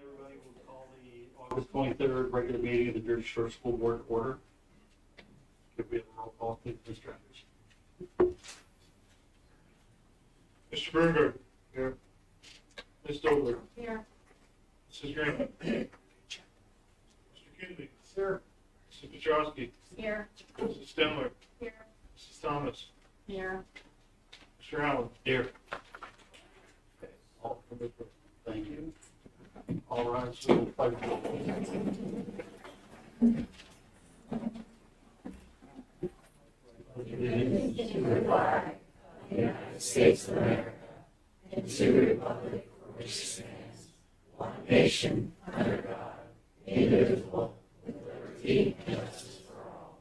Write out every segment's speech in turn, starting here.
Everybody will call the August 23rd regular meeting of the Jersey Shore School Board to order. Could we have a roll call, please, Mr. Anders? Mr. Berger. Here. Ms. Dobler. Here. Mrs. Green. Mr. Kinley. Sir. Mrs. Petrowski. Here. Mrs. Stemler. Here. Mrs. Thomas. Here. Mr. Allen. Here. Okay, all for the, thank you. All rise for the pledge of allegiance. Allegiance to the flag of the United States of America and to the republic for which it stands, one nation, under God, indivisible, with liberty and justice for all.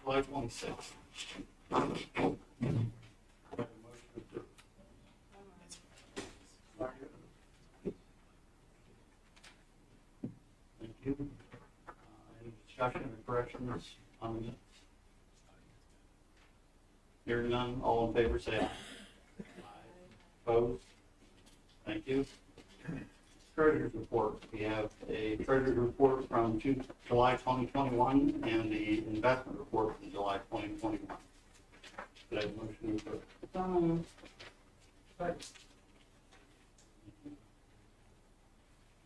July 26th. Thank you. Any discussion or corrections on the minutes? Hearing none, all in favor say aye. Opposed? Thank you. Treasurer's report. We have a treasurer's report from July 2021 and the investment report from July 2021. Could I have a motion to approve?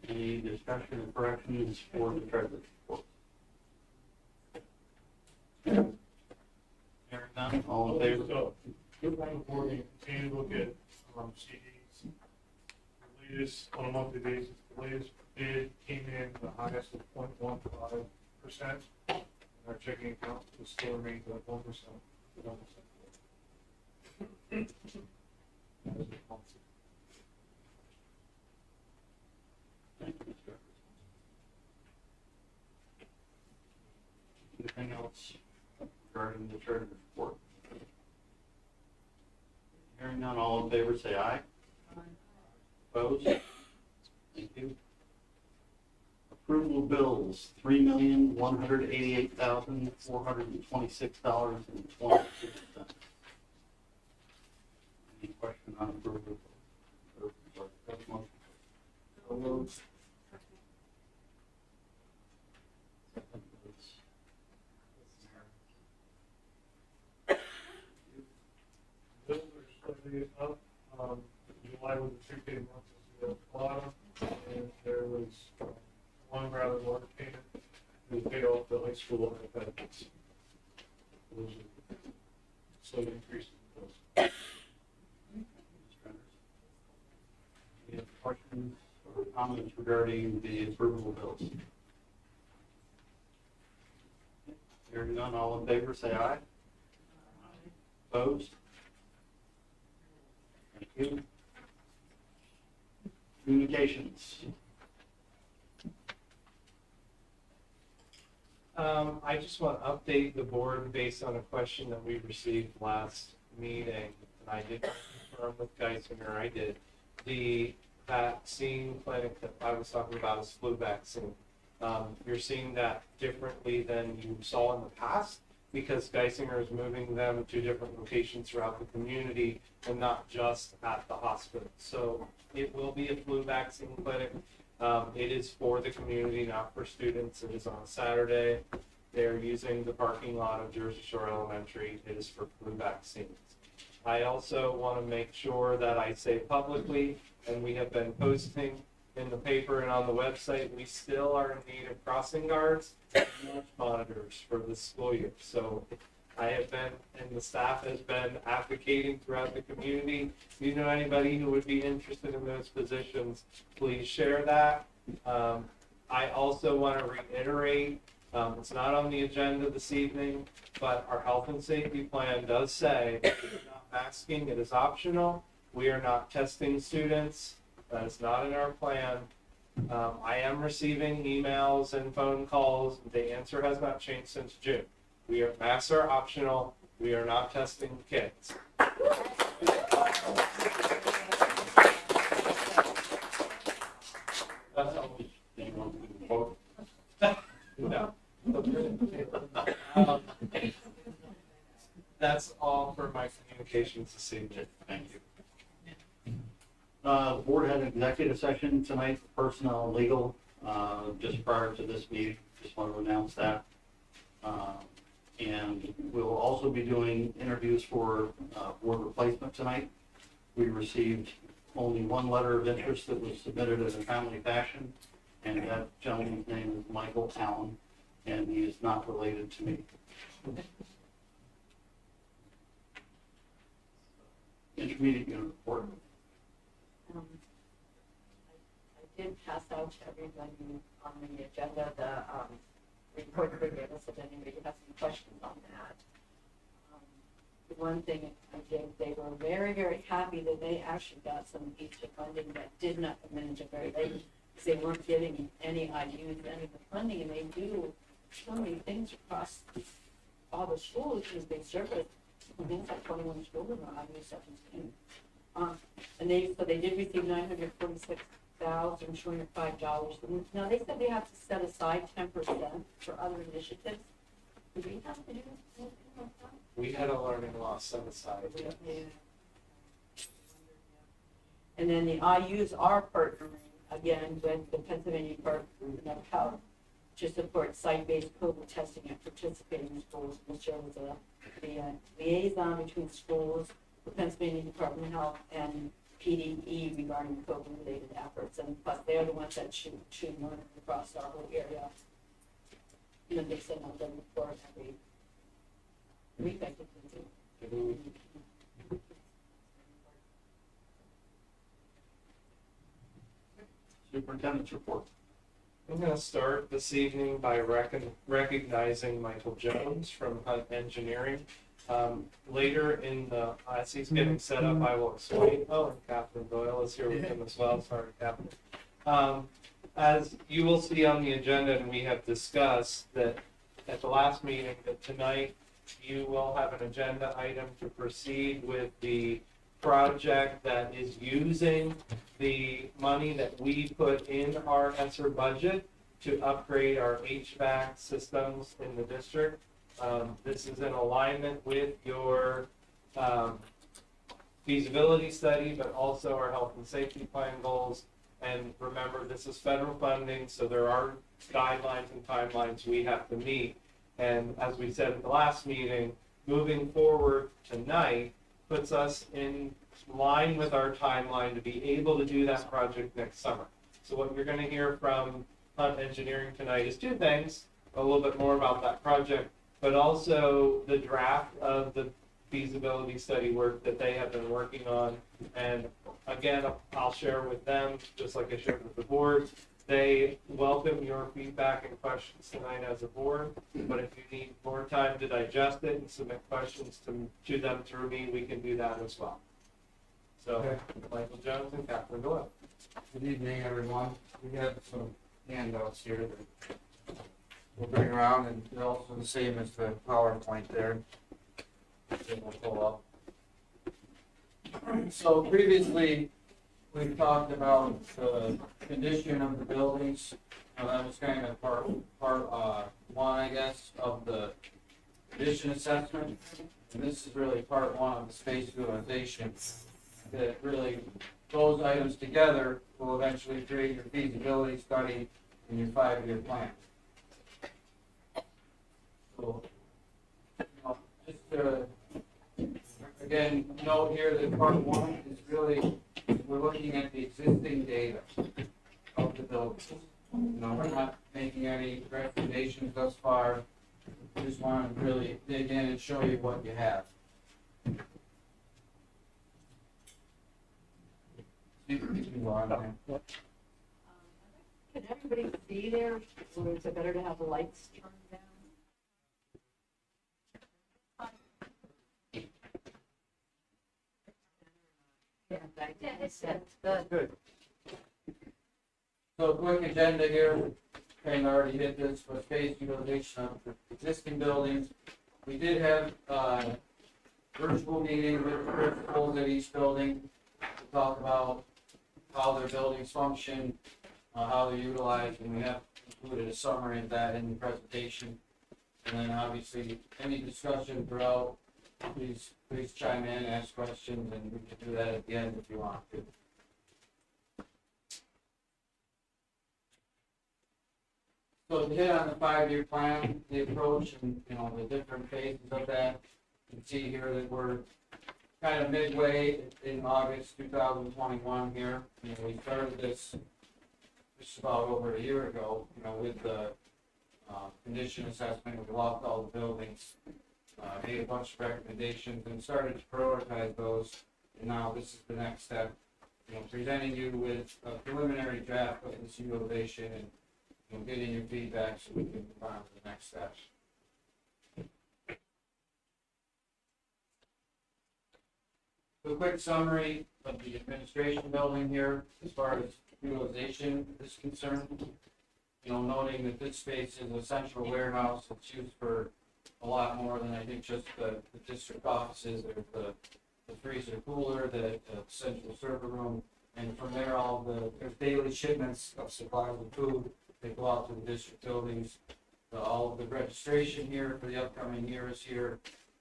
Any discussion or corrections for the treasurer's report? Hearing none, all in favor? So, good one before we continue to look at CDs. The latest, on a monthly basis, the latest bid came in the highest of 0.15%. And our checking account still remains at 1%. Thank you, Mr. Anything else regarding the treasurer's report? Hearing none, all in favor say aye. Opposed? Thank you. Approval of bills, $3,188,426.26. Any question on approval? Or, sorry, have a motion? So moved. Second, please. Bills are slightly up. July was a 3-day month at the bottom, and there was one rather large payment that paid off the high school benefits. Those are slight increase in bills. Any other questions or comments regarding the approval of bills? Hearing none, all in favor say aye. Opposed? Thank you. Communications. I just want to update the board based on a question that we received last meeting, and I did confirm with Geisinger, I did. The vaccine clinic that I was talking about is flu vaccine. You're seeing that differently than you saw in the past because Geisinger is moving them to different locations throughout the community and not just at the hospital. So it will be a flu vaccine clinic. It is for the community, not for students. It is on a Saturday. They're using the parking lot of Jersey Shore Elementary. It is for flu vaccines. I also want to make sure that I say publicly, and we have been posting in the paper and on the website, we still are in need of crossing guards and lunch monitors for this school year. So I have been, and the staff has been advocating throughout the community. If you know anybody who would be interested in those positions, please share that. I also want to reiterate, it's not on the agenda this evening, but our health and safety plan does say it is not masking, it is optional. We are not testing students. That is not in our plan. I am receiving emails and phone calls. The answer has not changed since June. Masks are optional. We are not testing kids. That's all. Do you want to quote? No. That's all for my communications this evening. Thank you. The board had an executive session tonight, personnel and legal, just prior to this meeting. Just want to announce that. And we will also be doing interviews for board replacement tonight. We received only one letter of interest that was submitted in a timely fashion, and that gentleman's name is Michael Allen, and he is not related to me. Intermediate unit report. I did pass out to everybody on the agenda, the report for gave us, if anybody has any questions on that. The one thing I did, they were very, very happy that they actually got some extra funding that did not come in until very late, because they weren't getting any IUs, any of the funding, and they do so many things across all the schools, because they service, I think it's like 21 schools in IU 17. And they did receive $946,205. Now, they said they have to set aside 10% for other initiatives. Do we have to do anything like that? We had a learning loss set aside. Yeah. And then the IUs are partnering again with the Pennsylvania Department of Health to support site-based COVID testing at participating schools, which shows the liaison between schools, the Pennsylvania Department of Health, and PDE regarding COVID-related efforts. And plus, they're the ones that should learn across our whole area. You know, they send out the report every week, I think they do. Superintendent's report. I'm going to start this evening by recognizing Michael Jones from Hunt Engineering. Later in as he's getting set up, I will explain. Oh, and Catherine Doyle is here with him as well. Sorry, Catherine. As you will see on the agenda, and we have discussed that at the last meeting, that tonight you will have an agenda item to proceed with the project that is using the money that we put in our ESSER budget to upgrade our HVAC systems in the district. This is in alignment with your feasibility study, but also our health and safety plan goals. And remember, this is federal funding, so there are guidelines and timelines we have to meet. And as we said at the last meeting, moving forward tonight puts us in line with our timeline to be able to do that project next summer. So what you're going to hear from Hunt Engineering tonight is two things: a little bit more about that project, but also the draft of the feasibility study work that they have been working on. And again, I'll share with them, just like I shared with the board, they welcome your feedback and questions tonight as a board, but if you need more time to digest it and submit questions to them through me, we can do that as well. So, Michael Jones and Catherine Doyle. Good evening, everyone. We have some handouts here that we'll bring around, and they're also the same as the PowerPoint there. That we'll pull up. So previously, we've talked about the condition of the buildings. That was kind of part one, I guess, of the condition assessment. And this is really part one of the space utilization. That really, those items together will eventually create your feasibility study and your 5-year plan. So, just to, again, note here that part one is really, we're looking at the existing data of the buildings. We're not making any recommendations thus far. We just want to really dig in and show you what you have. Can everybody see there, or is it better to have the lights turned down? Yeah, that's good. So quick agenda here. kind of already hit this, but space utilization of the existing buildings. We did have, virtual meeting with the principals at each building to talk about how their buildings function, how they're utilized, and we have included a summary of that in the presentation. And then obviously, any discussion throughout, please chime in, ask questions, and we can do that at the end if you want to. So to hit on the 5-year plan, the approach, and, you know, the different phases of that, you can see here that we're kind of midway in August 2021 here. You know, we started this just about over a year ago, you know, with the condition assessment. We locked all the buildings, made a bunch of recommendations, and started to prioritize those. And now this is the next step, you know, presenting you with a preliminary draft of this utilization and, you know, getting your feedback so we can move on to the next steps. So a quick summary of the administration building here as far as utilization is concerned. You know, noting that this space is a central warehouse. It's used for a lot more than I think just the district offices. There's the freezer cooler, the central server room, and from there there's daily shipments of supplies and food. They go out to the district buildings. All of the registration here for the upcoming year is here.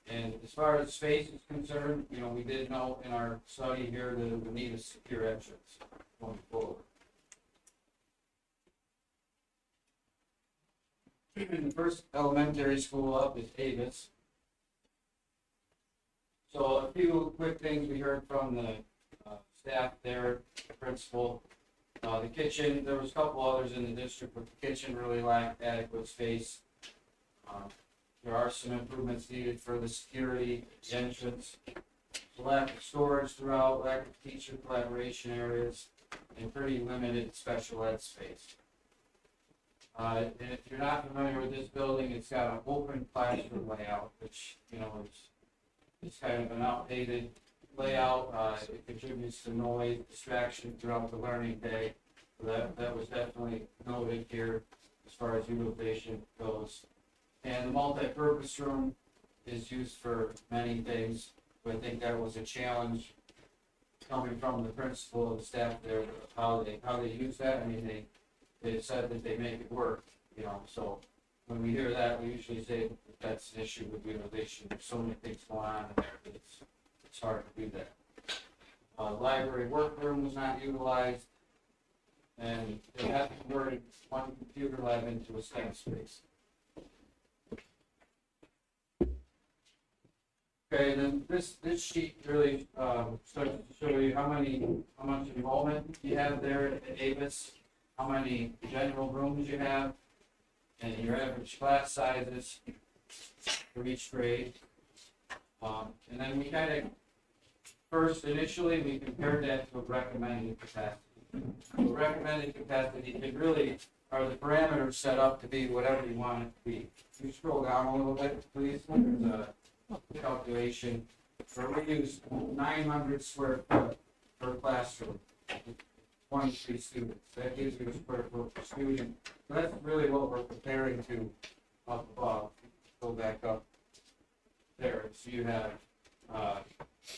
And as far as space is concerned, you know, we did note in our study here that it would need a secure entrance going forward. The first elementary school up is Davis. So a few quick things we heard from the staff there, the principal. The kitchen, there was a couple others in the district, but the kitchen really lacked adequate space. There are some improvements needed for the security, the entrance, the lack of storage throughout, lack of teacher collaboration areas, and pretty limited special ed space. And if you're not familiar with this building, it's got an open classroom layout, which, you know, is kind of an outdated layout. It contributes to noise, distraction throughout the learning day. So that was definitely noted here as far as utilization goes. And the multi-purpose room is used for many things, but I think that was a challenge coming from the principal and the staff there, how they use that. I mean, they said that they make it work, you know, so when we hear that, we usually say that that's an issue with utilization. There's so many things going on in there that it's hard to do that. Library workroom was not utilized, and they have converted one computer lab into a STEM space. Okay, then this sheet really starts to show you how much enrollment you have there at Davis, how many general rooms you have, and your average class sizes for each grade. And then we kind of, first initially, we compared that to a recommended capacity. So recommended capacity, it really are the parameters set up to be whatever you want it to be. Can you scroll down a little bit, please? There's a calculation where we use 900 square foot per classroom, 23 students. That gives you a square foot per student. So that's really what we're comparing to up above. Go back up there. So you have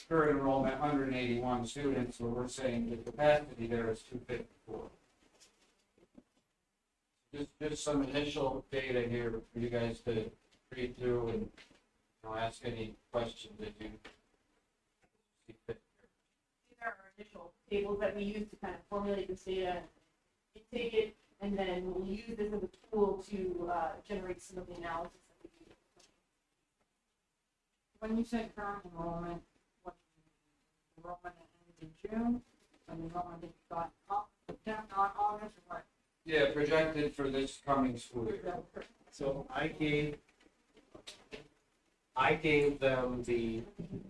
current enrollment 181 students, so we're saying the capacity there is 254. Just some initial data here for you guys to read through and ask any questions that you see fit. These are our initial tables that we use to kind of formulate this data. We take it, and then we'll use this as a tool to generate some of the analysis that we do. When you said current enrollment, what enrollment ended in June, and enrollment that you got up, down on August, or what? Yeah, projected for this coming school year. So I gave them the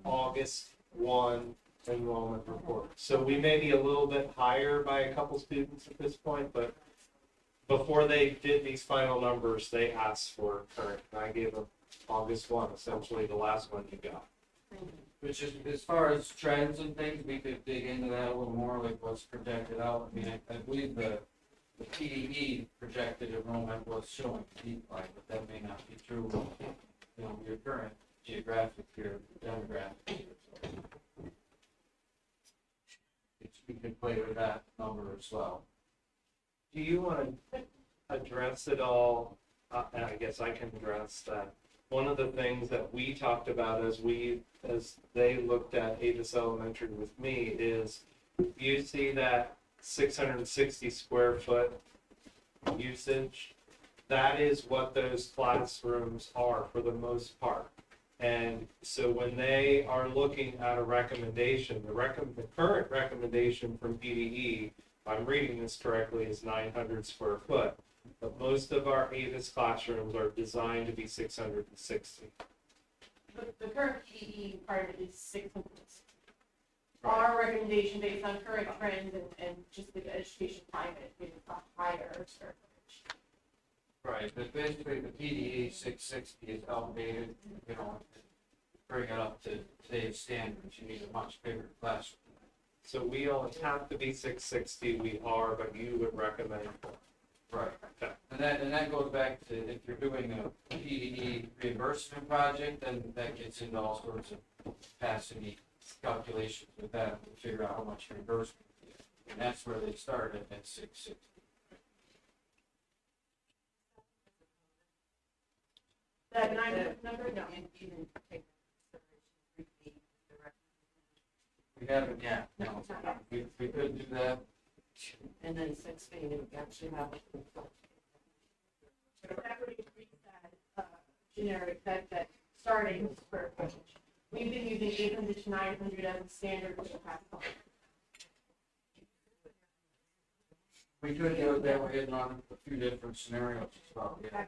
August 1 enrollment report. So we may be a little bit higher by a couple students at this point, but before they did these final numbers, they asked for current. And I gave them August 1, essentially the last one you got. Which is, as far as trends and things, we could dig into that a little more, like what's projected out. I mean, I believe the the PDE projected enrollment was showing decline, but that may not be true, you know, your current geographic here, demographic here. So we can play with that number as well. Do you want to address it all? And I guess I can address that. One of the things that we talked about as they looked at Avis Elementary with me is, you see that 660 square foot usage, that is what those classrooms are for the most part. And so when they are looking at a recommendation, the current recommendation from PDE, if I'm reading this correctly, is 900 square foot. But most of our Avis classrooms are designed to be 660. The current PE part of it is 600. Our recommendation based on current trends and just the education climate is a higher square footage. Right, but basically the PDE 660 is outdated, you know, to bring it up to today's standards, you need a much bigger classroom. So we only have to be 660, we are, but you would recommend. Right. Okay. And that goes back to if you're doing a PDE reimbursement project, then that gets into all sorts of capacity calculations with that to figure out how much reimbursement you get. And that's where they started at 660. That 900 number, no. We haven't yet, no. We could do that. And then 6 feet, you actually have. That would increase that, generic, that starting square footage. We've been using 800 to 900 as a standard for the past couple. We could do it that way and run a few different scenarios as well, yeah.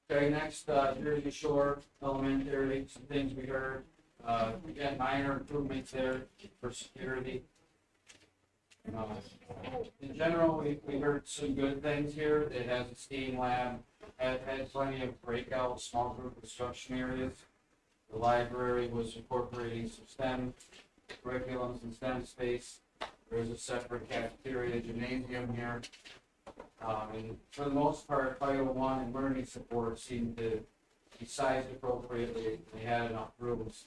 Okay, next, Jersey Shore Elementary, some things we heard. Again, minor improvements there for security. In general, we heard some good things here. It has a STEAM lab, had plenty of breakout, small group instruction areas. The library was incorporating some STEM curriculums and STEM space. There's a separate cafeteria gymnasium here. And for the most part, Title I and learning support seemed to be sized appropriately. They had enough rooms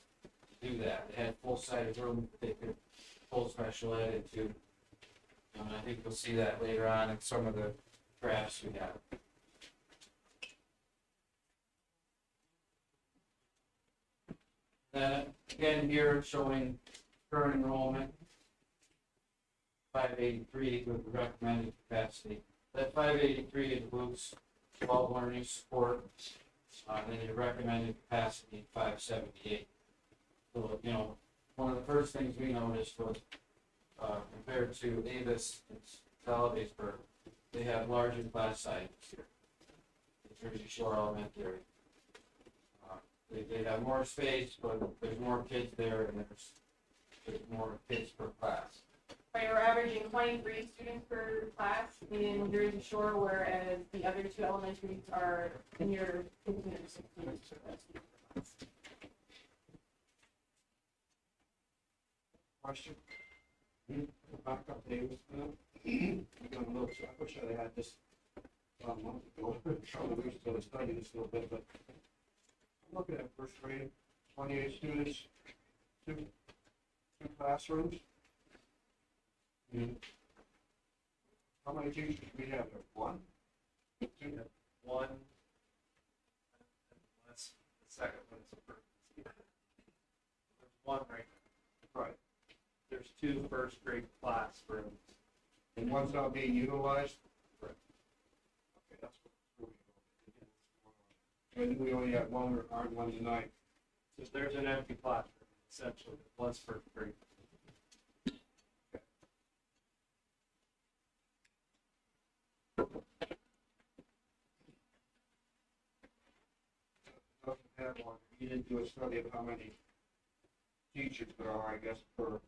to do that. They had full-sided rooms that they could pull special ed into. And I think we'll see that later on in some of the graphs we have. Then again here showing current enrollment, 583 with the recommended capacity. That 583 includes 12 learning support, and then your recommended capacity 578. So, you know, one of the first things we noticed was compared to Avis and Salavatesburg, they have larger class sizes here. The Jersey Shore Elementary. They have more space, but there's more kids there, and there's more kids per class. Right, we're averaging 23 students per class in Jersey Shore, whereas the other two elementaries are near 15 or 16 students per class. Question? Back up, Davis. I wish I had this a month ago. Probably we still study this a little bit, but I'm looking at first grade, 28 students, two classrooms. How many teachers do we have there? One? Two? One, unless the second one is a first. There's one right now. Right. There's 2 first grade classrooms. And one's not being utilized? Right. Okay, that's what we're doing. And we only have one, or one tonight. So there's an empty classroom, essentially, that was first grade. Doesn't have one. You didn't do a study of how many teachers there are, I guess, per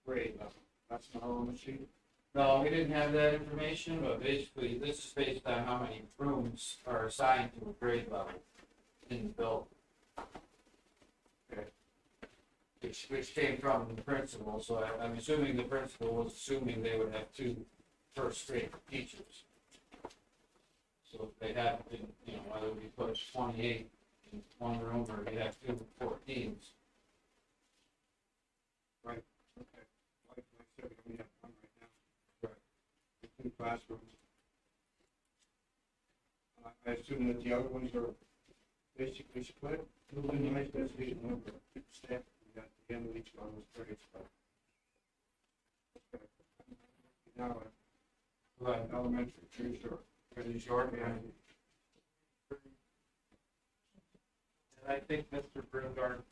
grade level. That's not on the sheet. No, we didn't have that information, but basically this is based on how many rooms are assigned to a grade level in the building. Okay. which came from the principal, so I'm assuming the principal was assuming they would have two first-grade teachers. So if they had, you know, whether we put 28 in one room or we have two 14s. Okay. Like I said, we only have one right now. Right. 2 classrooms. I assume that the other ones are basically split. Moving nice, that's the number of staff. We got the end of each one was grades, but. Okay. Now, Right. elementary, pretty sure. Pretty short, yeah. And I think, Mr. Brungard,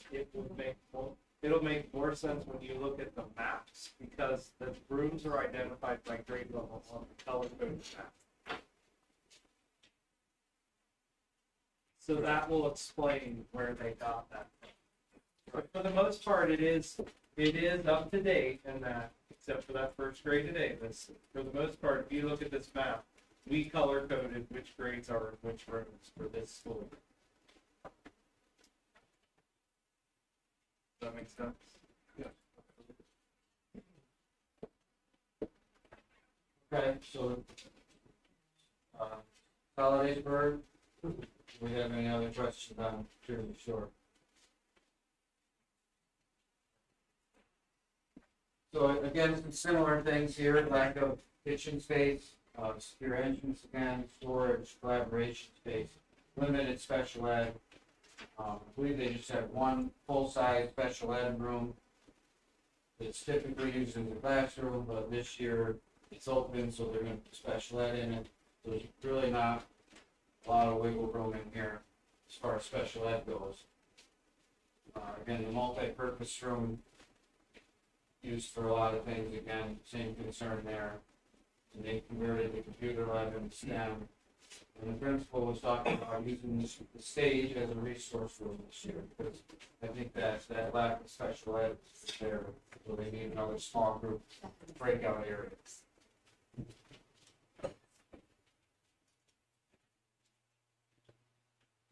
it'll make more sense when you look at the maps, because the rooms are identified by grade level on the color coded map. So that will explain where they got that from. But for the most part, it is up to date in that, except for that first grade at Davis. For the most part, if you look at this map, we color coded which grades are in which rooms for this school. Does that make sense? Okay, so, Holidaysburg, do we have any other questions on Jersey Shore? So again, some similar things here, lack of kitchen space, secure entrance again, storage, collaboration space, limited special ed. I believe they just have one full-size special ed room. It's typically used as a classroom, but this year it's open, so they're gonna put special ed in it. There's really not a lot of wiggle room in here as far as special ed goes. Again, the multi-purpose room used for a lot of things, again, same concern there. And they converted the computer lab into STEM. And the principal was talking about using the stage as a resource room this year, because I think that lack of special ed is there, so they need another small group breakout area.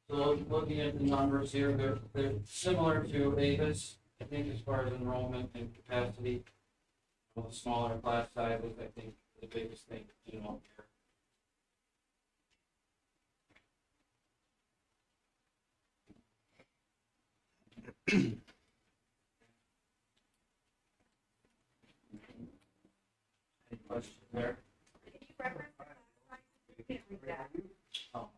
So looking at the numbers here, they're similar to Avis, I think, as far as enrollment and capacity. The smaller class sizes, I think, the biggest thing, you know, here. Any questions there? Can you reference that? I can't read that.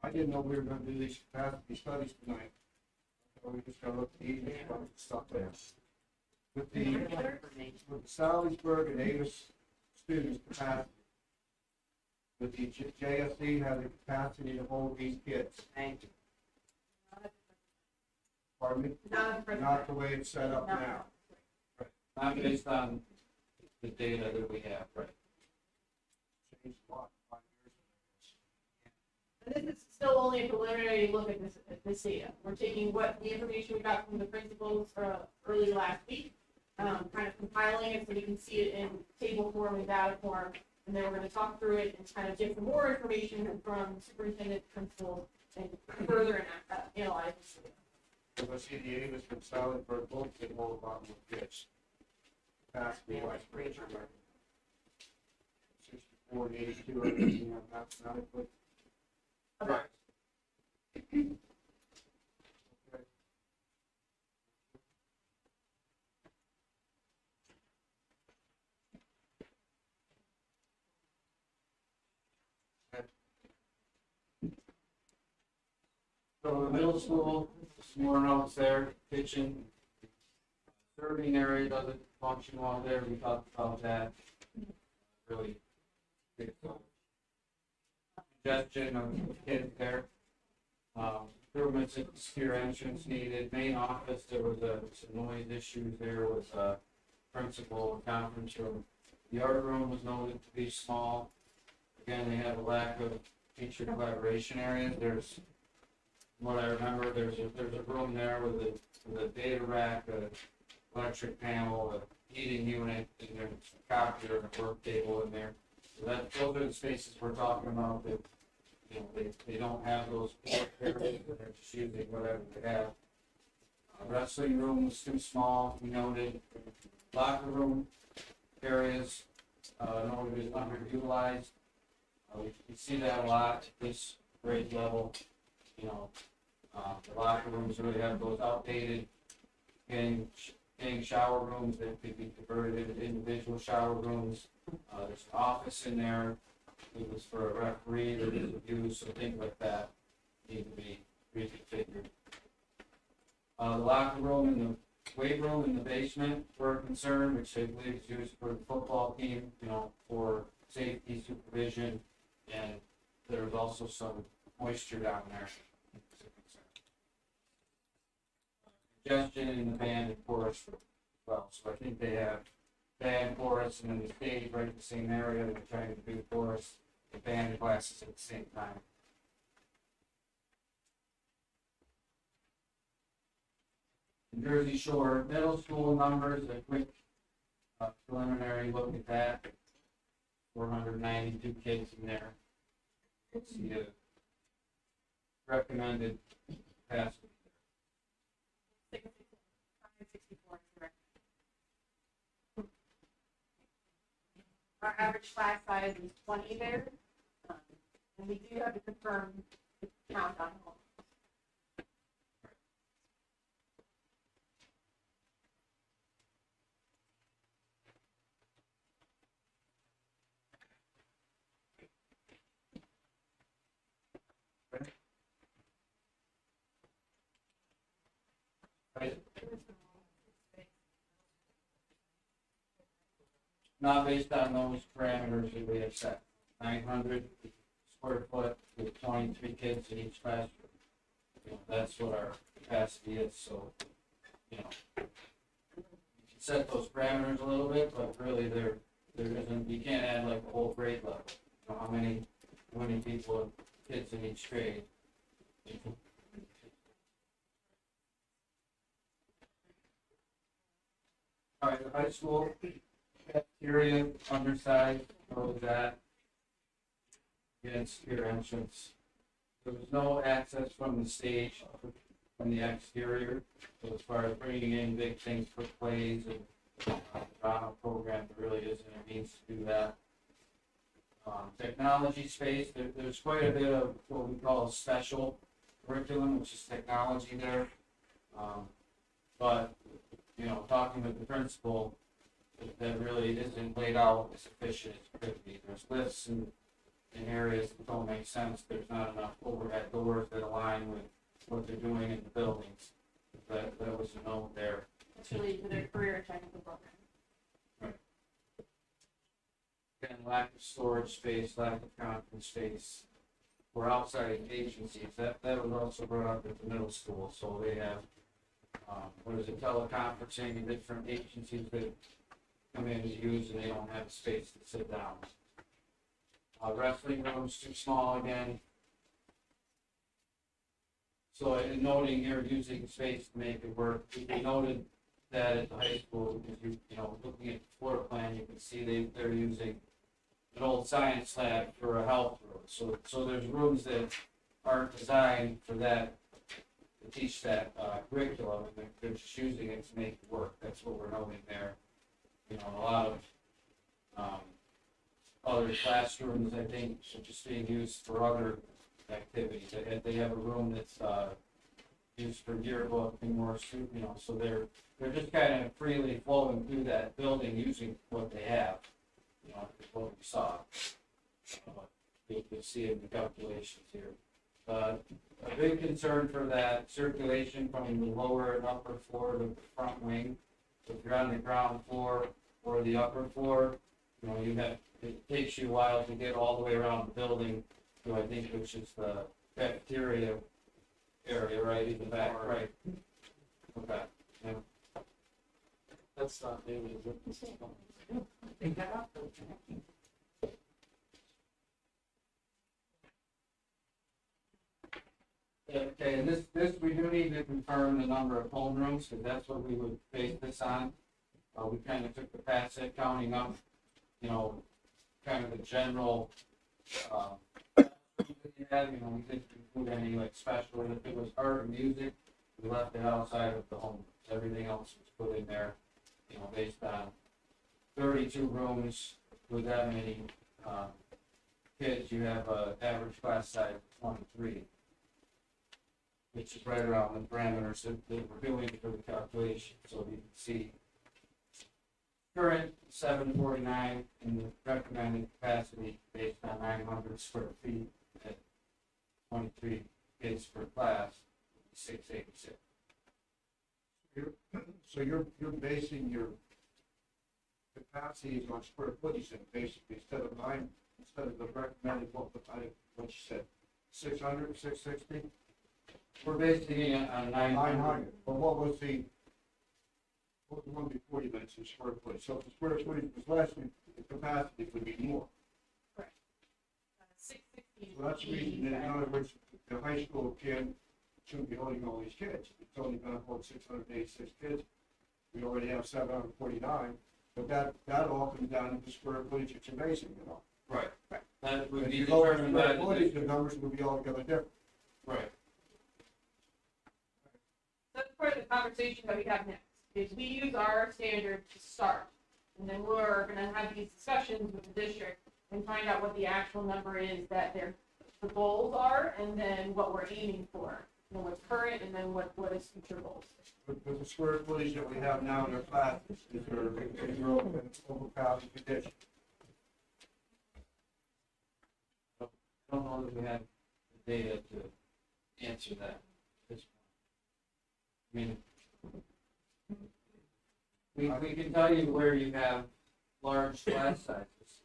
I didn't know we were gonna do these capacity studies tonight. So we just gotta look at these stuff there. With the Salisbury and Davis students capacity. With the JSD has the capacity to hold these kids. Pardon me? Not the way it's set up now. Not based on the data that we have, right? Changed a lot in 5 years. And this is still only a preliminary look at this data. We're taking the information we got from the principals early last week, kind of compiling it so we can see it in table form and data form, and then we're going to talk through it and kind of get some more information from superintendent, principals, and further analyze it. Because I see the Avis and Salisbury both get more about more kids. Capacity wise, pretty sure. 64 and 82, I think, you know, mathematically. Okay. Okay. So the middle school, some more notes there, kitchen. Serving area doesn't function well there, we talked about that. Really big congestion of kids there. Improvements in secure entrance needed. Main office, there was some noise issues there with principal conference room. The art room was noted to be small. Again, they have a lack of teacher collaboration areas. There's, from what I remember, there's a room there with a data rack, a electric panel, a heating unit, and there's a copier and a work table in there. So those are the spaces we're talking about that, you know, they don't have those work areas, and they're just using whatever they have. Wrestling room was too small, we noted. Locker room areas, noted is underutilized. We see that a lot at this grade level, you know. The locker rooms really have those outdated gang shower rooms that could be converted into individual shower rooms. There's an office in there, it was for a referee that is abused, so things like that need to be reconfigured. The locker room and the weight room in the basement were a concern, which I believe is used for the football team, you know, for safety supervision, and there was also some moisture down there. Congestion in the band and chorus as well, so I think they have band, chorus, and then the stage right in the same area. They're trying to do chorus and band classes at the same time. In Jersey Shore Middle School numbers, a quick preliminary look at that. 492 kids in there. See a recommended capacity. 64 is correct. Our average class size is 20 there, and we do have to confirm the count on home. Not based on those parameters that we have set. 900 square foot with 23 kids in each classroom. You know, that's what our capacity is, so, you know. You can set those parameters a little bit, but really there isn't, you can't add like a whole grade level. You know, how many people, kids in each grade. All right, the high school cafeteria, underside, what was that? Against your entrance. There was no access from the stage, from the exterior. So as far as bringing in big things for plays and drama program, there really isn't a means to do that. Technology space, there's quite a bit of what we call special curriculum, which is technology there. But, you know, talking with the principal, that really isn't laid out as efficient as it could be. There's lifts in areas that don't make sense. There's not enough overhead doors that align with what they're doing in the buildings. That was a note there. It's really for their career technical program. Again, lack of storage space, lack of conference space for outside agencies. That was also brought up at the middle school. So they have, teleconferencing and different agencies that come in to use, and they don't have a space to sit down. Wrestling room's too small again. So in noting here, using space to make it work, we noted that at the high school, because you know, looking at the floor plan, you can see they're using an old science lab for a health room. So there's rooms that aren't designed for that, to teach that curriculum, and they're just using it to make it work. That's what we're noting there. You know, a lot of other classrooms, I think, are just being used for other activities. They have a room that's used for yearbook and more, you know, so they're just kind of freely flowing through that building using what they have. You know, what we saw. You'll see in the calculations here. A big concern for that circulation from the lower and upper floor to the front wing. So if you're on the ground floor or the upper floor, you know, it takes you a while to get all the way around the building to, I think, which is the cafeteria area, right, in the back, right? Okay. Yeah. That's not new, is it? Okay, and this we do need to confirm the number of homerooms, because that's what we would base this on. We kind of took the past set counting up, you know, kind of the general, that you have, you know, we didn't include any like special, if it was art or music, We left it outside of the home. Everything else was put in there, based on 32 rooms with that many, kids, you have an average class size of 23, which is right around the parameters that we're doing for the calculation. So you can see current 749 and the recommended capacity based on 900 square feet at 23 kids per class, 686. So you're basing your capacities on square footage, and basically, instead of the recommended, what you said, 600, 660? We're basing it on 900. 900, but what was the one before you mentioned square footage? So if the square footage was less, the capacity would be more. 660. So that's the reason, that, in other words, the high school shouldn't be holding all these kids. It's only gonna hold 686 kids. We already have 749, but that all comes down to the square footage that you're basing it on. Right. That would If be you lower the determined by square footage, the numbers would be altogether different. Right. That's part of the conversation that we have next, is we use our standard to start. And then we're gonna have these discussions with the district and find out what the actual number is that the goals are, and then what we're aiming for. What's current, and then what is future goals. With the square footage that we have now in our classes, is there an overcrowded condition? I don't know that we have the data to answer that at this point. I mean, we can tell you where you have large class sizes.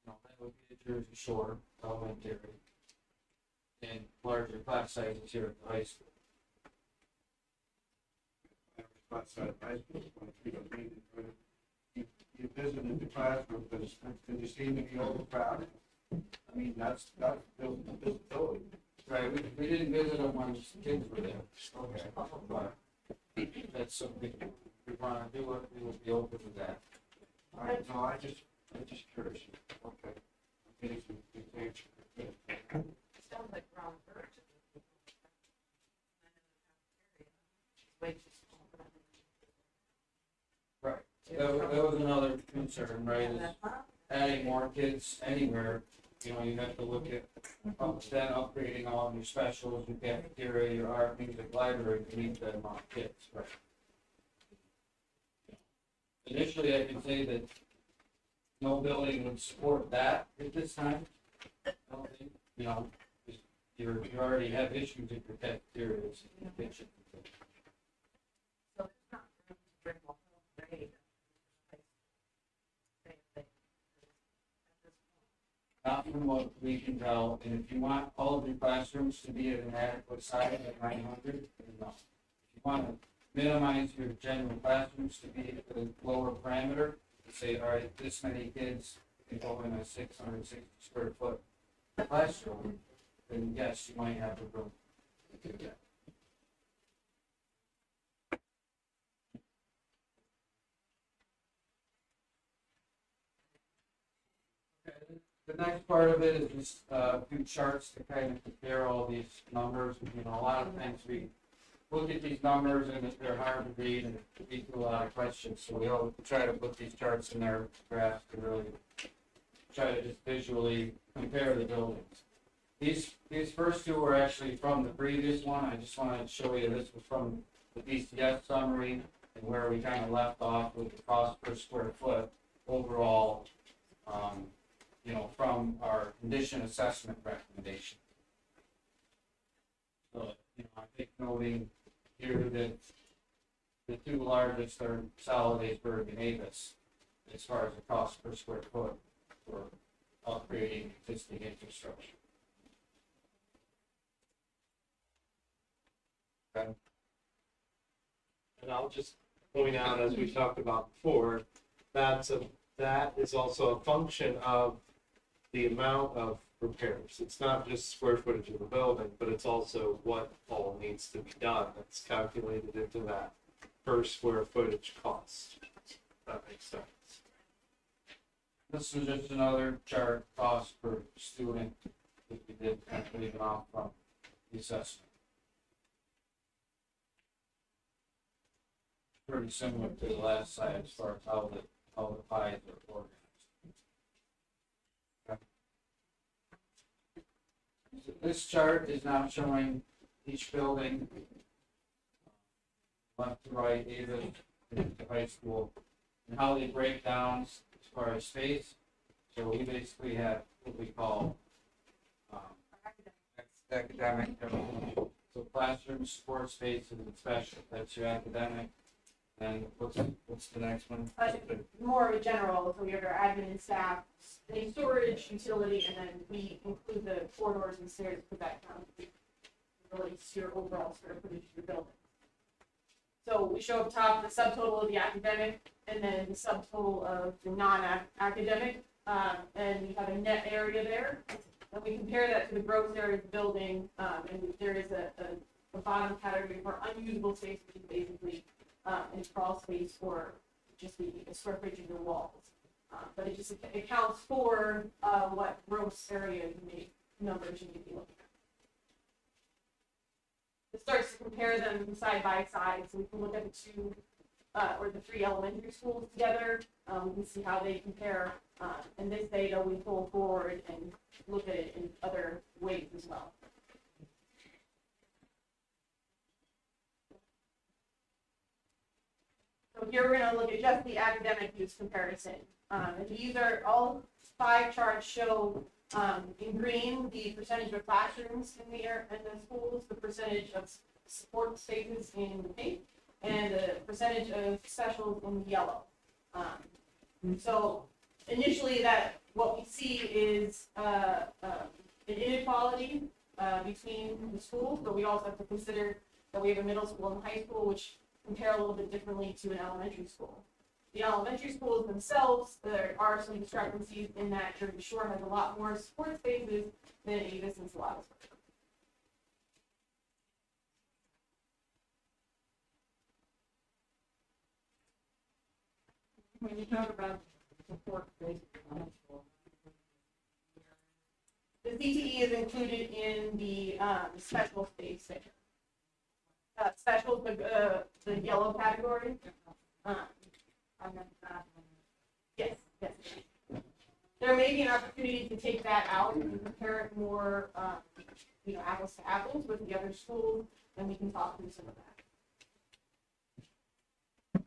That would be at Jersey Shore Elementary, and larger class sizes here at the high school. Average class size high school is 23, but you visited the classroom, but did you see any overcrowded? I mean, that's building the visibility. Right, we didn't visit them when the kids were there. Okay. But that's something we want to do, we will be open to that. No, I'm just curious. Okay. I'm getting some good answer. Sounds like Ron Birch. Way too small for that. Right, that was another concern, right, is adding more kids anywhere. You have to look at upgrading all of your specials, your cafeteria, your art, music, library to meet that amount of kids, right? Initially, I can say that no building would support that at this time. I don't think, you already have issues with your cafeterias and your kitchen. So it's not room to bring a whole grade. Not from what we can tell, and if you want all of your classrooms to be at an adequate size at 900, then no. If you want to minimize your general classrooms to be at the lower parameter, say, all right, this many kids can go in a 660 square foot classroom, then yes, you might have the room to do that. The next part of it is just a few charts to kind of compare all these numbers. A lot of times we look at these numbers and they're hard to read and lead to a lot of questions. So we all try to put these charts in their graphs to really try to just visually compare the buildings. These first two were actually from the previous one. I just wanted to show you this was from the BCS summary and where we kind of left off with the cost per square foot overall. From our condition assessment recommendation. So, I think noting here that the two largest are Solidaysburg and Avis as far as the cost per square foot for upgrading existing infrastructure. Okay. And I'll just point out, as we talked about before, that is also a function of the amount of repairs. It's not just square footage of the building, but it's also what all needs to be done. That's calculated into that per square footage cost. If that makes sense. This is just another chart, cost per student, that we did kind of leave it off from the assessment. pretty similar to the last slide as far as how the pies are organized. So this chart is now showing each building, left to right, even to high school, and how they break down as far as space. So we basically have what we call academic, so classroom, sports spaces, and special. That's your academic. And what's the next one? More of a general, so we have our admin and staff, any storage, utility, and then we include the corridors and stairs for that count. It relates to your overall square footage of your building. So we show up top the subtotal of the academic and then the subtotal of the non-academic, and we have a net area there. And we compare that to the gross area of the building, and there is a bottom category for unusable space, which is basically in crawl space or just the square footage of your walls. But it just accounts for what gross area numbers you need to be looking at. It starts to compare them side by side, so we can look at the two or the three elementary schools together. We can see how they compare, and this data we pull forward and look at it in other ways as well. So here we're going to look at just the academic use comparison. And these are all 5 charts show in green the percentage of classrooms in the schools, the percentage of support spaces in the pink, and the percentage of specials in yellow. So initially what we see is an inequality between the schools, but we also have to consider that we have a middle school and high school, which compare a little bit differently to an elementary school. The elementary schools themselves, there are some discrepancies in that Jersey Shore has a lot more support spaces than Avis and Salamis. When you talk about support space, the CTE is included in the special space section. Special, the yellow category. I meant that. Yes. There may be an opportunity to take that out and compare it more, apples to apples with the other schools, and we can talk through some of that.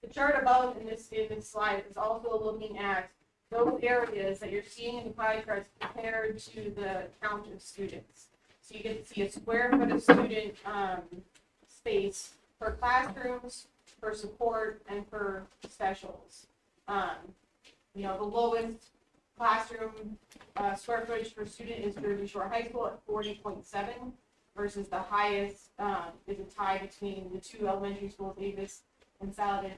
The chart above in this slide is also looking at those areas that you're seeing in the pie charts compared to the count of students. So you get to see a square foot of student space per classrooms, per support, and per specials. The lowest classroom square footage per student is Jersey Shore High School at 40.7 versus the highest is a tie between the 2 elementary schools, Avis and Saladin,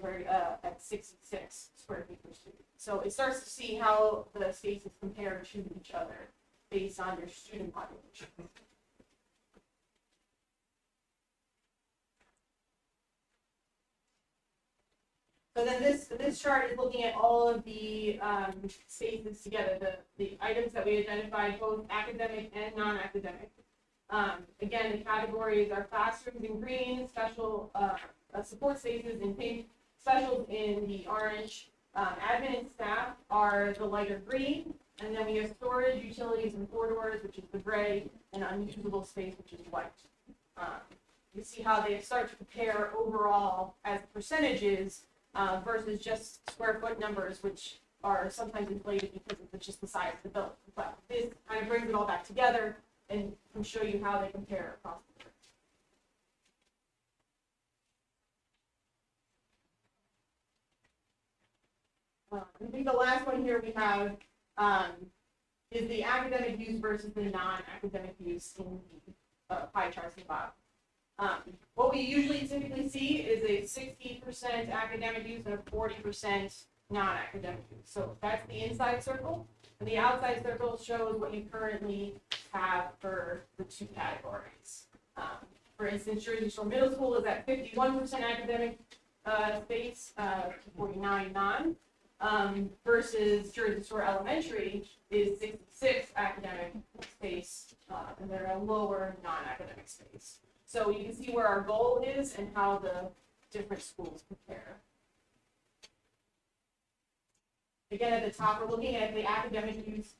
at 66 square feet per student. So it starts to see how the spaces compare to each other based on your student population. So then this chart is looking at all of the spaces together, the items that we identified, both academic and non-academic. Again, the categories are classrooms in green, special support spaces in pink, specials in the orange, admin and staff are the lighter green, and then we have storage, utilities, and corridors, which is the gray, and unusable space, which is white. You see how they start to compare overall as percentages versus just square foot numbers, which are sometimes inflated because of just the size of the building. But this kind of brings it all back together and can show you how they compare across the board. I think the last one here we have is the academic use versus the non-academic use in the pie charts in the bottom. What we usually typically see is a 60% academic use and a 40% non-academic use. So that's the inside circle, and the outside circle shows what you currently have for the 2 categories. For instance, Jersey Shore Middle School is at 51% academic space, 49 non, versus Jersey Shore Elementary is 66 academic space, and they're a lower non-academic space. So you can see where our goal is and how the different schools compare. Again, at the top, we're looking at the academic use,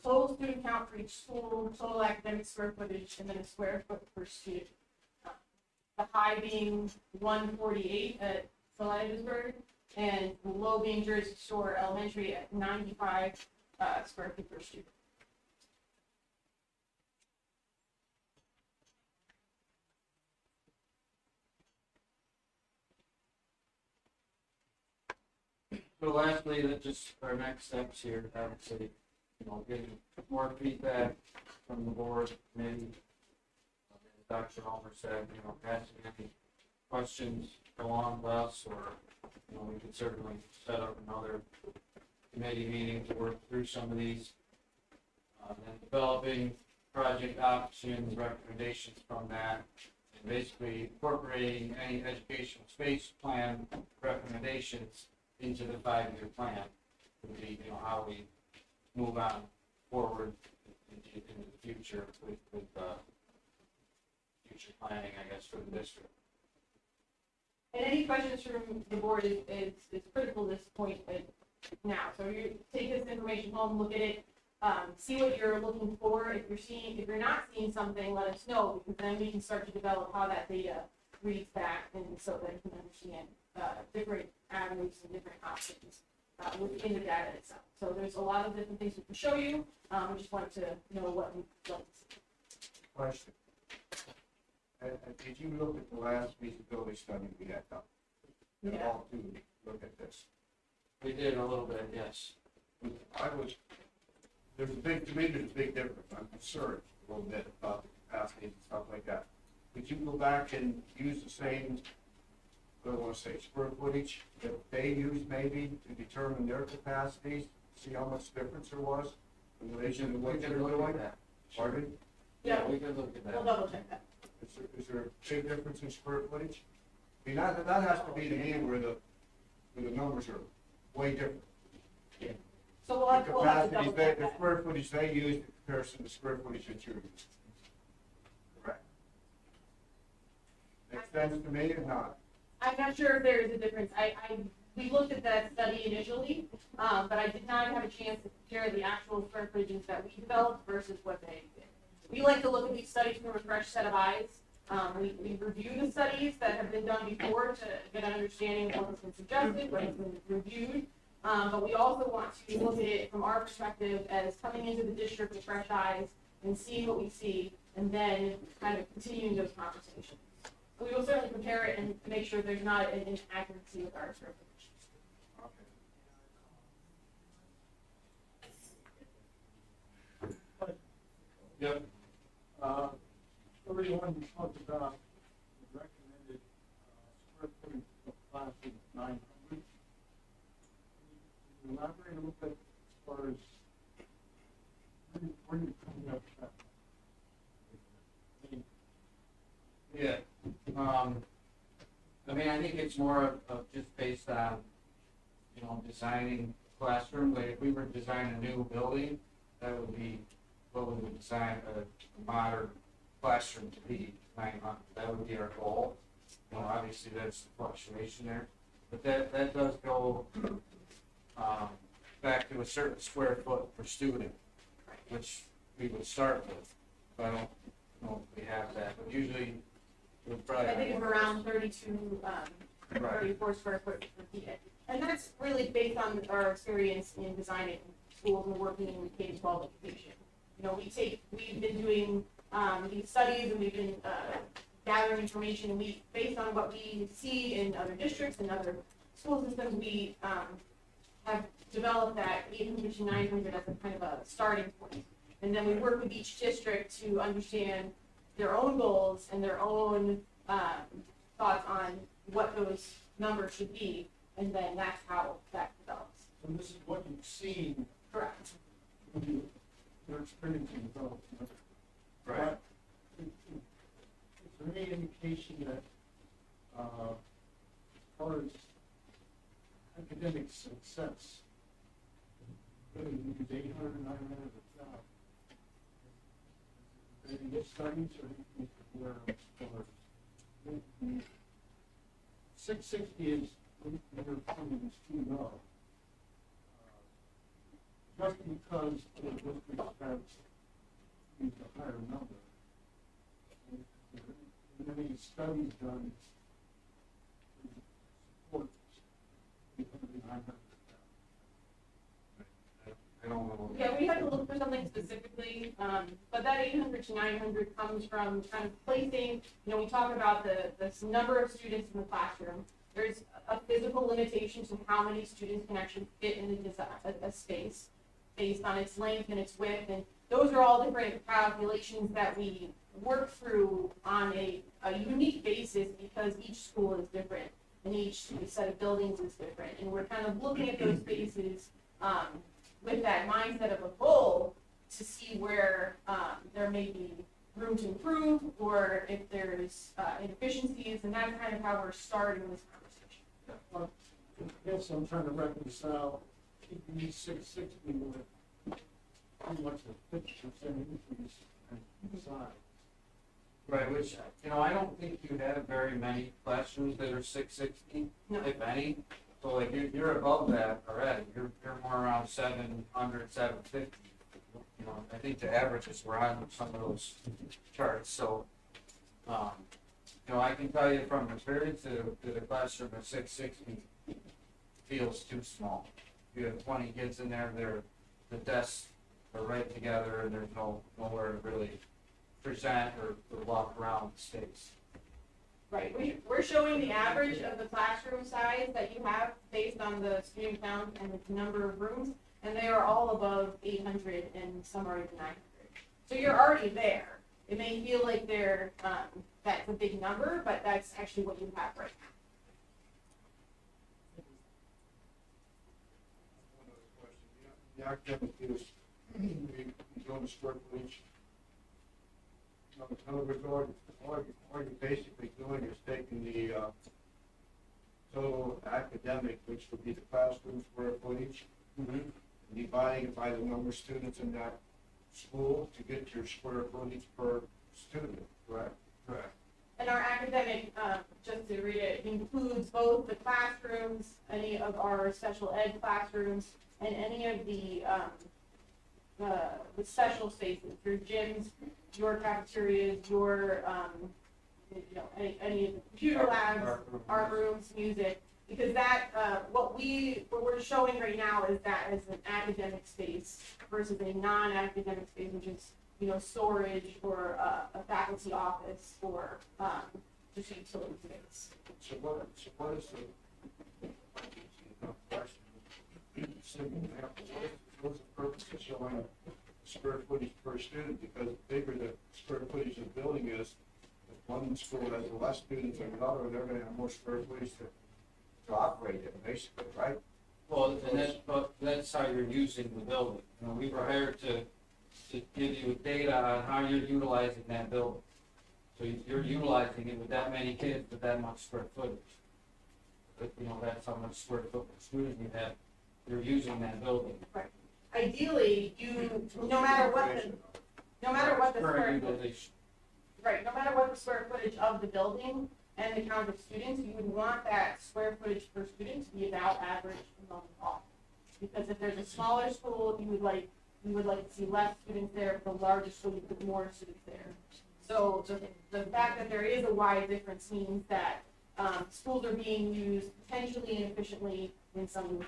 total student count for each school, total academic square footage, and then a square foot per student. The high being 148 at Selleysburg, and the low being Jersey Shore Elementary at 95 square feet per student. So lastly, that just our next steps here, obviously, getting more feedback from the board, maybe. As Dr. Homer said, asking any questions along with us, or, we could certainly set up another committee meeting to work through some of these. And developing project options, recommendations from that, and basically incorporating any educational space plan recommendations into the 5-year plan would be, how we move on forward into the future with future planning, I guess, for the district. And any questions from the board is critical at this point now. So you take this information home, look at it, see what you're looking for. If you're not seeing something, let us know, because then we can start to develop how that data reads back, and so that you can understand different avenues and different options within the data itself. So there's a lot of different things we can show you. We just wanted to know what we'd like to see. Question. Did you look at the last feasibility study we had done? Yeah. All to look at this. We did a little bit, yes. To me, there's a big difference. I'm concerned a little bit about the capacities and stuff like that. Could you go back and use the same, I don't want to say square footage that they used maybe to determine their capacities, see how much difference there was in relation to what they're doing? Pardon? Yeah, We could look at that. we'll double check that. Is there a big difference in square footage? I mean, that has to be the mean where the numbers are way different. So we'll The have to capacities, double check the that. square footage they use in comparison to square footage that you use. Correct. Makes sense to me or not? I'm not sure if there is a difference. We looked at that study initially, but I did not have a chance to compare the actual square footages that we developed versus what they did. We like to look at these studies from a fresh set of eyes. We review the studies that have been done before to get an understanding of what's been suggested, what has been reviewed. But we also want to look at it from our perspective as coming into the district with fresh eyes and seeing what we see, and then kind of continuing those conversations. We will certainly compare it and make sure there's not an inaccuracy with our square footage. Yep. Everyone talked about the recommended square footage of classes 900. Can you elaborate a little bit as far as where you're coming up with that? Yeah. I think it's more of just based on, designing a classroom. Like if we were to design a new building, that would be what we would design a modern classroom to be, 900. That would be our goal. Obviously there's the fluctuation there, but that does go back to a certain square foot per student, which we would start with. But I don't know if we have that, but usually we'd probably. I think it's around 32, 34 square foot per feet. And that's really based on our experience in designing schools and working in K-12 education. We've been doing these studies, and we've been gathering information, and based on what we see in other districts and other school systems, we have developed that 800 to 900 as a kind of a starting point. And then we work with each district to understand their own goals and their own thoughts on what those numbers should be, and then that's how that develops. So this is what you've seen. Correct. Your experience in development. Right. Is there any indication that, as far as academic success, whether you use 800, 900, or 1,000, any studies or anything you can where 660 is, we're coming is too low. Just because the district has used a higher number. And there any studies done to support 900,000? I don't know. Yeah, we had to look for something specifically, but that 800 to 900 comes from kind of placing, we talk about the number of students in the classroom. There's a physical limitation to how many students can actually fit in a space based on its length and its width, and those are all different calculations that we work through on a unique basis because each school is different and each set of buildings is different, and we're kind of looking at those spaces with that mindset of a goal to see where there may be room to improve or if there's inefficiencies, and that's kind of how we're starting this conversation. Well, I guess I'm trying to reconcile keeping these 660 with pretty much a 50% increase in size. Right, which, I don't think you have very many classrooms that are 660, No. if any. So like you're above that already. You're more around 700, 750. I think the averages were on some of those charts. So, I can tell you from experience that a classroom of 660 feels too small. You have 20 kids in there. The desks are right together, and there's nowhere to really present or walk around the space. Right, we're showing the average of the classroom size that you have based on the student count and the number of rooms, and they are all above 800 and some are even 900. So you're already there. It may feel like that's a big number, but that's actually what you have right now. One other question. The academic is, we doing the square footage. In other words, all you're basically doing is taking the total academic, which would be the classroom square footage, and dividing it by the number of students in that school to get your square footage per student, correct? Correct. And our academic, just to read it, includes both the classrooms, any of our special ed classrooms, and any of the special spaces, your gyms, your cafeterias, your, any of the computer labs, art rooms, music, because that, what we're showing right now is that as an academic space versus a non-academic space, which is, storage or a faculty office or just utility space. So what is the simple example? What's the purpose of showing square footage per student? Because the bigger the square footage of the building is, if one school has less students than another, they're going to have more square footage to operate in, basically, right? Well, and that's how you're using the building. We were hired to give you data on how you're utilizing that building. So you're utilizing it with that many kids with that much square footage. But, that's how much square foot per student you have. You're using that building. Right. Ideally, no matter what the Current square utilization. right, no matter what the square footage of the building and the count of students, you would want that square footage per student to be about average among all. Because if there's a smaller school, you would like to see less students there. If the larger school, you put more students there. So the fact that there is a wide difference means that schools are being used potentially inefficiently in some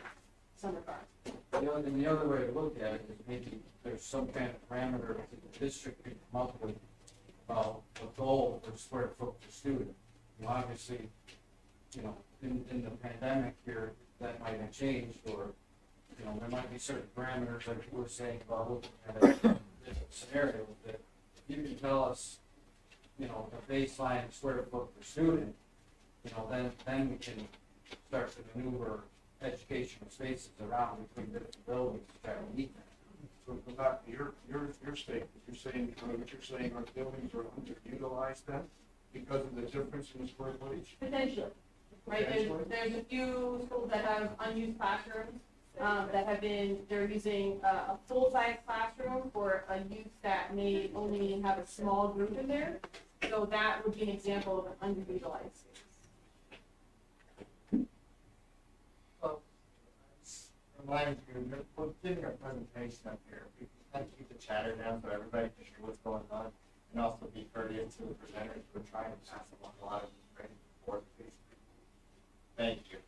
regards. The other way to look at it is maybe there's some kind of parameter that the district can come up with about a goal for square foot per student. Obviously, in the pandemic here, that might have changed, or, there might be certain parameters, like you were saying, about looking at a different scenario, that you can tell us, the baseline square foot per student, then we can start to maneuver educational spaces around between different buildings to try to meet that. So go back to your statement. You're saying, what you're saying, our buildings are underutilized then because of the difference in the square footage? Potentially, right? There's a few schools that have unused classrooms they're using a full-size classroom for a youth that may only have a small group in there. So that would be an example of an underutilized space. Reminds you, we're giving a presentation up here, we kind of keep the chatter down so everybody can hear what's going on, and also be courteous to the presenters, we're trying to pass along a lot of information before the piece. Thank you.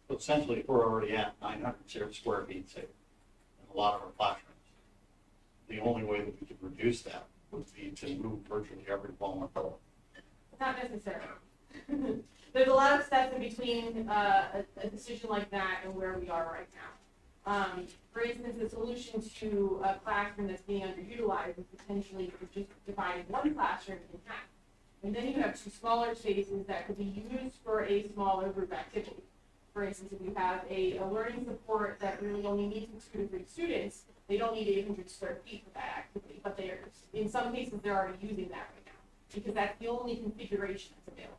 So essentially, we're already at 900 square feet, say, in a lot of our classrooms. The only way that we could reduce that would be to move virtually every wall and pillar. Not necessarily. There's a lot of steps in between a decision like that and where we are right now. For instance, the solution to a classroom that's being underutilized is potentially just dividing one classroom in half. And then you have two smaller spaces that could be used for a smaller group activity. For instance, if you have a learning support that really only needs 2 to 3 students, they don't need 800 square feet for that activity, but in some cases, they're already using that right now, because that's the only configuration that's available.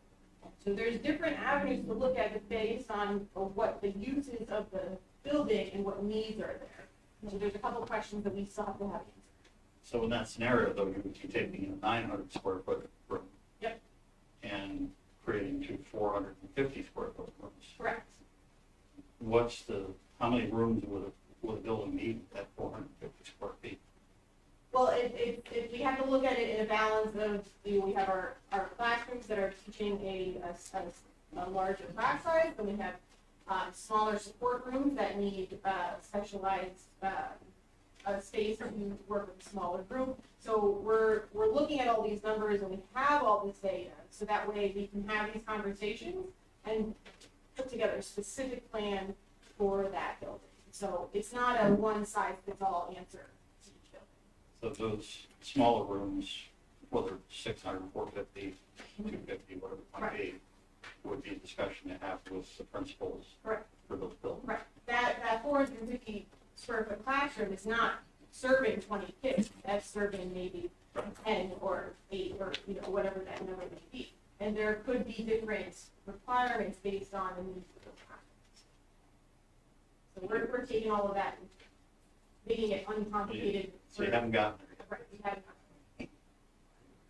So there's different avenues to look at it based on what the uses of the building and what needs are there. So there's a couple questions that we still have to have answered. So in that scenario, though, you would be taking a 900 square foot room. Yep. And creating 2 450 square foot rooms. Correct. How many rooms would a building need at 450 square feet? Well, we have to look at it in a balance of, we have our classrooms that are teaching a larger class size, and we have smaller support rooms that need specialized space to work with a smaller group. So we're looking at all these numbers, and we have all this data, so that way we can have these conversations and put together a specific plan for that building. So it's not a one-size-fits-all answer. So those smaller rooms, whether 600, 450, 250, whatever it might be, would be a discussion to have with the principals. Correct. For those buildings. Right. That 450 square foot classroom is not serving 20 kids. That's serving maybe 10 or 8 or whatever that number may be. And there could be different requirements based on the needs of those classrooms. So we're taking all of that and making it uncomplicated. So you haven't gotten there yet. Right, we haven't.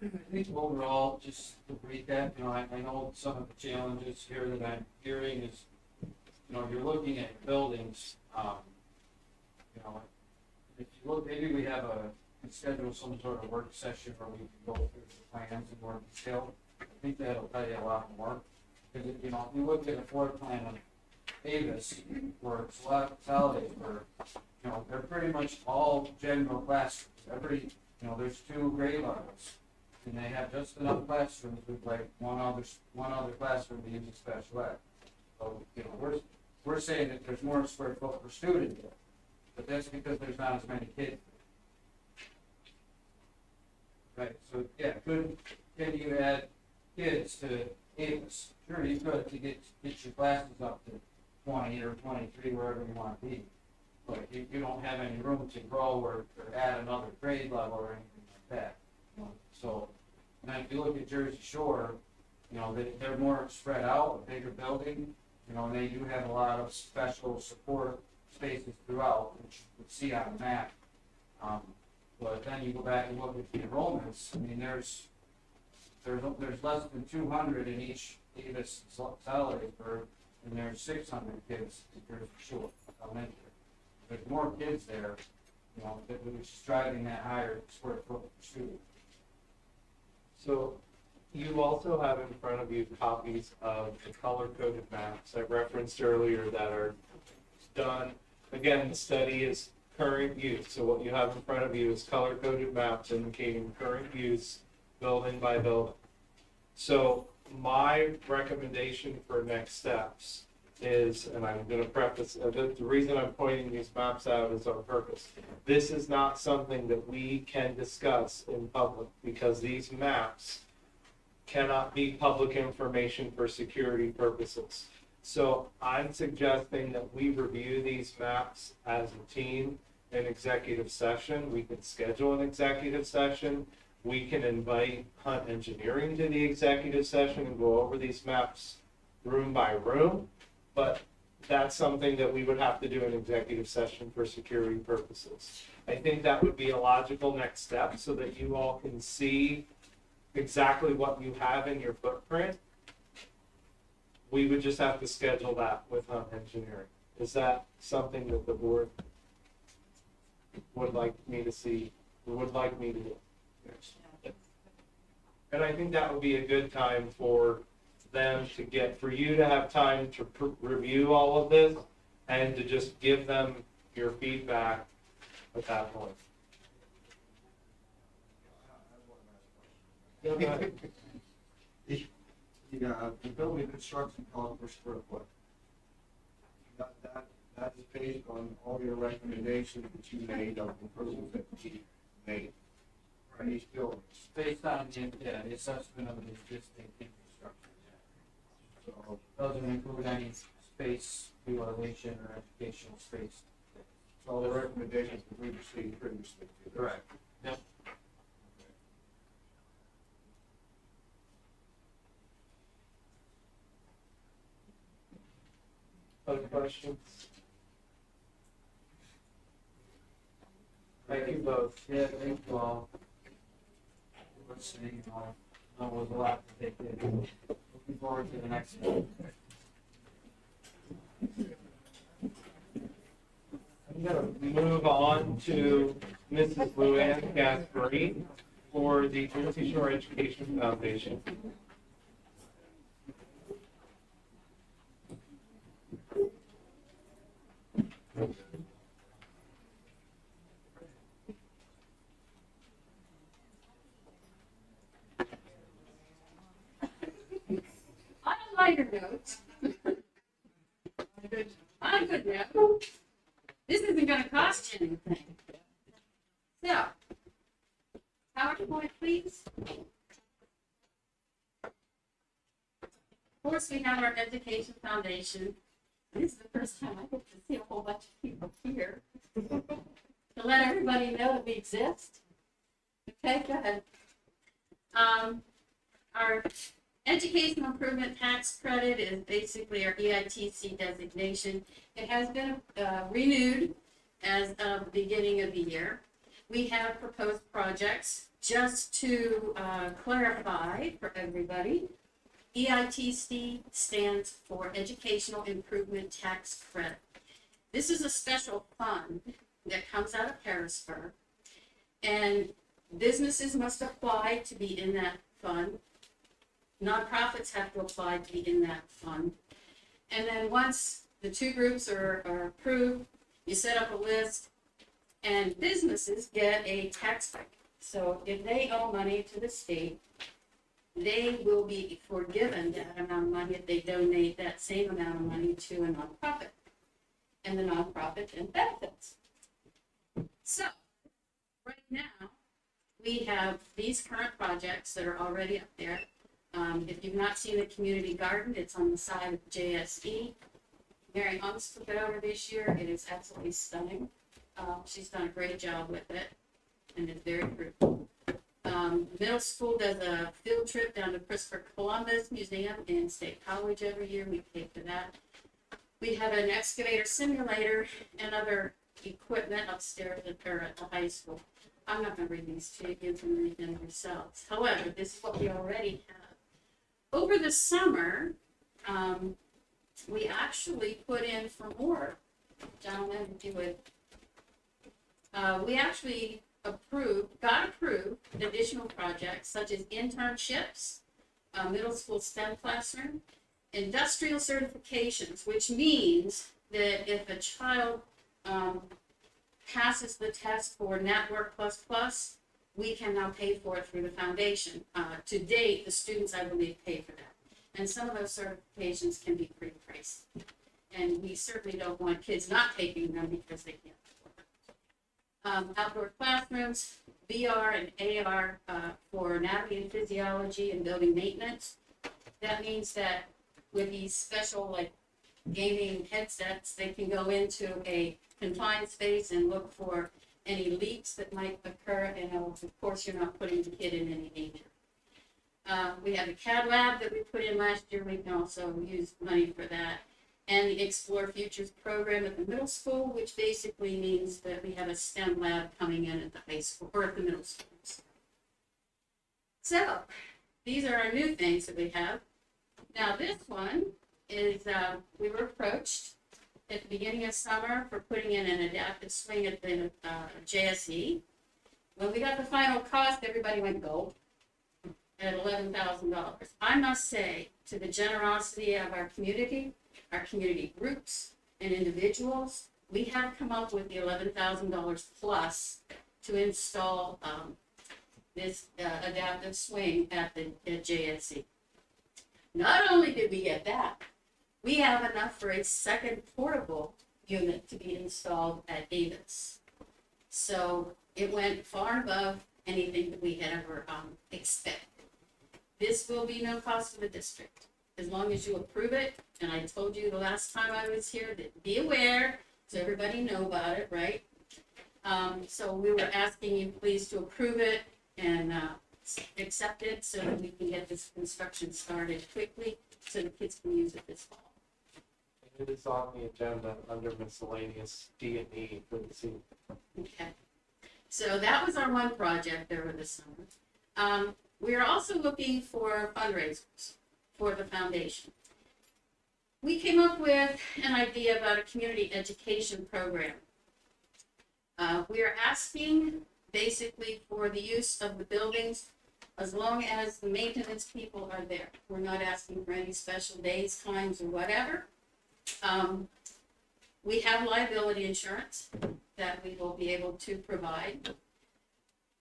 I think overall, just to recap, I know some of the challenges here that I'm hearing is, you're looking at buildings, if you look, maybe we have schedule some sort of work session where we can go through the plans in more detail. I think that'll tell you a lot more. Because, if you look at a floor plan of Avis, where it's consolidated, where, they're pretty much all general classrooms. There's 2 grade levels, and they have just enough classrooms with like one other classroom to use a special ed. So, we're saying that there's more square foot per student, but that's because there's not as many kids. Right, so yeah, can you add kids to Avis? Sure, you could to get your classes up to 20 or 23, wherever you want to be. But you don't have any room to grow or add another grade level or anything like that. So, and if you look at Jersey Shore, they're more spread out, a bigger building, and they do have a lot of special support spaces throughout, which you can see on the map. But then you go back and look at the enrollments. I mean, there's less than 200 in each Avis Consolidated, and there's 600 kids in Jersey Shore elementary. There's more kids there, which is driving that higher square foot per student. So you also have in front of you copies of the color-coded maps I referenced earlier that are done. Again, the study is current use. So what you have in front of you is color-coded maps indicating current use building by building. So my recommendation for next steps is, and I'm going to preface, the reason I'm pointing these maps out is on purpose. This is not something that we can discuss in public because these maps cannot be public information for security purposes. So I'm suggesting that we review these maps as a team in executive session. We can schedule an executive session. We can invite Hunt Engineering to the executive session and go over these maps room by room. But that's something that we would have to do in executive session for security purposes. I think that would be a logical next step so that you all can see exactly what you have in your footprint. We would just have to schedule that with engineering. Is that something that the board would like me to see, would like me to do? And I think that would be a good time for them to get, for you to have time to review all of this and to just give them your feedback at that point. Yeah, go ahead. The building construction cost per square foot. That is based on all your recommendations that you made of improvements that you made for these buildings. Based on the assessment of the existing infrastructure. So, Doesn't include any space utilization or educational space. all the recommendations that we received previously. Correct. Yep. Other questions? Thank you both. Yeah, thank you all. Let's see, that was a lot to take in. Looking forward to the next one. I'm gonna move on to Mrs. Luann Gasparini for the Jersey Shore Education Foundation. On a lighter note, on a good note, this isn't gonna cost you anything. So, PowerPoint, please. Of course, we have our Education Foundation. This is the first time I get to see a whole bunch of people here. To let everybody know that we exist. Okay, go ahead. Our Education Improvement Tax Credit is basically our EITC designation. It has been renewed as of the beginning of the year. We have proposed projects. Just to clarify for everybody, EITC stands for Educational Improvement Tax Credit. This is a special fund that comes out of Harrisburg, and businesses must apply to be in that fund. Nonprofits have to apply to be in that fund. And then once the two groups are approved, you set up a list, and businesses get a tax break. So if they owe money to the state, they will be forgiven that amount of money if they donate that same amount of money to a nonprofit. And the nonprofit then benefits. So, right now, we have these current projects that are already up there. If you've not seen the community garden, it's on the side of JSD. Mary Hunks took it over this year. It is absolutely stunning. She's done a great job with it, and it's very fruitful. Middle school does a field trip down to Christopher Columbus Museum in State College every year. We pay for that. We have an excavator simulator and other equipment upstairs at the high school. I'm not going to read these to you. You can read them yourselves. However, this is what we already have. Over the summer, we actually put in for more. Gentlemen, if you would. We actually got approved additional projects such as internships, middle school STEM classroom, industrial certifications, which means that if a child passes the test for Network++, we can now pay for it through the foundation. To date, the students, I believe, pay for that. And some of those certifications can be pretty pricey. And we certainly don't want kids not taking them because they can't afford them. Outdoor classrooms, VR and AR for anatomy and physiology and building maintenance. That means that with these special like gaming headsets, they can go into a confined space and look for any leaks that might occur, and of course you're not putting the kid in any danger. We have a CAD lab that we put in last year. We can also use money for that. and the Explore Futures program at the middle school, which basically means that we have a STEM lab coming in at the high school, or at the middle schools. So, these are our new things that we have. Now, this one is, we were approached at the beginning of summer for putting in an adaptive swing at the JSE. When we got the final cost, everybody went gold at $11,000. I must say, to the generosity of our community groups and individuals, we have come up with the $11,000 plus to install this adaptive swing at JSC. Not only did we get that, we have enough for a second portable unit to be installed at Davis. So it went far above anything that we had ever expected. This will be no cost to the district, as long as you approve it. And I told you the last time I was here that be aware, so everybody know about it, right? So we were asking you please to approve it and accept it so that we can get this construction started quickly so the kids can use it this fall. It is on the agenda under miscellaneous D and E for the season. Okay. So that was our one project over the summer. We are also looking for fundraisers for the foundation. We came up with an idea about a community education program. We are asking basically for the use of the buildings as long as the maintenance people are there. We're not asking for any special days, times, or whatever. We have liability insurance that we will be able to provide.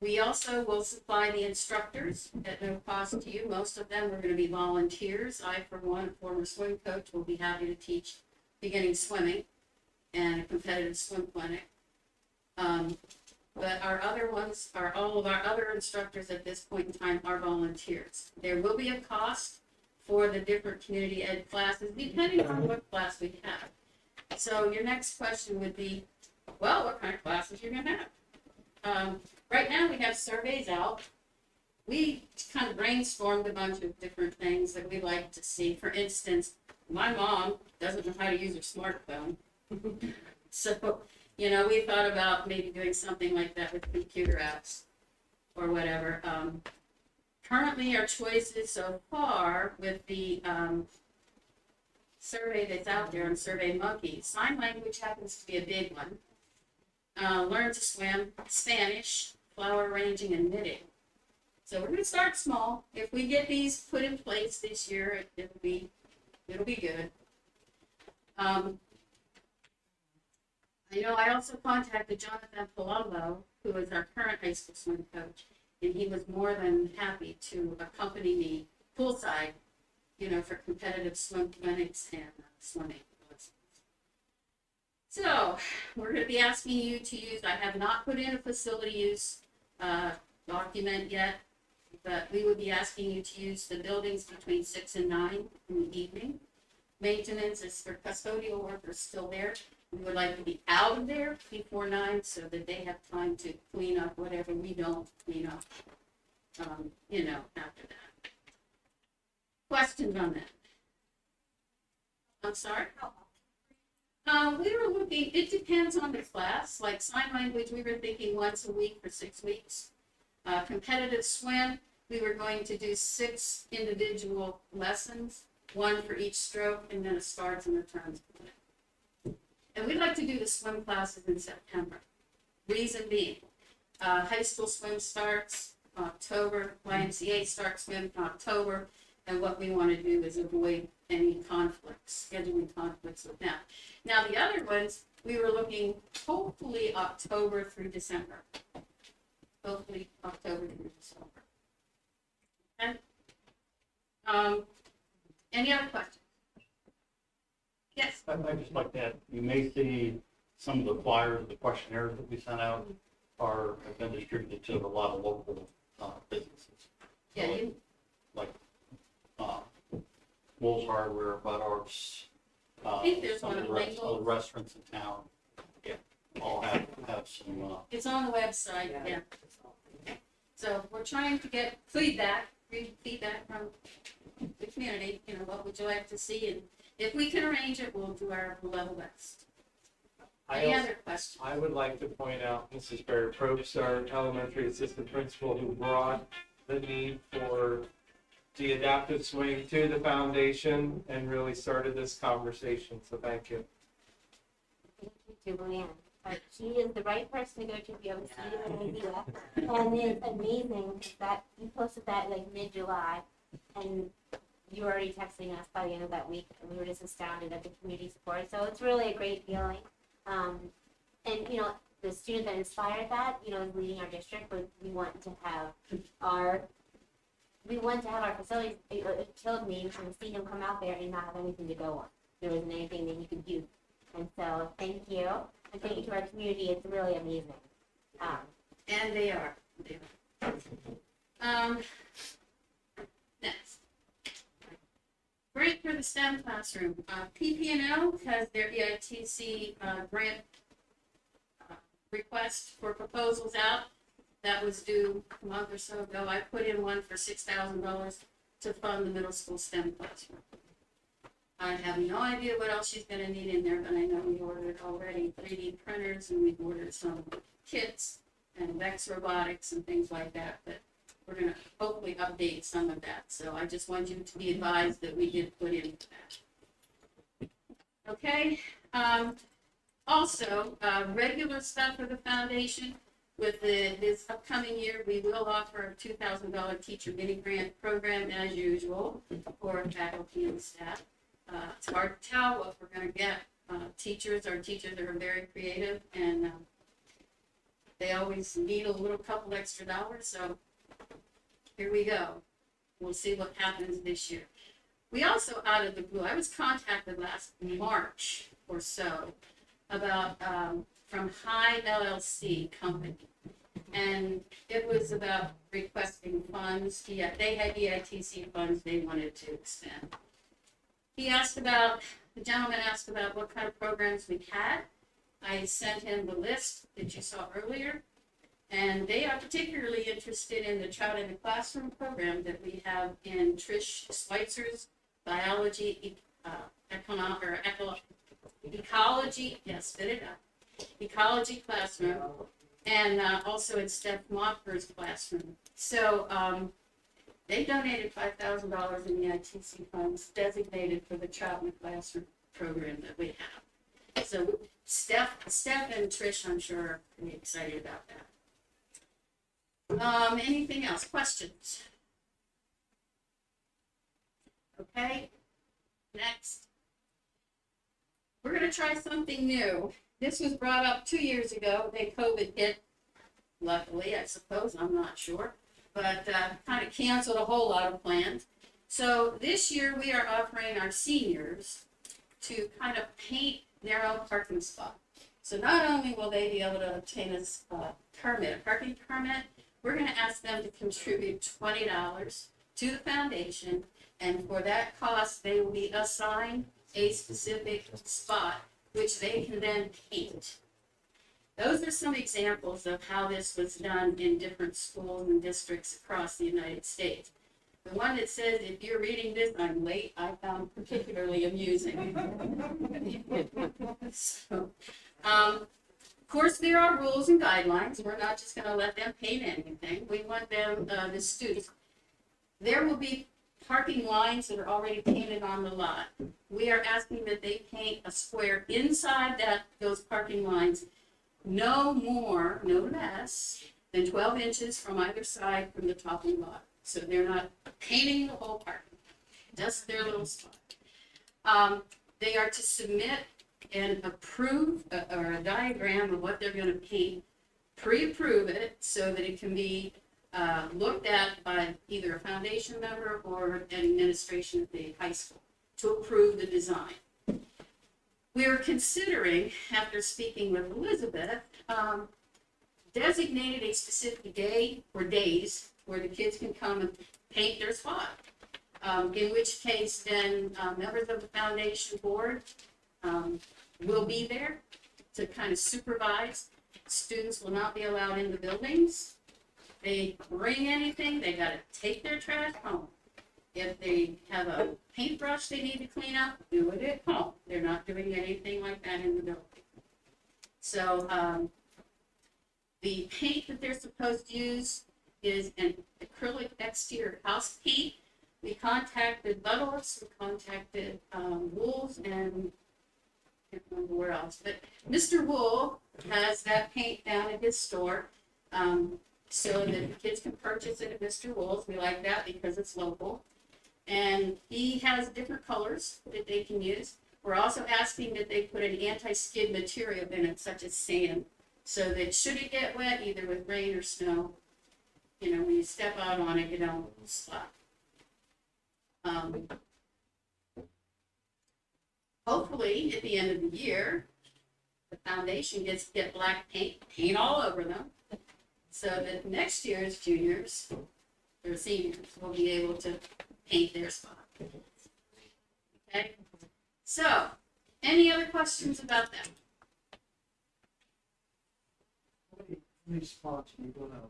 We also will supply the instructors at no cost to you. Most of them are going to be volunteers. I, for one, a former swim coach, will be happy to teach beginning swimming and a competitive swim clinic. But our other ones are, all of our other instructors at this point in time are volunteers. There will be a cost for the different community ed classes, depending on what class we have. So your next question would be, well, what kind of classes you're gonna have? Right now we have surveys out. We kind of brainstormed a bunch of different things that we like to see. For instance, my mom doesn't know how to use her smartphone. So, you know, we thought about maybe doing something like that with computer apps or whatever. Currently, our choices so far with the survey that's out there on SurveyMonkey, sign language happens to be a big one. Learn to swim, Spanish, flower arranging, and knitting. So we're going to start small. If we get these put in place this year, it'll be good. I know I also contacted Jonathan Palumbo, who is our current high school swim coach, and he was more than happy to accompany me poolside, you know, for competitive swim clinics and swimming lessons. So we're going to be asking you to use, I have not put in a facility use document yet, but we would be asking you to use the buildings between 6 and 9 in the evening. Maintenance is for custodial workers still there. We would like to be out of there before 9 so that they have time to clean up whatever we don't clean up, you know, after that. Questions on that? I'm sorry? We were looking, it depends on the class. Like sign language, we were thinking once a week for 6 weeks. Competitive swim, we were going to do 6 individual lessons, 1 for each stroke, and then a starts and returns. And we'd like to do the swim classes in September. Reason being, high school swim starts October, YMCA starts swim in October, and what we want to do is avoid any conflicts, scheduling conflicts with them. Now, the other ones, we were looking hopefully October through December. Hopefully October through December. Okay. Any other questions? Yes. I'd just like to add, you may see some of the flyers, the questionnaires that we sent out have been distributed to a lot of local businesses. Yeah, So like Wool's Hardware, Bud Arts, I think there's some one of the at Langle's. restaurants in town. Yeah, all have some. It's on the website, yeah. So we're trying to get feedback from the community, you know, what would you like to see? And if we can arrange it, we'll do our level best. I Any also- other questions? I would like to point out Mrs. Barrett Probst, our elementary assistant principal, who brought the need for the adaptive swing to the foundation and really started this conversation, so thank you. Thank you, Julianne. She is the right person to go to be able to see the idea. And it's amazing that you posted that like mid-July, and you were already texting us by the end of that week, and we were just astounded at the community support. So it's really a great feeling. And you know, the student that inspired that, you know, is leading our district, but we want to have our facilities. It killed me to see him come out there and not have anything to go on. There wasn't anything that he could do. And so thank you. And thank you to our community. It's really amazing. And they are. Next. Grant for the STEM classroom. PP&L has their EITC grant request for proposals out. That was due a month or so ago. I put in one for $6,000 to fund the middle school STEM classroom. I have no idea what else she's gonna need in there, but I know we ordered already 3D printers, and we've ordered some kits and Vex robotics and things like that, but we're gonna hopefully update some of that. So I just want you to be advised that we did put in that. Okay, also, regular stuff for the foundation. With this upcoming year, we will offer a $2,000 teacher mini grant program as usual for faculty and staff. It's hard to tell what we're gonna get. Our teachers are very creative, and they always need a little couple extra dollars, so here we go. We'll see what happens this year. We also, out of the blue, I was contacted last March or so about, from High LLC company. And it was about requesting funds. Yeah, they had EITC funds they wanted to expend. The gentleman asked about what kind of programs we had. I sent him the list that you saw earlier. And they are particularly interested in the Child in the Classroom program that we have in Trish Schweitzer's biology, ecology, yes, spit it out. Ecology classroom, and also in Steph Mopper's classroom. So they donated $5,000 in the ITC funds designated for the Child in the Classroom program that we have. So Steph and Trish, I'm sure, are pretty excited about that. Anything else? Questions? Okay, next. We're going to try something new. This was brought up 2 years ago. Then COVID hit, luckily, I suppose, I'm not sure, but kind of canceled a whole lot of plans. So this year we are offering our seniors to kind of paint their own parking spot. So not only will they be able to obtain a parking permit, we're going to ask them to contribute $20 to the foundation, and for that cost, they will be assigned a specific spot, which they can then paint. Those are some examples of how this was done in different schools and districts across the United States. The one that says, if you're reading this, I'm late, I found particularly amusing. So, of course, there are rules and guidelines. We're not just going to let them paint anything. We want them, the students. There will be parking lines that are already painted on the lot. We are asking that they paint a square inside those parking lines, no more, no less than 12 inches from either side from the top and bottom. So they're not painting the whole parking, just their little spot. They are to submit and approve or a diagram of what they're going to paint, pre-approve it so that it can be looked at by either a foundation member or an administration at the high school to approve the design. We are considering, after speaking with Elizabeth, designated a specific day or days where the kids can come and paint their spot. In which case then members of the foundation board will be there to kind of supervise. Students will not be allowed in the buildings. They bring anything, they gotta take their trash home. If they have a paintbrush they need to clean up, do it at home. They're not doing anything like that in the building. So, the paint that they're supposed to use is an acrylic exterior house paint. We contacted Butler's, we contacted, Wolves, and I can't remember where else, but Mr. Wool has that paint down at his store, so that the kids can purchase it at Mr. Wool's. We like that because it's local. And he has different colors that they can use. We're also asking that they put an anti-skid material in it, such as sand, so that should it get wet, either with rain or snow, you know, when you step out on it, you don't slap. Hopefully, at the end of the year, the foundation gets to get black paint all over them, so that next year's juniors or seniors will be able to paint their spot. Okay, so, any other questions about that? How many spots are you gonna?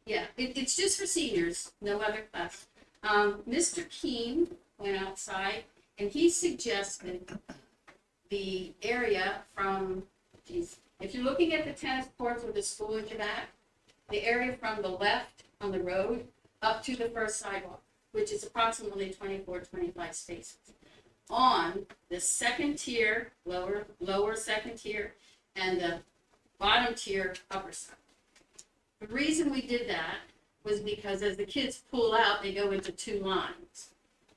Yeah, it's just for seniors, no other class. Mr. Keene went outside and he suggested the area from, if you're looking at the tennis courts with the school at your back, the area from the left on the road up to the first sidewalk, which is approximately 24, 25 spaces. On the second tier, lower second tier, and the bottom tier, upper side. The reason we did that was because as the kids pull out, they go into two lines.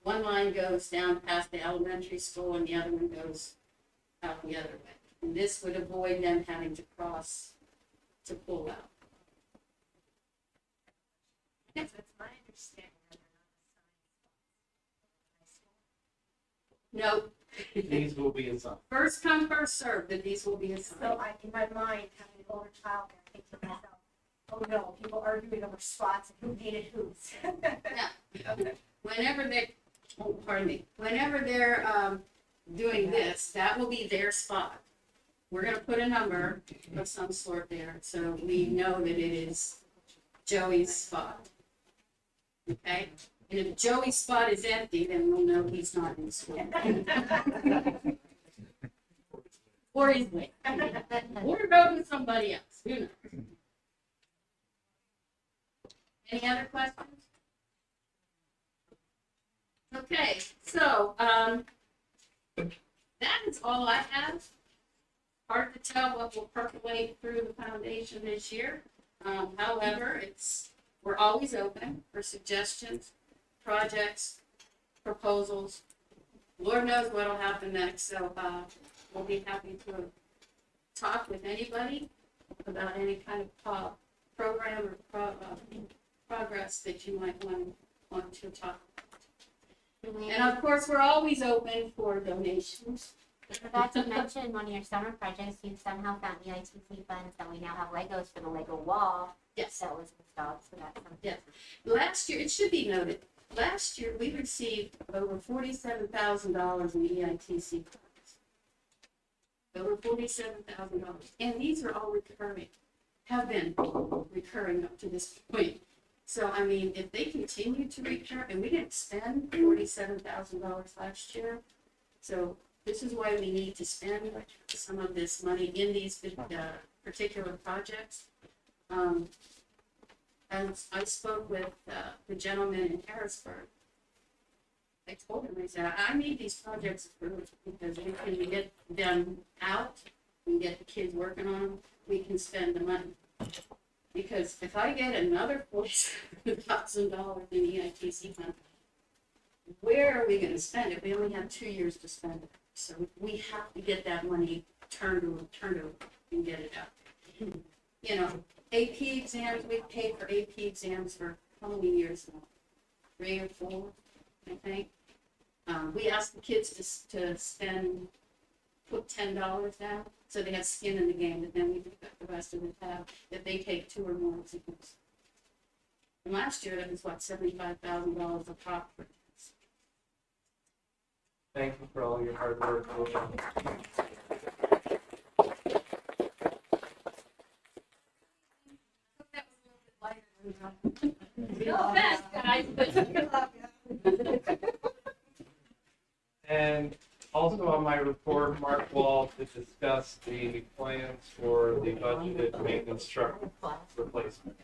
One line goes down past the elementary school and the other one goes out the other way. And this would avoid them having to cross to pull out. Yes, it's my understanding that they're not assigned. No, These will be assigned. first come, first served, that these will be So assigned. in my mind, having an older child, I think to myself, oh no, people arguing over spots and who needed whose. Whenever they, whenever they're, doing this, that will be their spot. We're gonna put a number of some sort there, so we know that it is Joey's spot. Okay? And if Joey's spot is empty, then we'll know he's not in school. Or he's late. Or go with somebody else, who knows? Any other questions? Okay, so, that is all I have. Hard to tell what will percolate through the foundation this year. However, we're always open for suggestions, projects, proposals. Lord knows what'll happen next, so, we'll be happy to talk with anybody about any kind of, program or progress that you might want to talk about. And of course, we're always open for donations. I forgot to mention one of your summer projects, you somehow found the ITC funds, and we now have Legos for the Lego wall. Yes. That was installed, so that's something. Yes. Last year, it should be noted, last year, we received over $47,000 in EITC funds. Over $47,000. And these are all recurring, have been recurring up to this point. So, I mean, if they continue to recur, and we didn't spend $47,000 last year, so this is why we need to spend some of this money in these particular projects. As I spoke with the gentleman in Harrisburg, I told him, I said, I need these projects approved because we can get them out, we can get the kids working on them, we can spend the money. Because if I get another $47,000 in EITC fund, where are we gonna spend it? We only have 2 years to spend it. So we have to get that money turned over and get it out. You know, AP exams, we've paid for AP exams for how many years now? 3 or 4, I think. We asked the kids to put $10 down, so they have skin in the game, and then we pick up the rest of the tab if they take 2 or more exams. And last year, that was what, $75,000 of profit. Thank you for all your hard work. No offense, guys, but And also on my report, Mark Wall to discuss the plans for the budgeted maintenance truck replacement.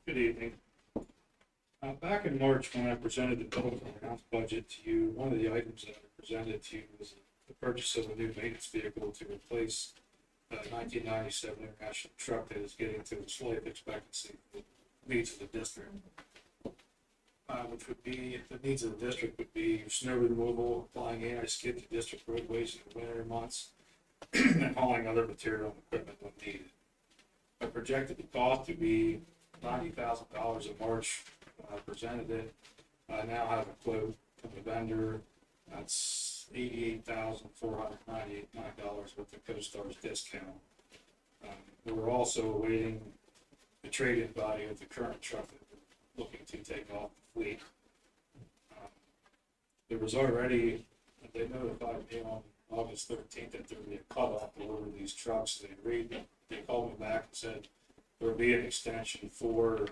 Good evening. Back in March, when I presented the building and grounds budget to you, one of the items that I presented to you was the purchase of a new maintenance vehicle to replace a 1997 International truck that is getting to its life expectancy that needs of the district. Which would be, the needs of the district would be snow removal, applying anti-skid to district roadways in the winter months, and hauling other material and equipment when needed. I projected the cost to be $90,000 in March when I presented it. I now have a quote from the vendor. That's $88,499 with the CoStar's discount. We're also awaiting the trade-in value of the current truck that we're looking to take off the fleet. There was already, they notified me on August 13th that there would be a cutoff to order these trucks. They called me back and said there would be an extension for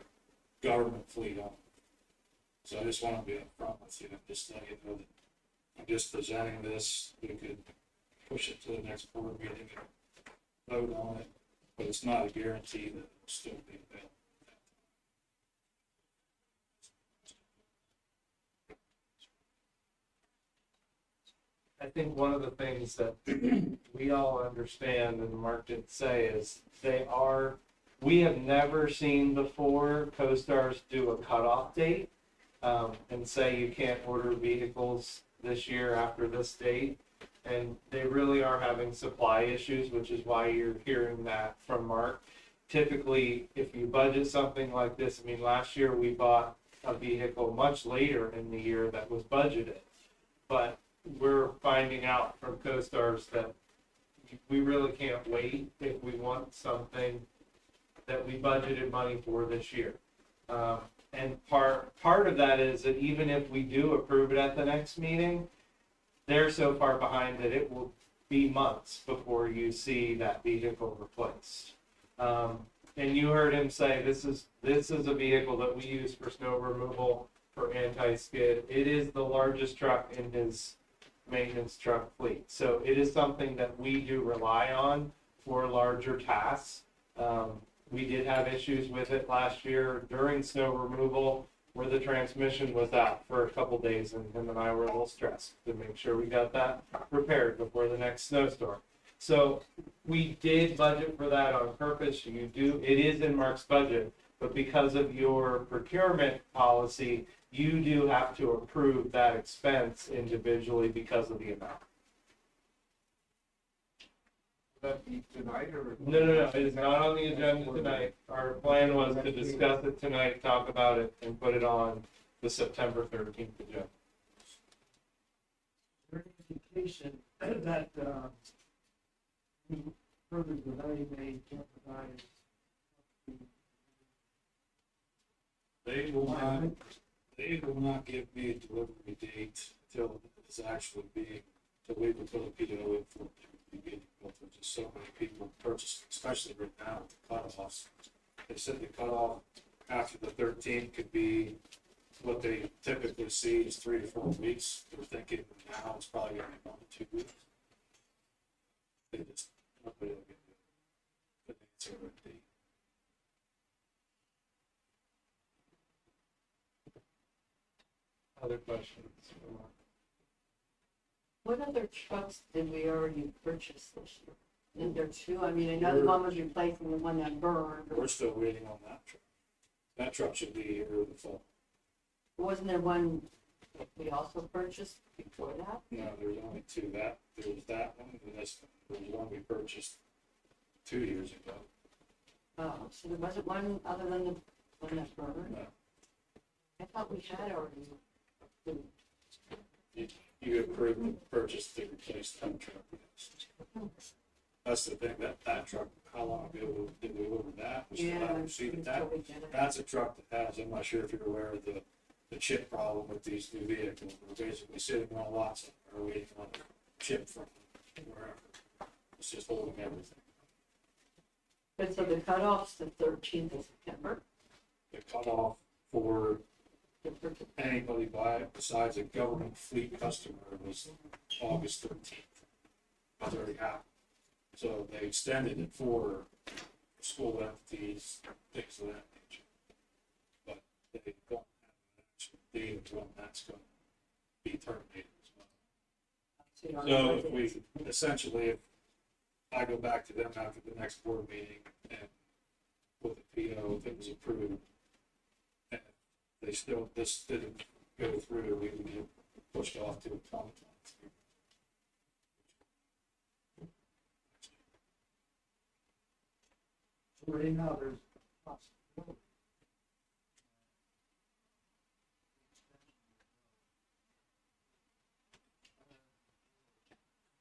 government fleet on it. So I just want to be upfront with you, just let you know that I'm just presenting this. We could push it to the next board meeting and vote on it, but it's not a guarantee that it'll still be available. I think one of the things that we all understand, and Mark did say, is we have never seen before CoStars do a cutoff date and say you can't order vehicles this year after this date. And they really are having supply issues, which is why you're hearing that from Mark. Typically, if you budget something like this, I mean, last year we bought a vehicle much later in the year that was budgeted. But we're finding out from CoStars that we really can't wait if we want something that we budgeted money for this year. And part of that is that even if we do approve it at the next meeting, they're so far behind that it will be months before you see that vehicle replaced. And you heard him say this is a vehicle that we use for snow removal, for anti-skid. It is the largest truck in his maintenance truck fleet. So it is something that we do rely on for larger tasks. We did have issues with it last year during snow removal where the transmission was out for a couple days, and him and I were a little stressed to make sure we got that repaired before the next snowstorm. So we did budget for that on purpose. It is in Mark's budget, but because of your procurement policy, you do have to approve that expense individually because of the amount. That be tonight or? No, it is not on the agenda tonight. Our plan was to discuss it tonight, talk about it, and put it on the September 13th agenda. Is there any indication that further delay may jeopardize? They will not give me a delivery date until it's actually till we put a PO in for the beginning. There's just so many people purchasing, especially right now with the cutoffs. They said the cutoff after the 13th could be what they typically see is 3 to 4 weeks. They're thinking now it's probably going to be 1 to 2 weeks. They just, nobody will get the answer right date. Other questions? What other trucks did we already purchase this year? Is there two? I mean, I know the one was replacing the one that burned. We're still waiting on that truck. That truck should be here in the fall. Wasn't there one that we also purchased before that? No, there's only two. There was that one and this one. There was one we purchased 2 years ago. Oh, so there wasn't one other than the one that burned? No. I thought we had already. You approved the purchase to replace that truck. Yes. That's the thing, that truck, how long ago did we order that? We still haven't received that. That's a truck that has, I'm not sure if you're aware of the chip problem with these new vehicles. We're basically sitting on lots that are waiting on a chip from wherever. It's just holding everything. And so the cutoff's the 13th of September. The cutoff for anybody besides a government fleet customer was August 13th. That's already happened. So they extended it for school entities, things of that nature. But they don't have an actual date of when that's going to be terminated as well. So if we, essentially, if I go back to them after the next board meeting and with a PO, if it was approved, and they still, this didn't go through, we would get pushed off to 2023. Right now, there's possibility.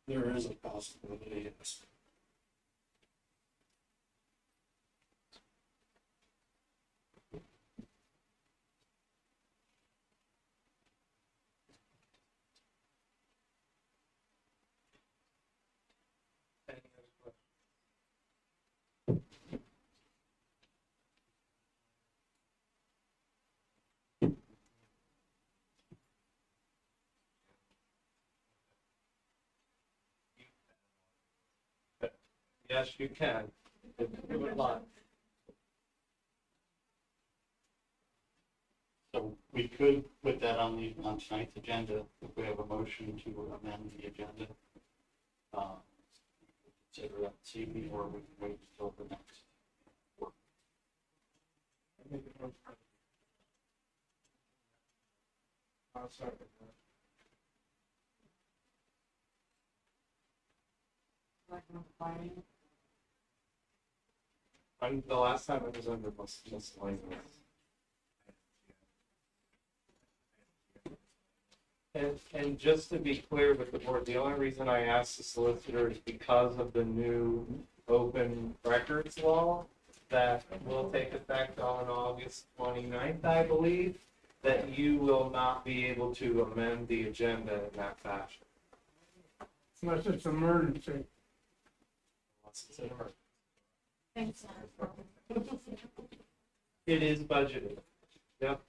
There is a possibility, yes. Any other questions? Yes, you can. If you would like. So we could put that on tonight's agenda, if we have a motion to amend the agenda. Consider that this evening, or we can wait until the next. I'll second that. The last time it was under miscellaneous. And just to be clear with the board, the only reason I asked the solicitor is because of the new open records law that will take effect on August 29th, I believe, that you will not be able to amend the agenda in that fashion. Unless it's emergency. Unless it's an emergency. Thanks. It is budgeted. Yep.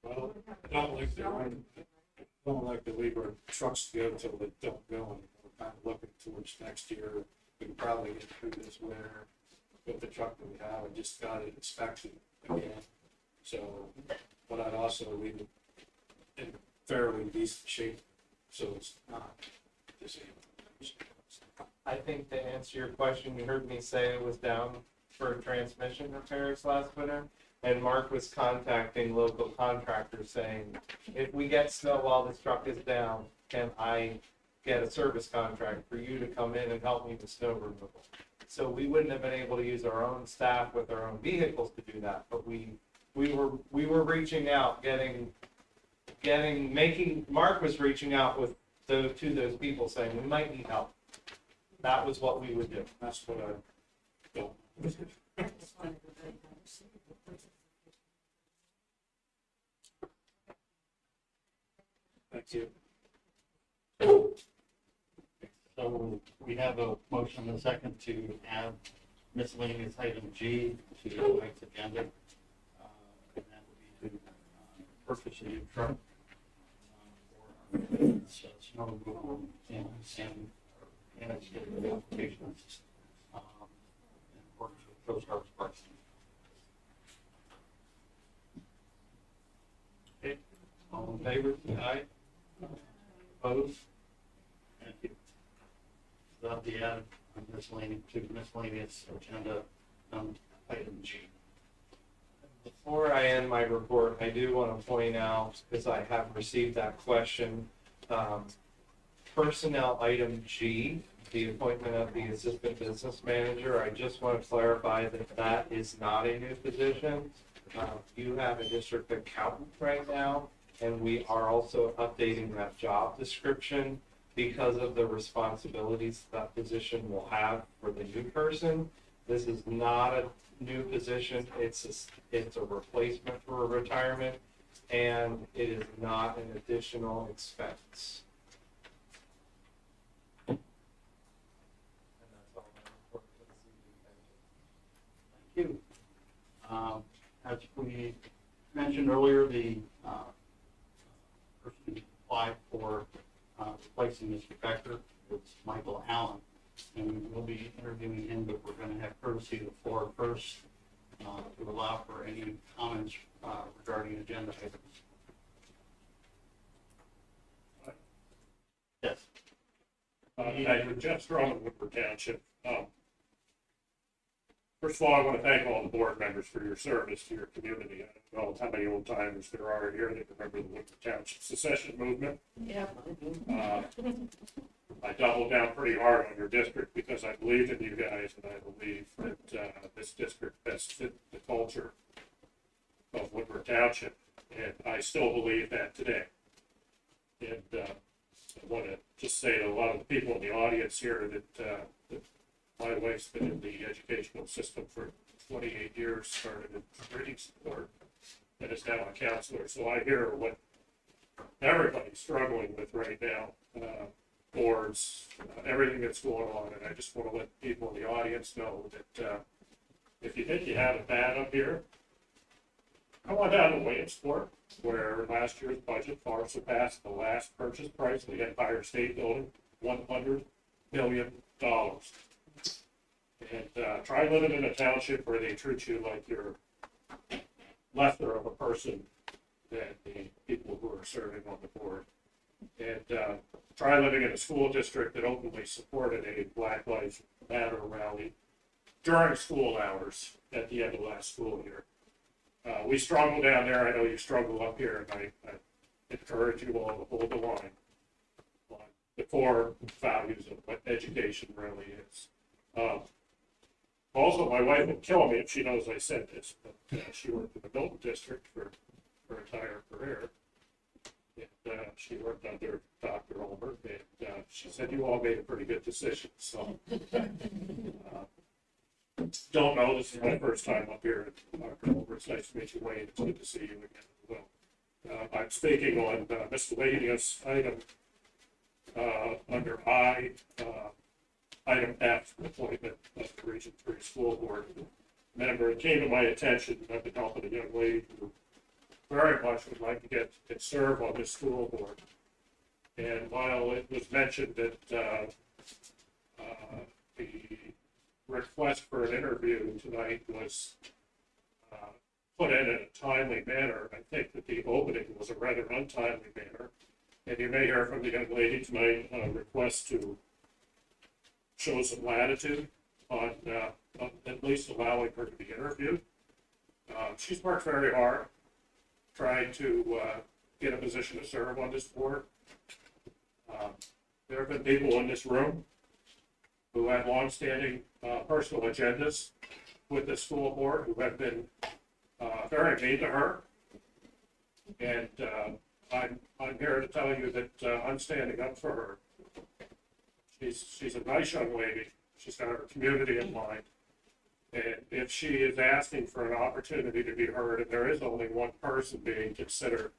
Well, I don't like to leave our trucks to go until they don't go anymore. We're kind of looking towards next year. We can probably get through this winter with the truck that we have. I just got it inspected again. So, but I'd also leave it in fairly decent shape, so it's not disabled. I think to answer your question, you heard me say it was down for transmission repairs last winter. And Mark was contacting local contractors saying, if we get snow while this truck is down, can I get a service contract for you to come in and help me with snow removal? So we wouldn't have been able to use our own staff with our own vehicles to do that, but we were reaching out, Mark was reaching out with to those people saying, we might need help. That was what we would do. That's what I don't. Thank you. So we have a motion and a second to add miscellaneous item G to tonight's agenda. And that would be to purchase a new truck for snow removal and it's getting the applications in accordance with Coast Guard's pricing. Okay, all in favor, say aye. Opposed? Thank you. That'll be added on miscellaneous agenda item G. Before I end my report, I do want to point out, because I have received that question, personnel item G, the appointment of the assistant business manager, I just want to clarify that that is not a new position. You have a district accountant right now, and we are also updating that job description because of the responsibilities that position will have for the new person. This is not a new position, it's a replacement for a retirement, and it is not an additional expense. And that's all my report for this evening. Thank you. As we mentioned earlier, the person who applied for replacing Mr. Becker is Michael Allen. And we'll be interviewing him, but we're going to have courtesy of the floor first to allow for any comments regarding agenda items. Yes. Thank you, Jeff Strong of Woodward Township. First of all, I want to thank all the board members for your service to your community. I don't know how many old timers there are here that remember the Woodward Township secession movement. Yeah. I doubled down pretty hard on your district because I believe in you guys, and I believe that this district best fit the culture of Woodward Township, and I still believe that today. And I want to just say to a lot of the people in the audience here that my wife's been in the educational system for 28 years, started in reading support, and is now a counselor. So I hear what everybody's struggling with right now. Boards, everything that's going on, and I just want to let people in the audience know that if you think you have it bad up here, come on down to Williamsport, where last year's budget far surpassed the last purchase price of the Empire State Building, $100 million. And try living in a township where they treat you like you're lesser of a person than the people who are serving on the board. And try living in a school district that openly supported a Black Lives Matter rally during school hours at the end of last school year. We struggle down there. I know you struggle up here, and I encourage you all to hold the line on the core values of what education really is. Also, my wife would kill me if she knows I said this, but she worked in the Milton District for her entire career. And she worked under Dr. Olbert, and she said you all made a pretty good decision. So, don't know, this is my first time up here at Dr. Olbert. It's nice to meet you, Wayne. It's good to see you again as well. I'm speaking on miscellaneous item under I, item F, appointment of the Region 3 School Board member. It came to my attention that the help of a young lady who very much would like to get and serve on this school board. And while it was mentioned that the request for an interview tonight was put in a timely manner, I think that the opening was a rather untimely manner. And you may hear from the young lady tonight a request to show some latitude on at least allowing her to be interviewed. She's worked very hard trying to get a position to serve on this board. There have been people in this room who have longstanding personal agendas with the school board who have been very mean to her. And I'm here to tell you that I'm standing up for her. She's a nice young lady. She's got her community in mind. And if she is asking for an opportunity to be heard, and there is only one person being considered,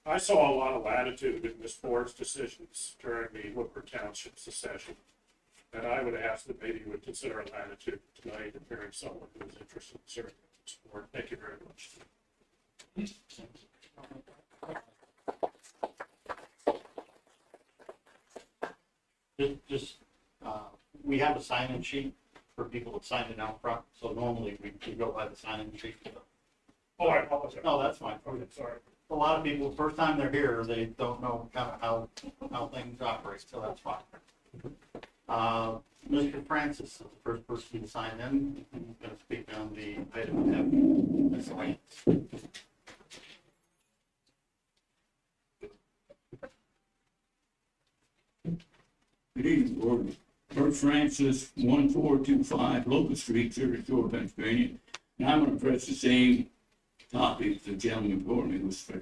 I saw a lot of latitude in this board's decisions during the Woodward Township secession. And I would ask that maybe you would consider a latitude tonight in hearing someone who is interested in serving on this board. Thank you very much. We have a sign-in sheet for people that signed it out front, so normally we go by the sign-in sheet. Oh, I apologize. No, that's fine. Okay, sorry. A lot of people, first time they're here, they don't know kind of how things operate, so that's fine. Mr. Francis is the first person to sign in. He's going to speak on the item F, miscellaneous. Good evening, Board. Bert Francis, 1425 Locust Street, Sugar Shore, Pennsylvania. And I'm going to address the same topic the gentleman before me was for.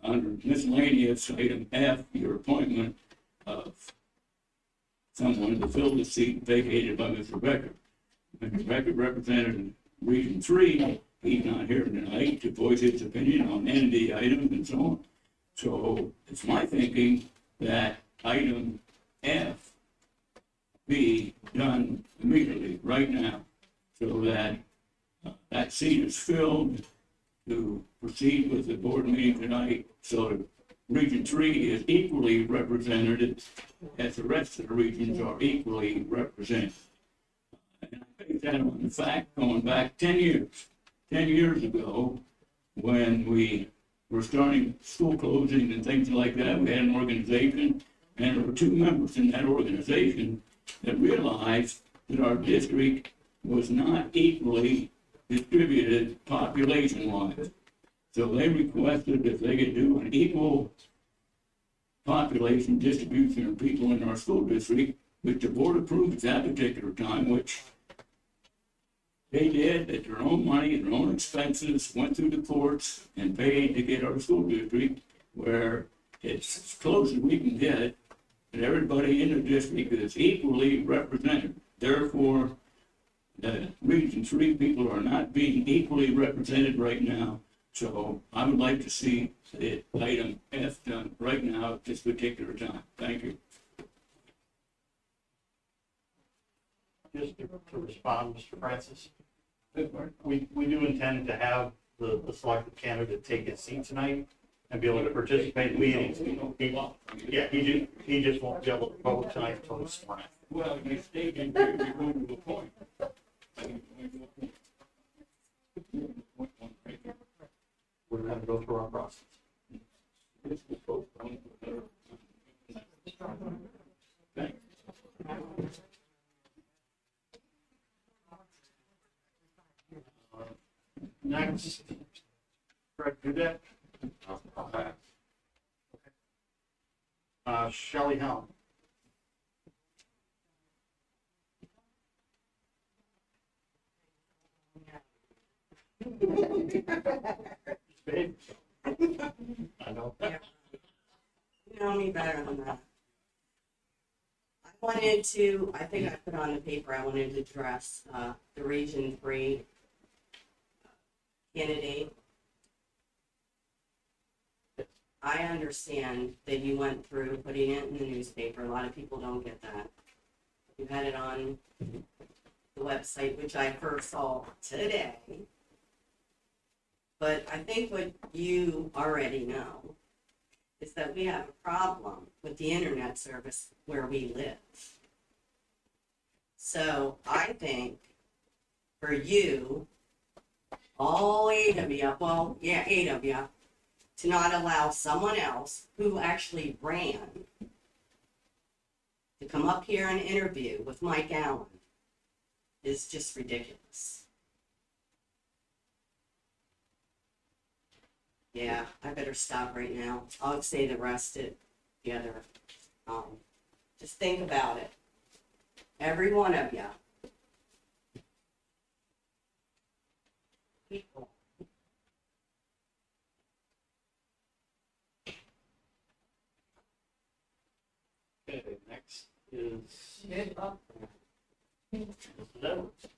Under miscellaneous item F, your appointment of someone to fill the seat vacated by Mr. Becker. Mr. Becker represented Region 3 he's not here tonight to voice his opinion on ND items and so on. So it's my thinking that item F be done immediately, right now, so that that seat is filled to proceed with the board meeting tonight, so that Region 3 is equally represented as the rest of the regions are equally represented. And I base that on the fact, going back 10 years. 10 years ago, when we were starting school closings and things like that, we had an organization, and there were 2 members in that organization that realized that our district was not equally distributed population-wise. So they requested if they could do an equal population distribution of people in our school district, which the board approved at that particular time, which they did at their own money, their own expenses, went through the courts and paid to get our school district where it's as close as we can get, and everybody in the district is equally represented. Therefore, the Region 3 people are not being equally represented right now. So I would like to see the item F done right now at this particular time. Thank you. Just to respond, Mr. Francis, we do intend to have the selected candidate take his seat tonight and be able to participate in meetings. He just won't be able to vote tonight until he's sworn in. Well, you stayed in here, you're going to a point. We're gonna have to go through our process. Thanks. Next, Fred Dudek. Shelley Helm. Babe. I know. You know me better than that. I think I put on the paper, I wanted to address the Region 3 candidate. I understand that you went through putting it in the newspaper. A lot of people don't get that. You had it on the website, which I first saw today. But I think what you already know is that we have a problem with the internet service where we live. So I think for you, all 8 of you, to not allow someone else who actually ran to come up here and interview with Mike Allen is just ridiculous. Yeah, I better stop right now. I'll say the rest together. Just think about it. Every one of you. People. Okay, next is Mrs. Edwards.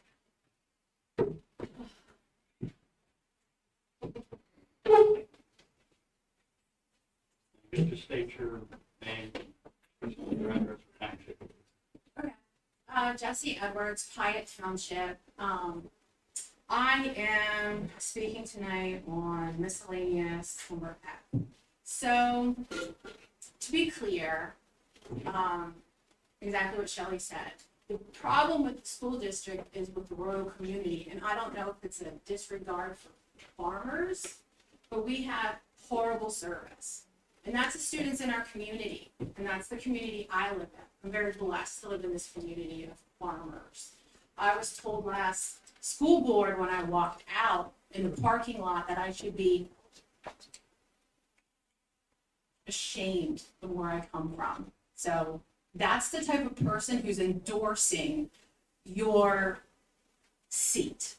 Just state your name and your address for township. Okay. Jesse Edwards, Hyatt Township. I am speaking tonight on miscellaneous homework pack. So, to be clear, exactly what Shelley said. The problem with the school district is with the rural community, and I don't know if it's a disregard for farmers, but we have horrible service. And that's the students in our community, and that's the community I live in. I'm very blessed to live in this community of farmers. I was told last school board when I walked out in the parking lot that I should be ashamed of where I come from. So that's the type of person who's endorsing your seat.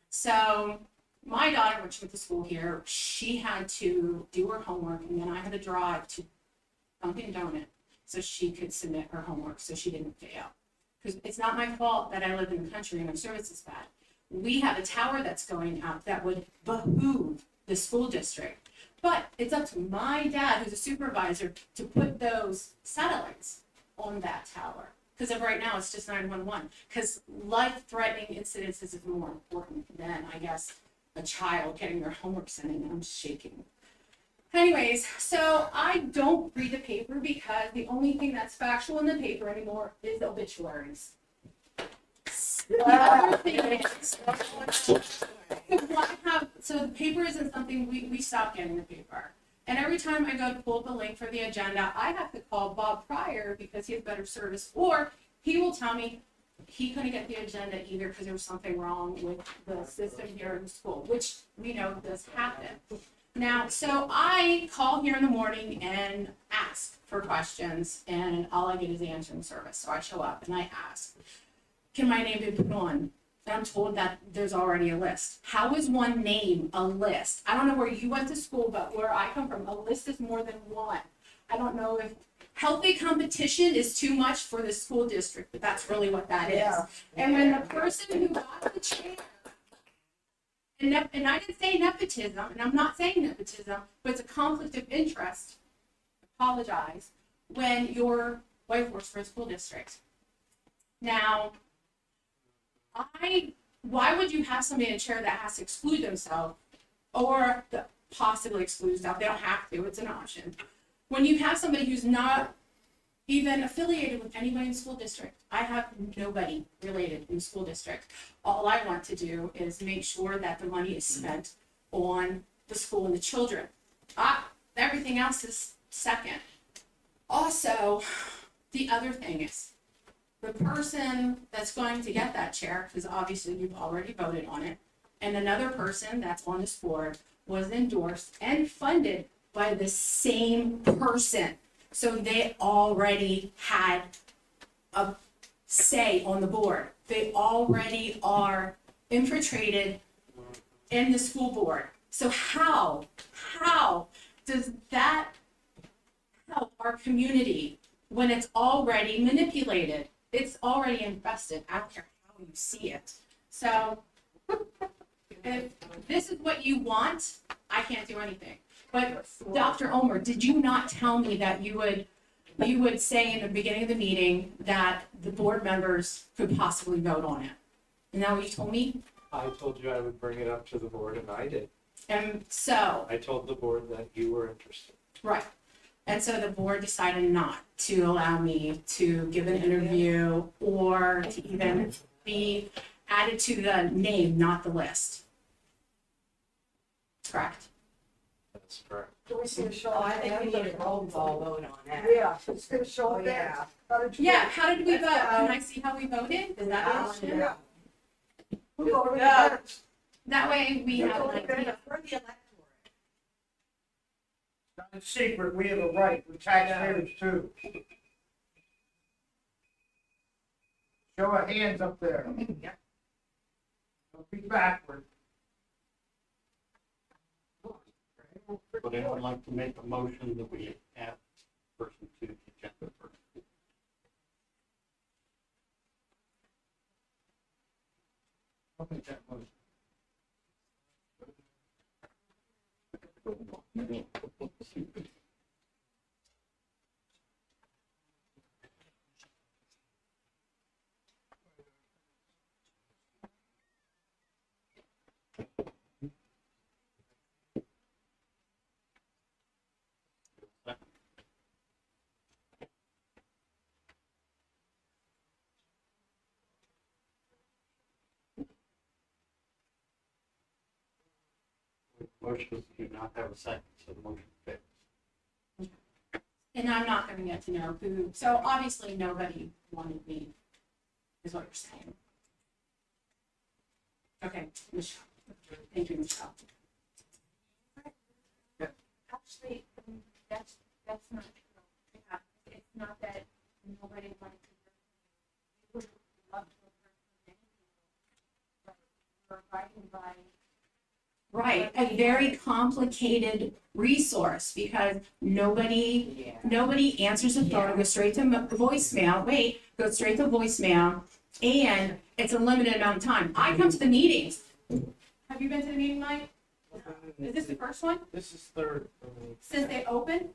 So my daughter, which went to school here, she had to do her homework, and then I had to drive to Dunkin' Donut so she could submit her homework so she didn't fail. Because it's not my fault that I live in the country and our service is bad. we have a tower that's going up that would behoove the school district. But it's up to my dad, who's a supervisor, to put those satellites on that tower. Because of right now, it's just 911. Because life-threatening incidences is more important than, I guess, a child getting their homework sent in. I'm shaking. Anyways, so I don't read the paper because the only thing that's factual in the paper anymore is obituaries. The other thing is, so the paper isn't something, we stopped getting the paper. And every time I go to pull up a link for the agenda, I have to call Bob Pryor because he has better service, or he will tell me he couldn't get the agenda either because there was something wrong with the system here in the school, which we know does happen. Now, so I call here in the morning and ask for questions, and all I get is answering service. So I show up and I ask, can my name be put on? And I'm told that there's already a list. How is one name a list? I don't know where you went to school, but where I come from, a list is more than one. I don't know if healthy competition is too much for the school district, but that's really what that is. And when the person who got the chair, and I didn't say nepotism, and I'm not saying nepotism, but it's a conflict of interest, apologize, when your wife works for a school district. Now, why would you have somebody in a chair that has to exclude themselves or possibly exclude themselves? They don't have to, it's an option. When you have somebody who's not even affiliated with anybody in the school district, I have nobody related in the school district. All I want to do is make sure that the money is spent on the school and the children. Everything else is second. Also, the other thing is, the person that's going to get that chair, because obviously you've already voted on it, and another person that's on this board was endorsed and funded by the same person. So they already had a say on the board. They already are infiltrated in the school board. So how does that help our community when it's already manipulated? It's already invested. I don't care how you see it. So if this is what you want, I can't do anything. But Dr. Omer, did you not tell me that you would say in the beginning of the meeting that the board members could possibly vote on it? Isn't that what you told me? I told you I would bring it up to the board, and I did. And so. I told the board that you were interested. Right. And so the board decided not to allow me to give an interview or to even be added to the name, not the list. Correct? That's correct. Can we see a show? I think we need a roll call vote on that. Yeah, it's gonna show up there. Yeah, how did we vote? Can I see how we voted? Is that an option? Yeah. Who voted against? That way we have an idea. Not a secret, we have a right, we taxpayers too. Show of hands up there. Don't be backward. Would anyone like to make a motion that we add person to the agenda first? I'll make that motion. Motion do not have a second, so the motion fails. And I'm not gonna get to know who, so obviously nobody wanted me, is what you're saying. Okay, Michelle. Thank you, Michelle. Actually, that's not true. Yeah, it's not that nobody wanted to. We would love to have heard from many people, but we're abiding by. Right, a very complicated resource because nobody answers the phone, goes straight to voicemail, goes straight to voicemail. And it's a limited amount of time. I come to the meetings. Have you been to the meeting, Mike? Is this the first one? This is third for me. Since they opened?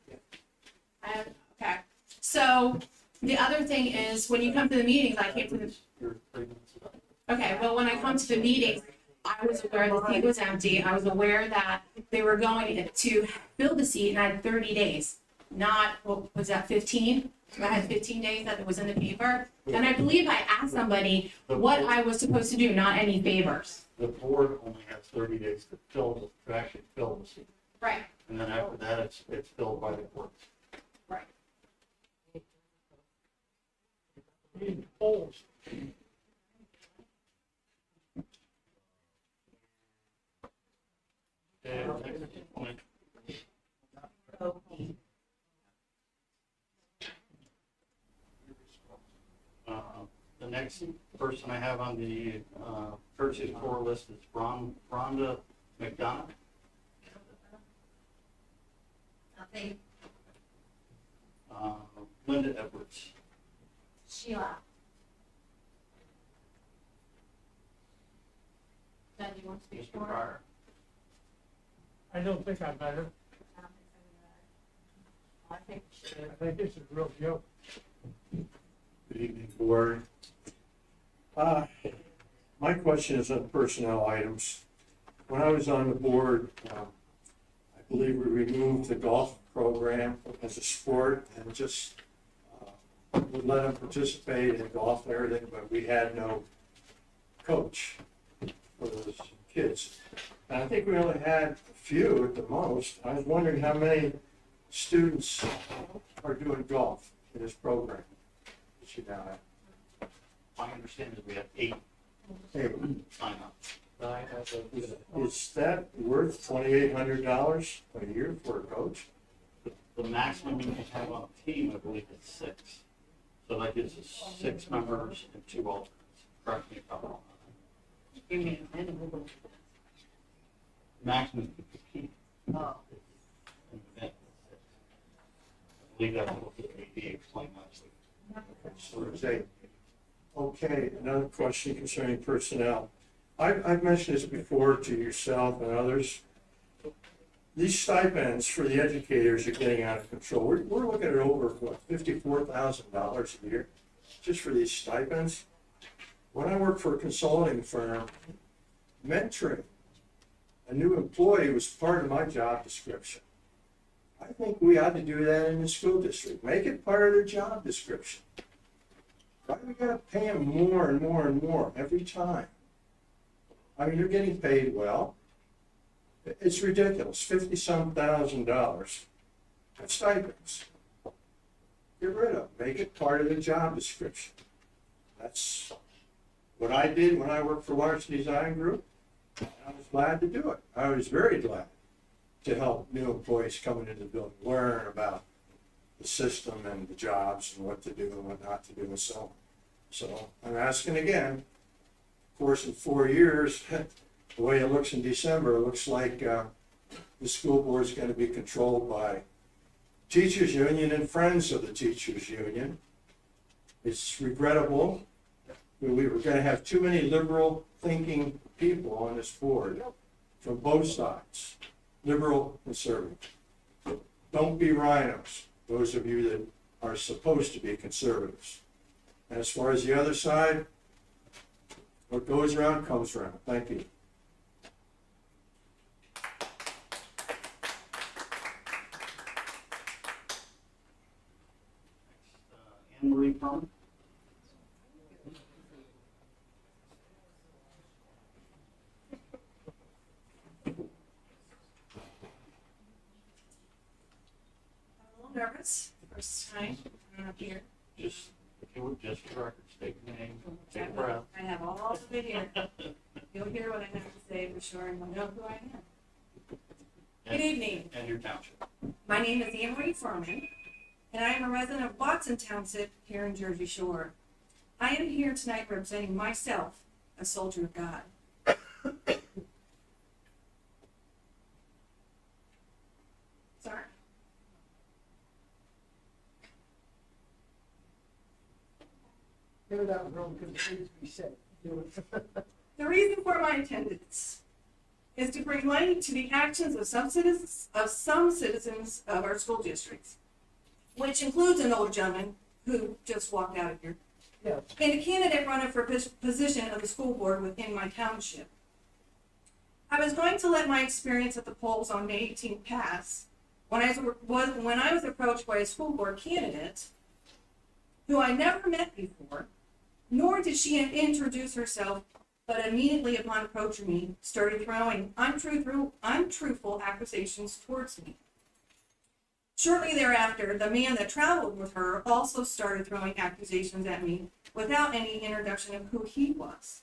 Okay, so the other thing is, when you come to the meetings, I came to the, You're 3 minutes ago. okay, well, when I come to the meetings, I was aware the seat was empty, I was aware that they were going to fill the seat, and I had 30 days. Not, what was that, 15? I had 15 days that it was in the paper, and I believe I asked somebody what I was supposed to do, not any favors. The board only has 30 days to actually fill the seat. Right. And then after that, it's filled by the courts. Right. Polls. And next point. The next person I have on the courtesy floor list is Rhonda McDonough. Nothing. Linda Edwards. Sheila. Then you want to speak Mr. more? Pryor. I don't think I met her. I think I think it's a real joke. Good evening, board. My question is on personnel items. When I was on the board, I believe we removed the golf program as a sport and just would let them participate in golf and everything, but we had no coach for those kids. And I think we only had a few at the most. I was wondering how many students are doing golf in this program that you now have. My understanding is we have 8 Hey, sign up. 9 as of is that worth $2,800 a year for a coach? The maximum you can have on a team, I believe, is 6. So that gives us 6 members and 2 alternates. Correct me if I'm wrong. You mean minimum? Maximum you can keep. Oh. I believe that's what the AD explained last week. So it's eight. Okay, another question concerning personnel. I've mentioned this before to yourself and others. These stipends for the educators are getting out of control. We're looking at over, what, $54,000 a year just for these stipends? When I worked for a consulting firm, mentoring a new employee was part of my job description. I think we ought to do that in the school district. Make it part of their job description. Why do we gotta pay them more and more and more every time? I mean, they're getting paid well. It's ridiculous, 50-some thousand dollars. That's stipends. Get rid of it, make it part of the job description. That's what I did when I worked for Large Design Group. I was glad to do it. I was very glad to help new employees coming into the building learn about the system and the jobs and what to do and what not to do and so on. So I'm asking again, of course, in 4 years, the way it looks in December, it looks like the school board is going to be controlled by teachers union and friends of the teachers union. It's regrettable. We were going to have too many liberal thinking people on this board from both sides, liberal, conservative. Don't be rhinos, those of you that are supposed to be conservatives. And as far as the other side, what goes around comes around. Thank you. Anne Marie Frum. I'm a little nervous, first time up here. Just, if you would, just for the record, state your name, take a breath. I have all of it here. You'll hear what I have to say for sure, and you'll know who I am. Good evening. And your township. My name is Anne Marie Furman, and I am a resident of Watson Township here in Jersey Shore. I am here tonight representing myself, a soldier of God. Sorry. Give it up, Rome, because it needs to be said. Do it. The reason for my attendance is to bring light to the actions of some citizens of our school districts, which includes an old gentleman who just walked out of here, Yeah. and a candidate running for position of the school board within my township. I was going to let my experience at the polls on May 18th pass when I was approached by a school board candidate who I never met before, nor did she introduce herself, but immediately upon approaching me, started throwing untruthful accusations towards me. Shortly thereafter, the man that traveled with her also started throwing accusations at me without any introduction of who he was.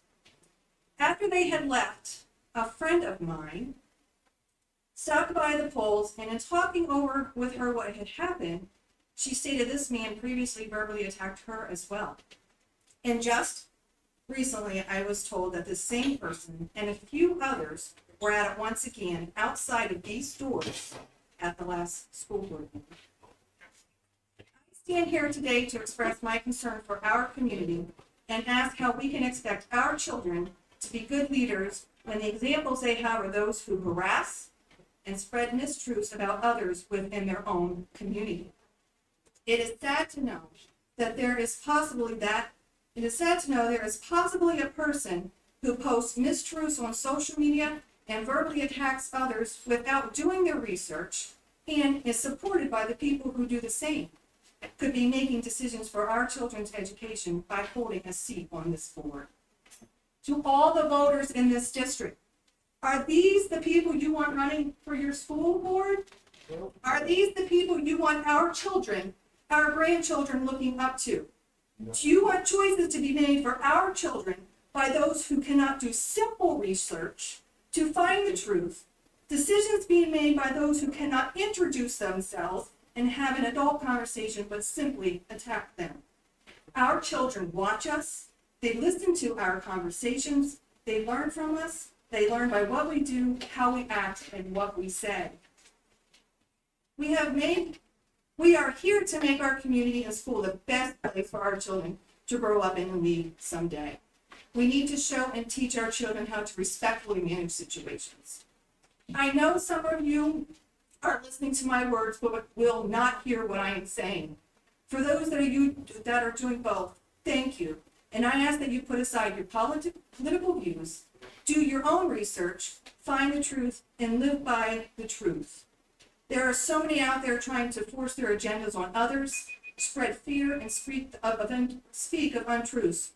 After they had left, a friend of mine stopped by the polls, and in talking over with her what had happened, she stated this man previously verbally attacked her as well. And just recently, I was told that the same person and a few others were at it once again outside of these doors at the last school board meeting. I stand here today to express my concern for our community and ask how we can expect our children to be good leaders when the examples they have are those who harass and spread mistruths about others within their own community. It is sad to know that there is possibly a person who posts mistruths on social media and verbally attacks others without doing their research and is supported by the people who do the same, could be making decisions for our children's education by holding a seat on this board. To all the voters in this district, are these the people you want running for your school board? Are these the people you want our children, our grandchildren looking up to? Do you want choices to be made for our children by those who cannot do simple research to find the truth, decisions being made by those who cannot introduce themselves and have an adult conversation but simply attack them? Our children watch us, they listen to our conversations, they learn from us, they learn by what we do, how we act, and what we say. We are here to make our community and school the best place for our children to grow up in and lead someday. We need to show and teach our children how to respectfully manage situations. I know some of you are listening to my words, but will not hear what I am saying. For those that are doing both, thank you. And I ask that you put aside your political views, do your own research, find the truth, and live by the truth. There are so many out there trying to force their agendas on others, spread fear, and speak of untruths.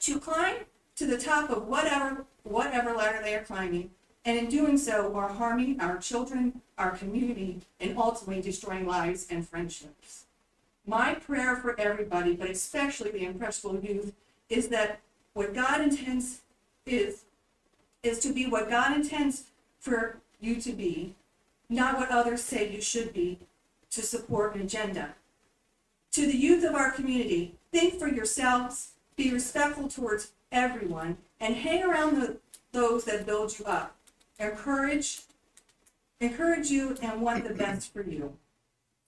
To climb to the top of whatever ladder they are climbing, and in doing so are harming our children, our community, and ultimately destroying lives and friendships. My prayer for everybody, but especially the impressionable youth, is that what God intends is to be what God intends for you to be, not what others say you should be, to support an agenda. To the youth of our community, think for yourselves, be respectful towards everyone, and hang around those that build you up. Encourage you and want the best for you.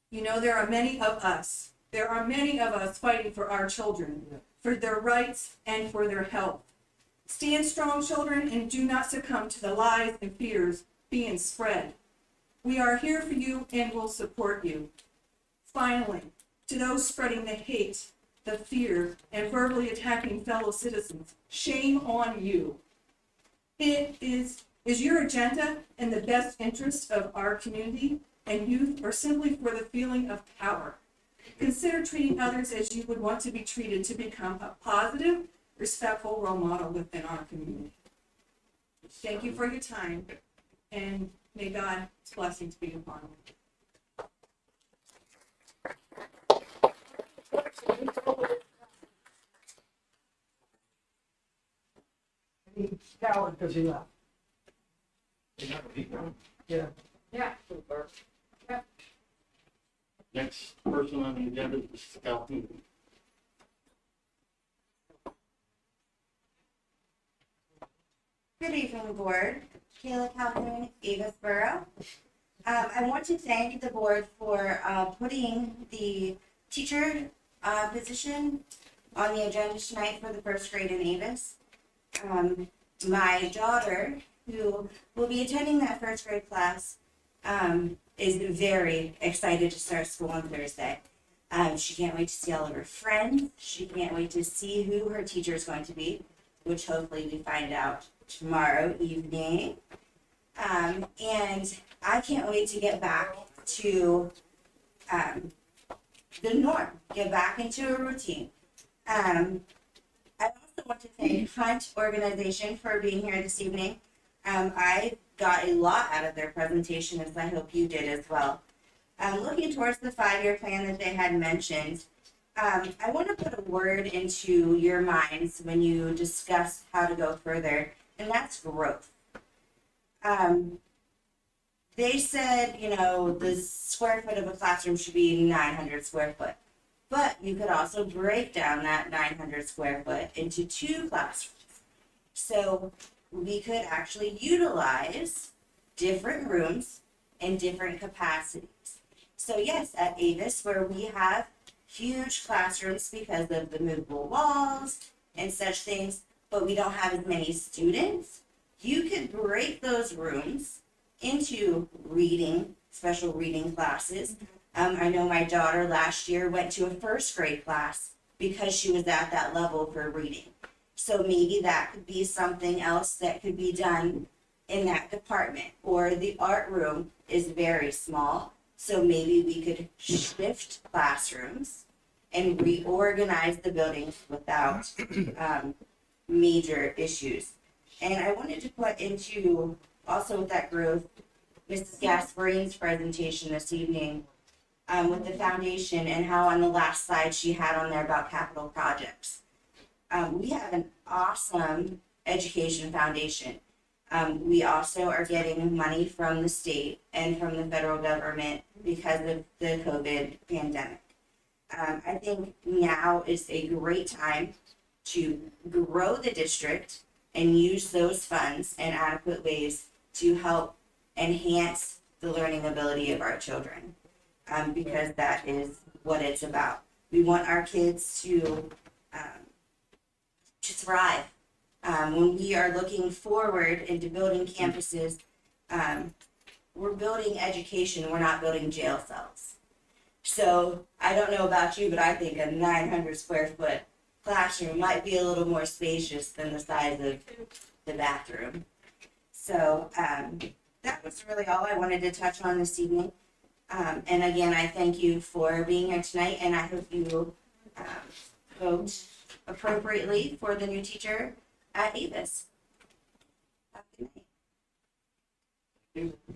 You know, there are many of us fighting for our children, for their rights and for their health. Stand strong, children, and do not succumb to the lies and fears being spread. We are here for you and will support you. Finally, to those spreading the hate, the fear, and verbally attacking fellow citizens, shame on you. It is your agenda in the best interest of our community and youth, or simply for the feeling of power? Consider treating others as you would want to be treated to become a positive, respectful role model within our community. Thank you for your time, and may God's blessings be upon you. He's coward because he left. Yeah. Yeah. Next person on the agenda is Scout Moody. Good evening, board. Kayla Calhoun, Avisboro. I want to thank the board for putting the teacher position on the agenda tonight for the first grade in Avis. My daughter, who will be attending that first grade class, is very excited to start school on Thursday. She can't wait to see all of her friends. She can't wait to see who her teacher is going to be, which hopefully we find out tomorrow evening. And I can't wait to get back to the norm, get back into a routine. I also want to thank Hunt Organization for being here this evening. I got a lot out of their presentation, as I hope you did as well. Looking towards the 5-year plan that they had mentioned, I want to put a word into your minds when you discuss how to go further, and that's growth. They said, you know, the square foot of a classroom should be 900 square foot. But you could also break down that 900 square foot into 2 classrooms. So we could actually utilize different rooms in different capacities. So yes, at Avis, where we have huge classrooms because of the movable walls and such things, but we don't have as many students, you could break those rooms into reading, special reading classes. I know my daughter last year went to a first grade class because she was at that level for reading. So maybe that could be something else that could be done in that department. Or the art room is very small, so maybe we could shift classrooms and reorganize the buildings without major issues. And I wanted to put into, also with that growth, Mrs. Gasparin's presentation this evening with the foundation and how on the last slide she had on there about capital projects. We have an awesome education foundation. We also are getting money from the state and from the federal government because of the COVID pandemic. I think now is a great time to grow the district and use those funds in adequate ways to help enhance the learning ability of our children, because that is what it's about. We want our kids to thrive. When we are looking forward into building campuses, we're building education, we're not building jail cells. So I don't know about you, but I think a 900 square foot classroom might be a little more spacious than the size of the bathroom. So that was really all I wanted to touch on this evening. And again, I thank you for being here tonight, and I hope you vote appropriately for the new teacher at Avis. Have a good night. Thank you.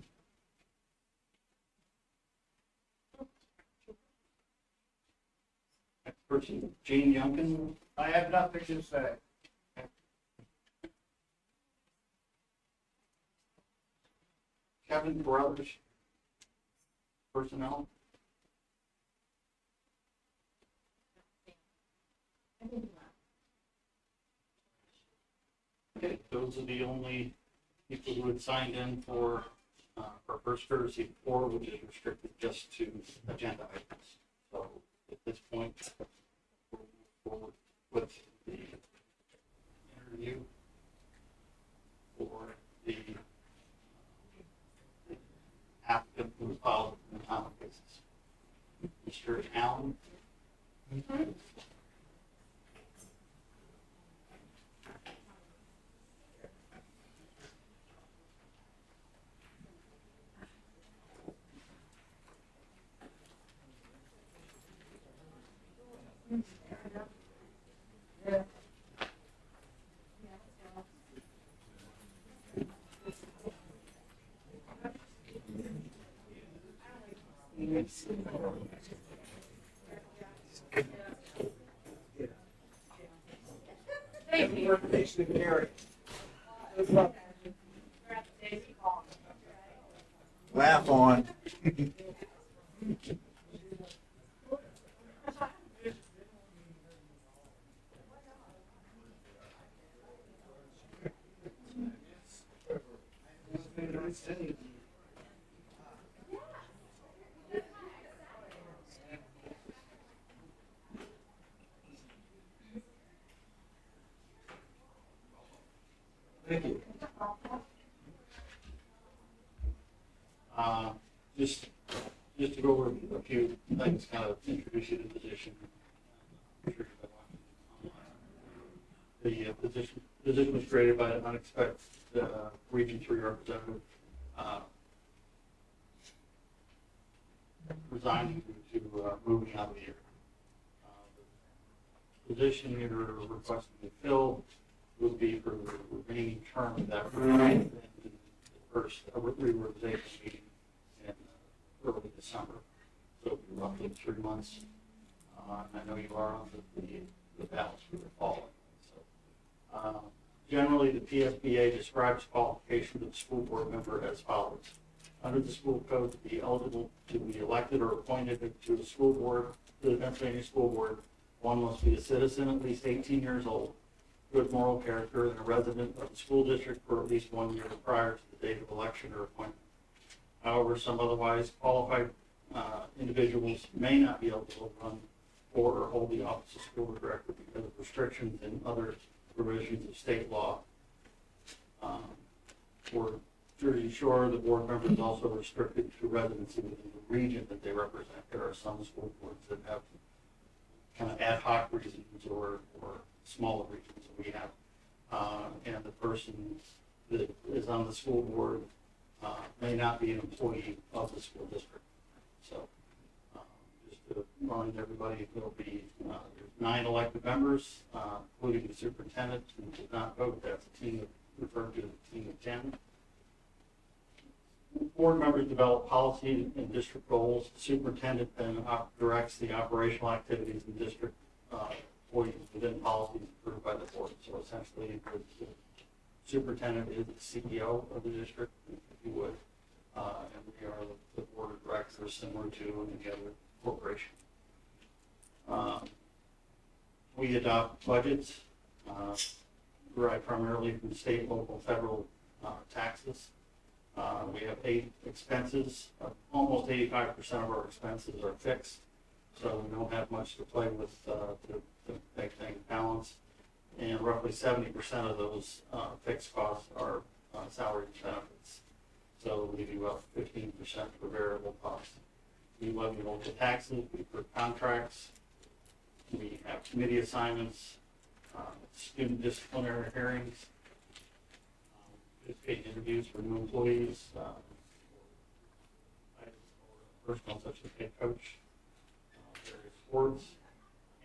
Next person, Jane Youngkin. I have nothing to say. Kevin Brothers. Personnel. Okay, those are the only people who had signed in for first courtesy 4, which is restricted just to agenda items. So at this point, we'll move forward with the interview for the applicant who filed in the common cases. Mr. Allen. Laugh on. Just to go over a few things, kind of introduce you to the position. I'm sure you've been watching online. The position was created by an unexpected Region 3 representative resigning due to moving out of the area. The position you're requesting to fill would be for the remaining term of that and the first reorganization meeting in early December. So it'll be roughly 3 months. I know you are on the balance for the fall. So, generally, the PSBA describes qualifications of a school board member as follows. Under the school code, to be eligible to be elected or appointed to the school board, to the Pennsylvania School Board, one must be a citizen at least 18 years old, good moral character, and a resident of the school district for at least 1 year prior to the date of election or appointment. However, some otherwise qualified individuals may not be able to run for or hold the office of school director because of restrictions and other provisions of state law. For to ensure the board member is also restricted to residency within the region that they represent. There are some school boards that have kind of ad hoc regions or smaller regions that we have. And the person that is on the school board may not be an employee of the school district. So just to remind everybody, there'll be there's 9 elected members, including the superintendent who did not vote. That's a team referred to as a team of 10. Board members develop policy and district goals. The superintendent then directs the operational activities in district employees within policies approved by the board. So essentially, the superintendent is the CEO of the district, if you would, and we are the board of directors, similar to any other corporation. We adopt budgets derived primarily from state, local, federal taxes. We have 8 expenses. Almost 85% of our expenses are fixed, so we don't have much to play with to make things balance. And roughly 70% of those fixed costs are salary and benefits. So we do about 15% for variable costs. We levy local taxes, we put contracts, we have committee assignments, student disciplinary hearings, paid interviews for new employees, personal such as head coach, various sports,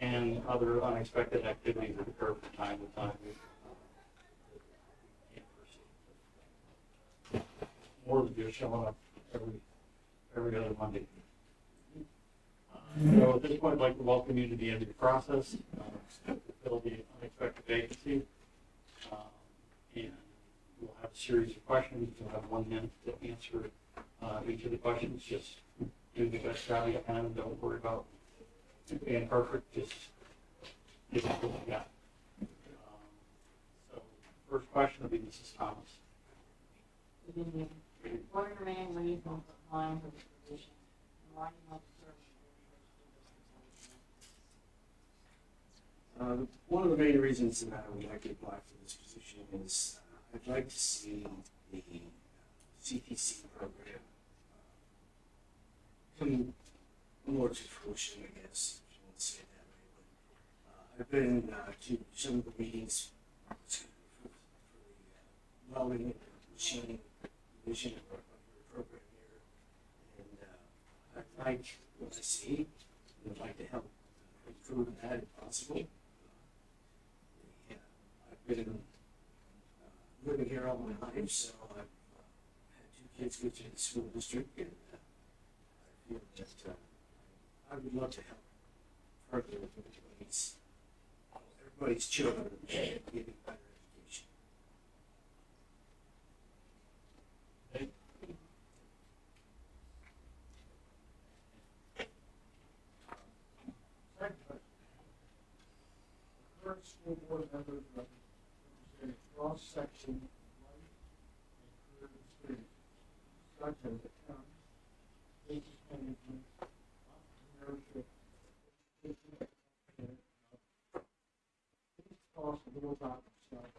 and other unexpected activities that occur from time to time. More than just showing up every other Monday. So at this point, I'd like to welcome you to the interview process. It'll be an unexpected vacancy, and we'll have a series of questions. You'll have 1 minute to answer each of the questions. Just do the best job you can. Don't worry about being perfect. Just give it what you got. So, first question will be Mrs. Thomas. What are the main reasons applying for this position? And why do you want to serve in the One of the main reasons that I would like to apply for this position is I'd like to see the CTC program come more to fruition, I guess, if you want to say it that way. But I've been to some of the meetings for the welding and machining division of our program here, and I like what I see, and I'd like to help improve that if possible. I've been living here all my life, so I've had 2 kids go to the school district, and I feel that I would love to help further everybody's children getting better education. Current school board members represent a cross-section of life and career experience, such as accounting, business management, entrepreneurship, education, and please tell us a little about yourself,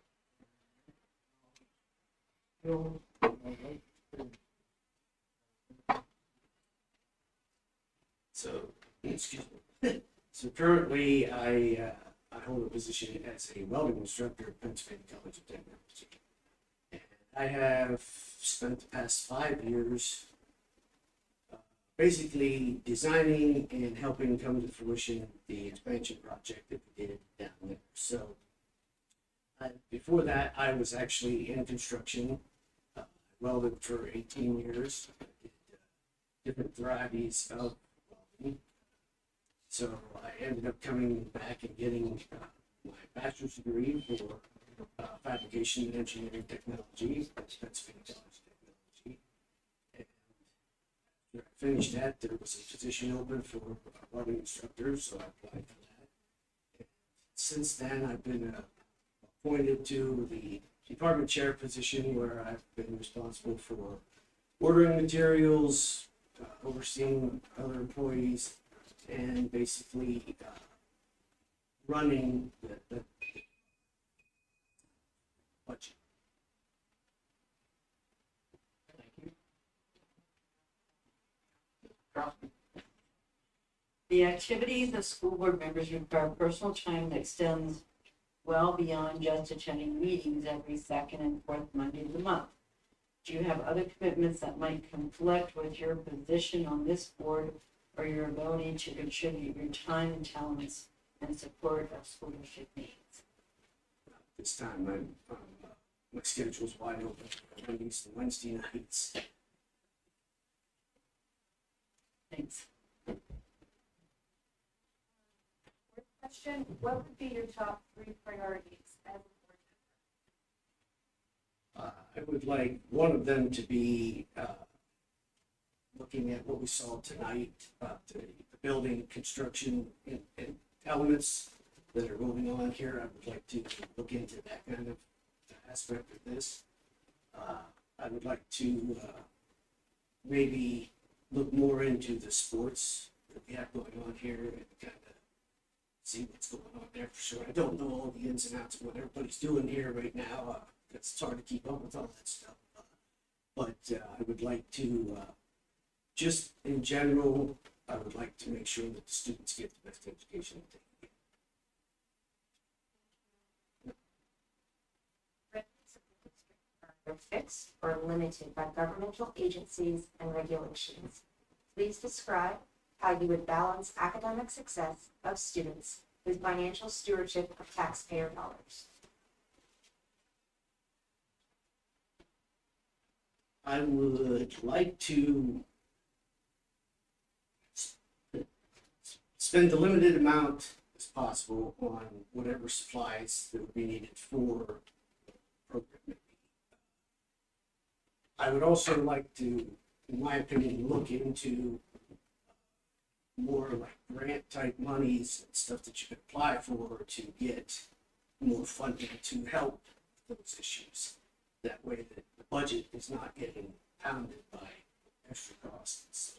skills, and life experience. So, excuse me. So currently, I hold a position as a welding instructor at Pennsylvania College of Technology. And I have spent the past 5 years basically designing and helping come to fruition the expansion project that we did down there. So before that, I was actually in construction, welded for 18 years, did different varieties of welding. So I ended up coming back and getting my bachelor's degree for fabrication and engineering technology at Pennsylvania College of Technology. And after I finished that, there was a position open for a welding instructor, so I applied for that. And since then, I've been appointed to the department chair position where I've been responsible for ordering materials, overseeing other employees, and basically running the budget. Thank you. Crosby. The activities of school board members require personal time that extends well beyond just attending meetings every second and fourth Monday of the month. Do you have other commitments that might conflict with your position on this board or your ability to contribute your time and talents in support of school district needs? This time, my schedule's wide open, Mondays and Wednesday nights. Thanks. Question, what would be your top 3 priorities as a board I would like one of them to be looking at what we saw tonight about the building construction and elements that are going on here. I would like to look into that kind of aspect of this. I would like to maybe look more into the sports that we have going on here and kind of see what's going on there for sure. I don't know all the ins and outs of what everybody's doing here right now. It's hard to keep up with all that stuff. But I would like to, just in general, I would like to make sure that the students get the best education that they can get. Are fixed or limited by governmental agencies and regulations. Please describe how you would balance academic success of students with financial stewardship of taxpayer dollars. I would like to spend the limited amount as possible on whatever supplies that would be needed for the program. I would also like to, in my opinion, look into more like grant type monies and stuff that you could apply for to get more funding to help those issues. That way that the budget is not getting pounded by extra costs.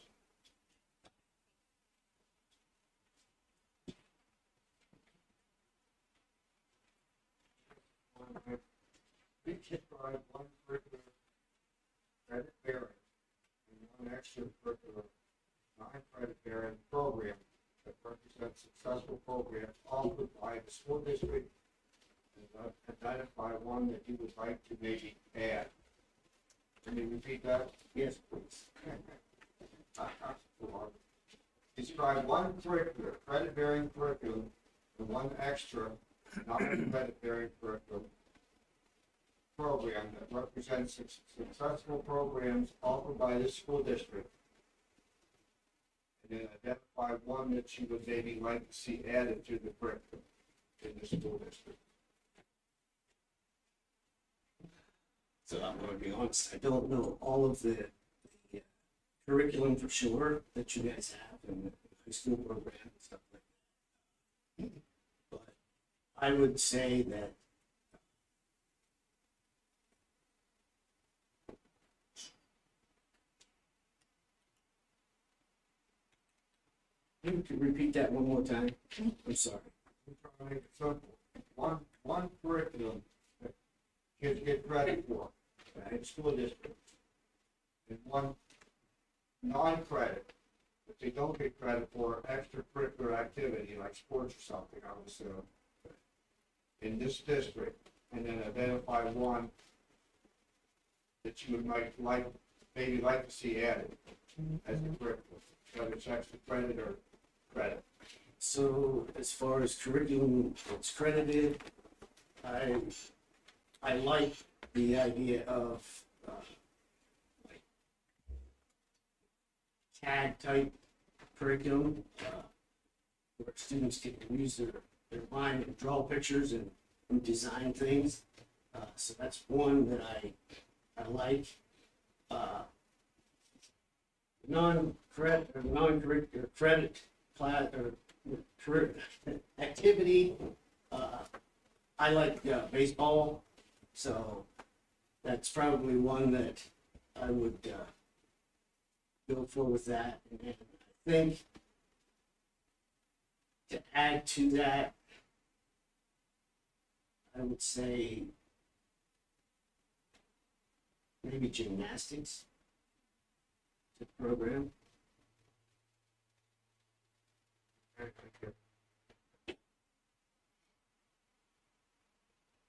We describe one curricular credit bearing and one extracurricular non-credit bearing program that represents successful programs offered by the school district, and identify one that you would like to maybe add. Can you repeat that? Yes, please. Describe one curricular credit bearing curriculum and one extra non-credit bearing curriculum program that represents successful programs offered by this school district. And then identify one that you would maybe like to see added to the curriculum in the school district. So I'm going to be honest, I don't know all of the curriculum for sure that you guys have in the high school program and stuff like that. But I would say that you could repeat that one more time. I'm sorry. I'm trying to make it simple. One curriculum that kids get credit for in the school district, and one non-credit If they don't get credit for extracurricular activity like sports or something, I would assume, in this district, and then identify one that you would maybe like to see added as a curriculum, whether it's extra credit or credit. So as far as curriculum that's credited, I like the idea of like CAD type curriculum, where students can use their mind and draw pictures and design things. So that's one that I like. Non-curricular credit class or career activity. I like baseball, so that's probably one that I would go for with that. And I think to add to that, I would say maybe gymnastics to the program. Okay, thank you.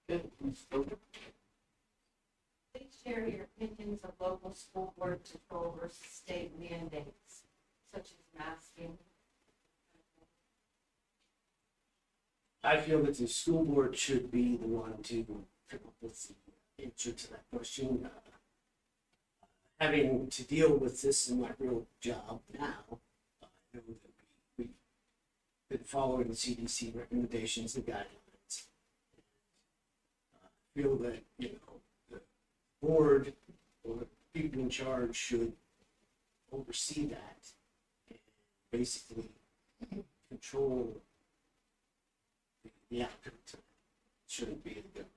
Good. Ms. Stover? Please share your opinions of local school board control versus state mandates, such as masking. I feel that the school board should be the one to come up with the answer to that question. Having to deal with this in my real job now, I know that we've been following the CDC recommendations and guidelines. I feel that, you know, the board or people in charge should oversee that and basically control the outcome. Shouldn't be the government.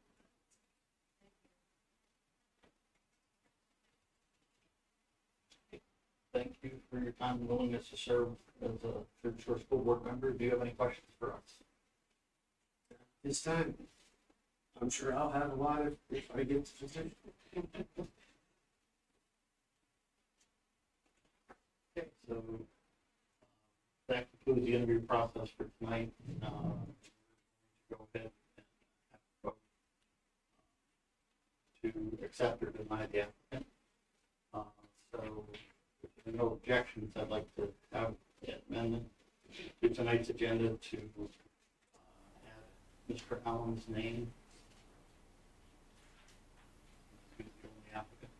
Thank you for your time and willingness to serve as a third shore school board member. Do you have any questions for us? This time, I'm sure I'll have a lot if I get the position. Okay, so that concludes the interview process for tonight. Go ahead and have a vote to accept or deny the applicant. So if there are no objections, I'd like to have an amendment to tonight's agenda to add Mr. Allen's name to the only applicant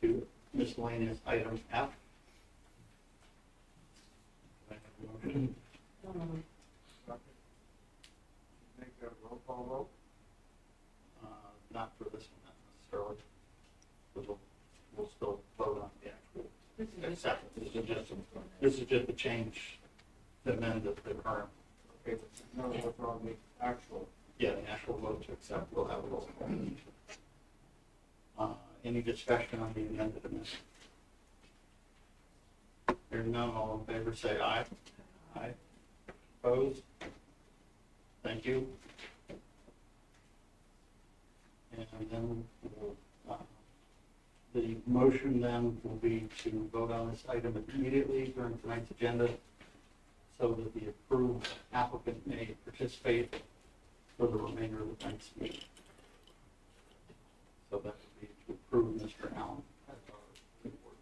to miscellaneous item F. Do I have a motion? Make a roll call vote. Not for this one, not necessarily. We'll still vote on the actual acceptance. This is just a change to amend the current. Okay, no, what's wrong with the actual? Yeah, the actual vote to accept, we'll have a roll call. Any discussion on the amended amendment? Hearing none, all in favor say aye. Aye. Opposed? Thank you. And then the motion then will be to vote on this item immediately during tonight's agenda so that the approved applicant may participate for the remainder of the night's meeting. So that would be to approve Mr. Allen as our new board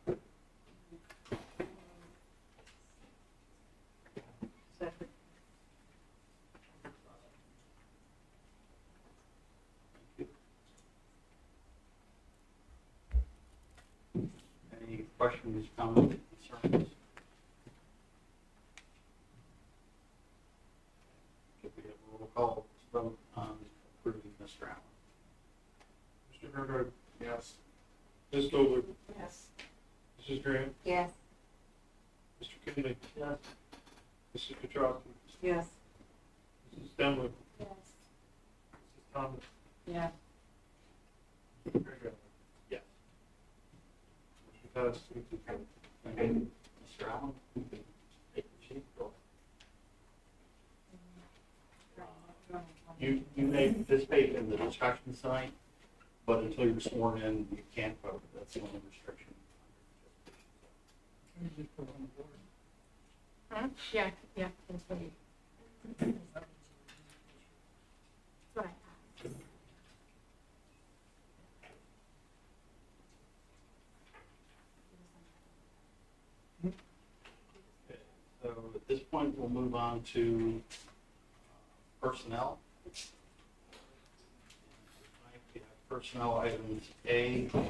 member. Second. Any questions, comments, concerns? If we have a roll call vote on approving Mr. Allen. Mr. Gerhard, Yes. Ms. Stover, Yes. Mrs. Grant, Yes. Mr. Kinley, Yes. Mrs. Petrowski, Yes. Mrs. Demler, Yes. Mrs. Thomas, Yeah. Mr. Gerhard. Yes. Motion passed, 3-2. Okay, Mr. Allen, you can take the sheet. Go ahead. You may participate in the discussion tonight, but until you're sworn in, you can't vote. That's the only restriction. Yeah, yeah, that's right. That's what I asked. So at this point, we'll move on to personnel. We have personnel items A through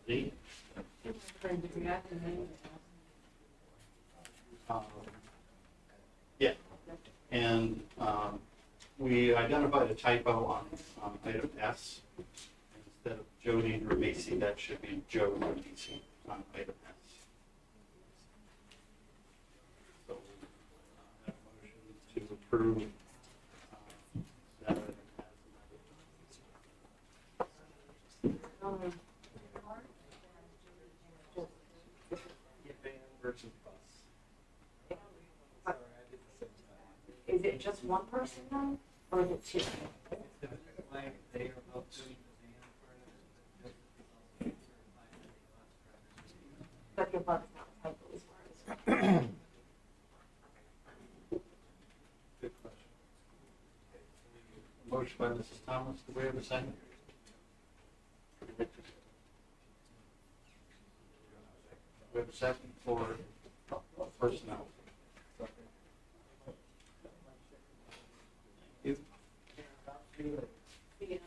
Z. Yeah, and we identified a typo on item S. Instead of Jody or Macy, that should be Joe or Macy on item S. So, that motion to approve that item Van versus bus. Is it just one person then, or is it two? They are about to. But your bus not type is where Good question. Motion by Mrs. Thomas, do we have a second? We have a second for personnel. Thank you. Any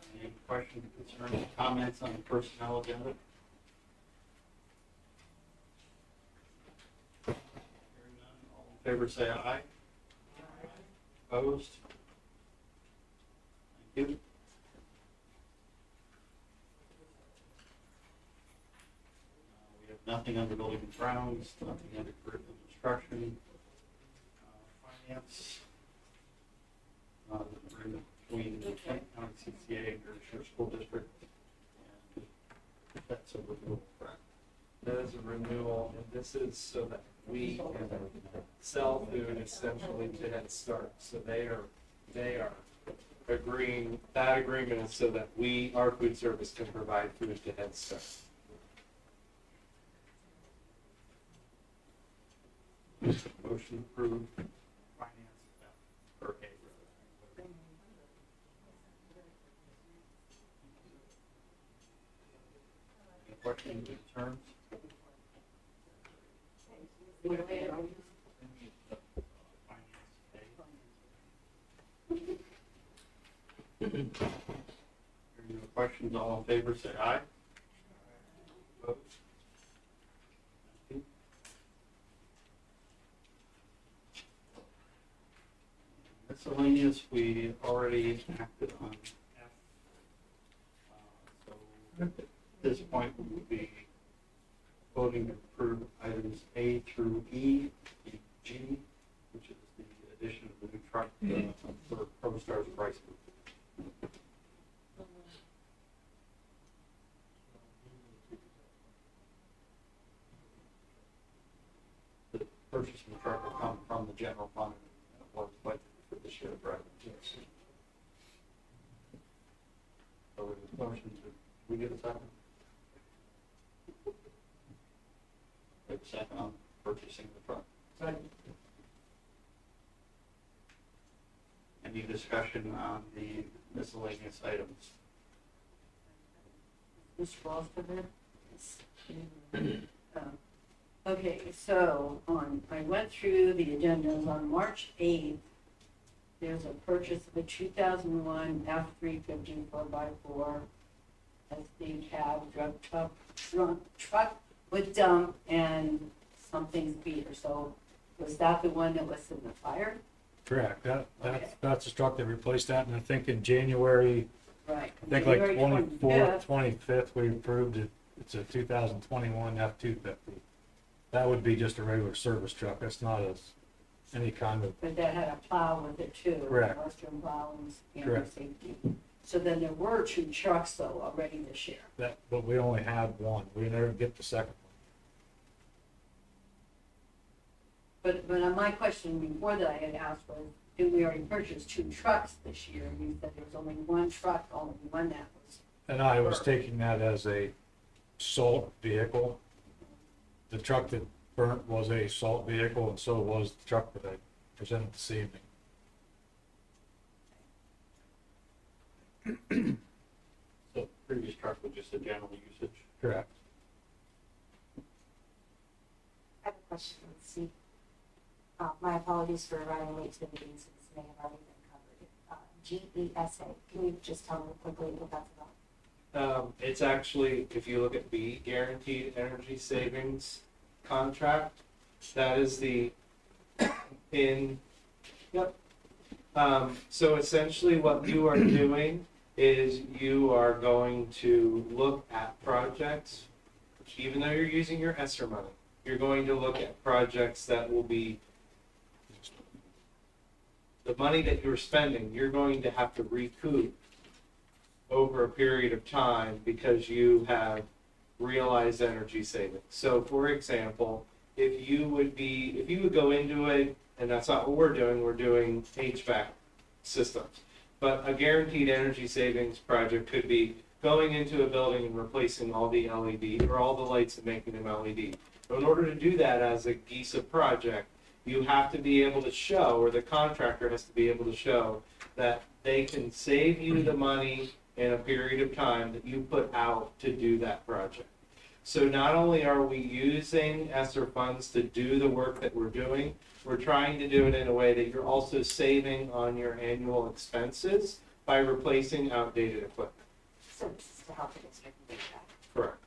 questions, concerns, comments on the personnel agenda? Hearing none, all in favor say aye. Opposed? Thank you. We have nothing under building and grounds, nothing under curriculum instruction, finance, the agreement between the Kent County CCA and Derbyshire School District, and that's a renewal, correct? That is a renewal, and this is so that we can sell food essentially to Head Start. So they are agreeing, that agreement is so that our food service can provide food to Head Start. Motion approved, finance, or A, rather. Any questions, concerns? Hearing no questions, all in favor say aye. Opposed? Thank you. Miscellaneous, we already acted on F. So at this point, we will be voting to approve items A through E, G, which is the addition of the new truck for ProStar's price group. The purchase of the truck will come from the general fund, was budgeted for this year, right? Yes. So with the motion, we get a second? Wait a second on purchasing the truck. Second. Any discussion on the miscellaneous items? Mr. Foster there? Okay, so I went through the agendas on March 8th. There's a purchase of a 2001 F-350 4x4 SD cab truck with dump and something's beater. So was that the one that was in the fire? Correct, Okay. that's the truck that replaced that, and I think in January, Right. I think like January 24th, 25th, we approved it, it's a 2021 F-250. That would be just a regular service truck, that's not any kind of, But that had a plow with it too. Correct. Western plow and Correct. safety. So then there were two trucks though already this year. but we only had one, we never get the second But my question before that I had asked was, did we already purchase two trucks this year? And you said there was only one truck, only one that was. one. And I was taking that as a sole vehicle the truck that burnt was a salt vehicle, and so was the truck that I presented this evening. So previous truck was just a general usage. Correct. I have a question, let's see. My apologies for arriving late to the meeting, so this may have already been covered. GESA, can you just tell me quickly what that's about? It's actually, if you look at B, Guaranteed Energy Savings Contract, that is the yep. So essentially what you are doing is you are going to look at projects, even though you're using your ESSER money, you're going to look at projects that will be the money that you're spending, you're going to have to recoup over a period of time because you have realized energy savings. So for example, if you would go into it, and that's not what we're doing HVAC systems. But a guaranteed energy savings project could be going into a building and replacing all the LED or all the lights and making them LED. So in order to do that as a GESA project, you have to be able to show, or the contractor has to be able to show, that they can save you the money in a period of time that you put out to do that project. So not only are we using ESSER funds to do the work that we're doing, we're trying to do it in a way that you're also saving on your annual expenses by replacing outdated equipment. So this is to help the district do that. Correct.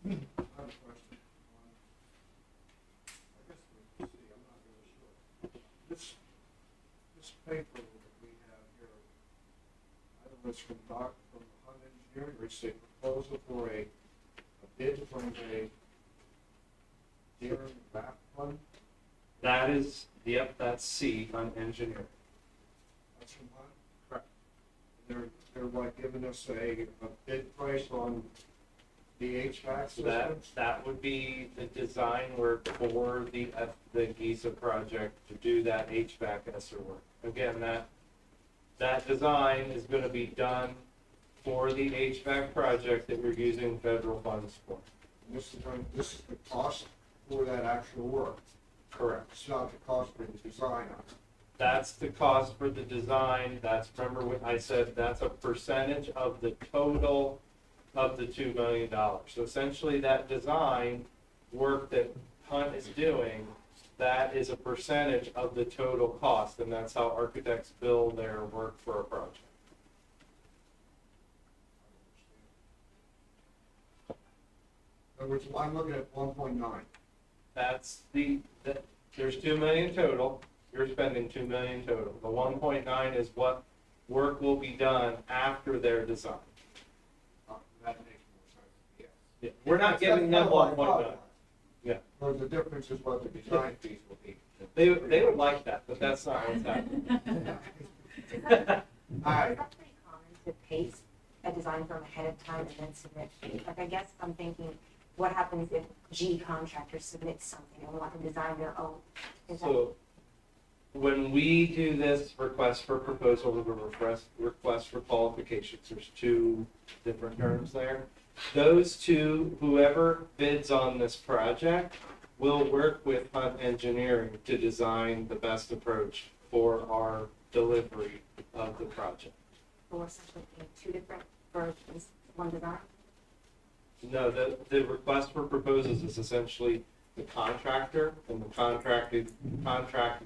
I have a question. I guess we'll see, I'm not really sure. This paper that we have here, I don't know if it's from Hunt Engineering, or it's a proposal for a bid from a deer and back fund. That is, yep, that's C on engineering. That's from Hunt? Correct. They're like giving us a bid price on the HVAC So systems? that would be the design work for the GESA project to do that HVAC ESSER work. Again, that design is gonna be done for the HVAC project that we're using federal funds for. This is the cost for that actual work. Correct. It's not the cost for the design on it. That's the cost for the design, remember what I said, that's a percentage of the total of the $2 million. So essentially that design work that Hunt is doing, that is a percentage of the total cost, and that's how architects bill their work for a project. In other words, I'm looking at 1.9. That's there's 2 million total, you're spending 2 million total. The 1.9 is what work will be done after their design. That makes more sense, yes. Yeah, we're not giving them 1.9. Yeah. Or the difference is what the design fees will be. They would like that, but that's not what's happening. Is that pretty common to pace a design firm ahead of time and then submit? Like, I guess I'm thinking, what happens if G contractor submits something and want to design their own? So when we do this request for proposal or request for qualifications, there's two different terms there. Those two, whoever bids on this project will work with Hunt Engineering to design the best approach for our delivery of the project. Or essentially two different versions, one design? No, the request for proposals is essentially the contractor and the contract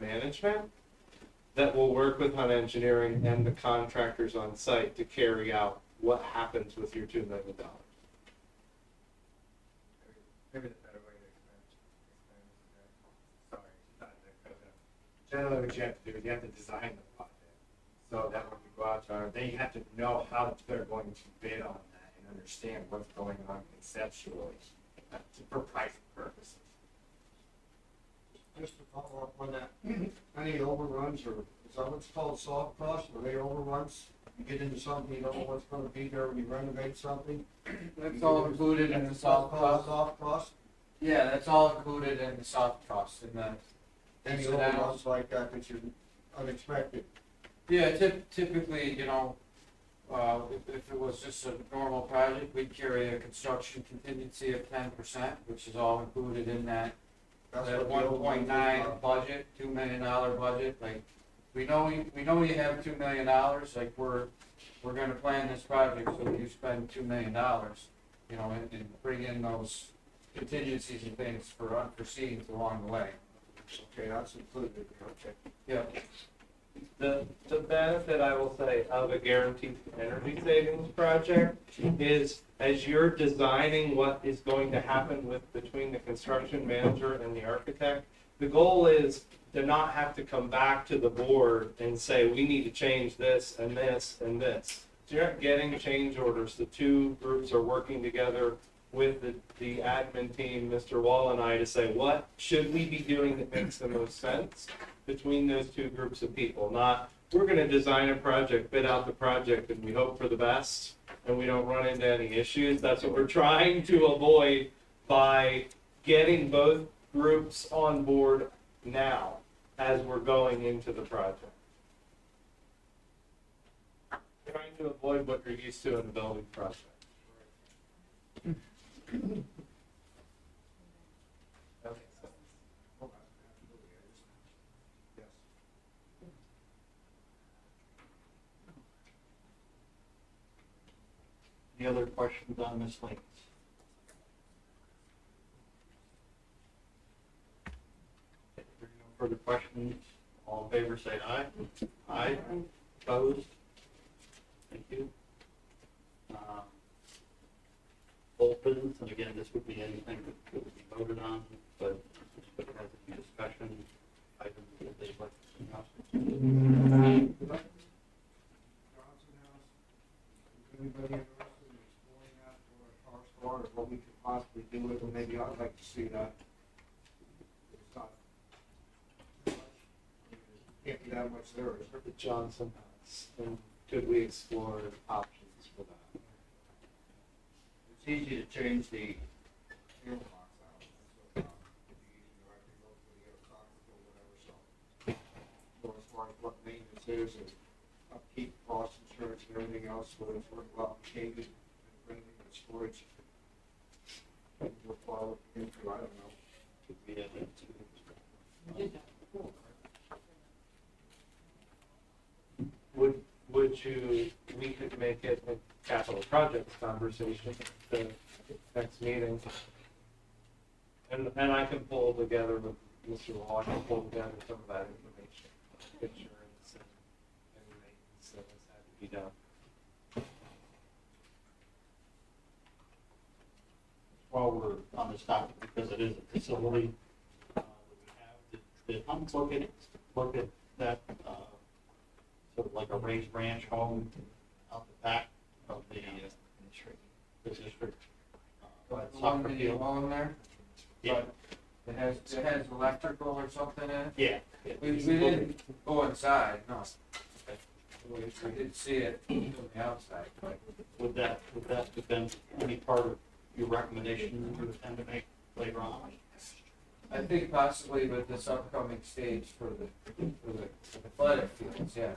management that will work with Hunt Engineering and the contractors on site to carry out what happens with your $2 million. Maybe the better way to explain this. Sorry, not that. Generally, what you have to do is you have to design the project. So that when you go out to, then you have to know how they're going to bid on that and understand what's going on conceptually for pricing purposes. Just to follow up on that, any overruns, or is that what's called soft costs, or they overruns? You get into something, you don't know what's gonna be there when you renovate something? That's all included in the soft cost. Soft cost? Yeah, that's all included in the soft cost in the Any incidentals. overruns like that that you're unexpected? Yeah, typically, If it was just a normal project, we'd carry a construction contingency of 10%, which is all included in that That's that what the old one 1.9 was. budget, $2 million budget, like, we know you have $2 million, like, we're gonna plan this project, so you spend $2 million, you know, and bring in those contingencies and things for unforeseens along the way. Okay, that's included, okay. Yeah. The benefit, I will say, of a guaranteed energy savings project is as you're designing what is going to happen between the construction manager and the architect, the goal is to not have to come back to the board and say, we need to change this and this and this. So you're not getting change orders. The two groups are working together with the admin team, Mr. Wall and I, to say, what should we be doing that makes the most sense between those two groups of people? Not, we're gonna design a project, bid out the project, and we hope for the best, and we don't run into any issues. That's what we're trying to avoid by getting both groups on board now as we're going into the project. Trying to avoid what you're used to in a building project. That makes sense. Any other questions on miscellaneous? If there are no further questions, all in favor say aye. Aye. Opposed? Thank you. Old business, and again, this would be anything that could be voted on, but if it has any discussion, items that they'd like to see us. Johnson House, is anybody interested in exploring that for a car store, or what we could possibly do with it? Maybe I'd like to see that. It's not, can't be that much there, is there? The Johnson House, and could we explore options for that? It's easy to change the mailbox out, so, it'd be easy to actually go to the soccer field, whatever, so. So as far as what maintenance is, and upkeep, cost insurance, and everything else, whether it's worthwhile, changes, and anything in storage. Worthwhile looking into, I don't know. Could we add that to Would you, we could make it a capital projects conversation at the next meeting. And I can pull together with Mr. Wall, I can pull together some of that information, insurance and maintenance that has had to be done. while we're on this topic, because it is a facility that we have, did Hunt look at that, sort of like a raised ranch home out the back of the district? But the one that you own there, Yeah, it has electrical or something in it? yeah. We didn't go inside, no. We did see it from the outside, but Would that have been any part of your recommendation you intend to make later on? I think possibly with this upcoming stage for the athletic fields, yeah.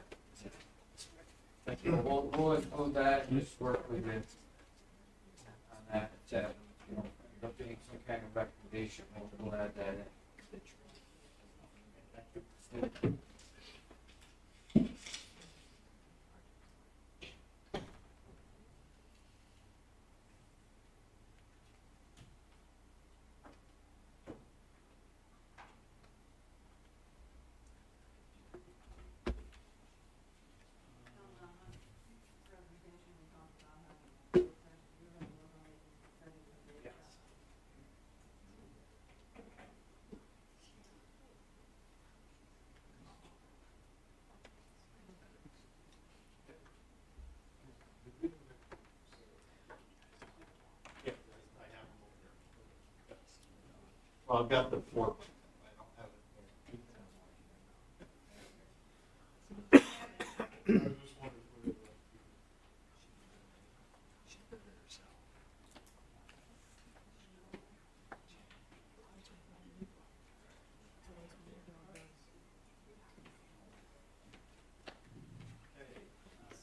Thank So we'll include that and just work with it on that, you know, end up being some kind of recommendation, we'll add that in. Well, I've got the floor plan, I don't have it here. I just wondered where the-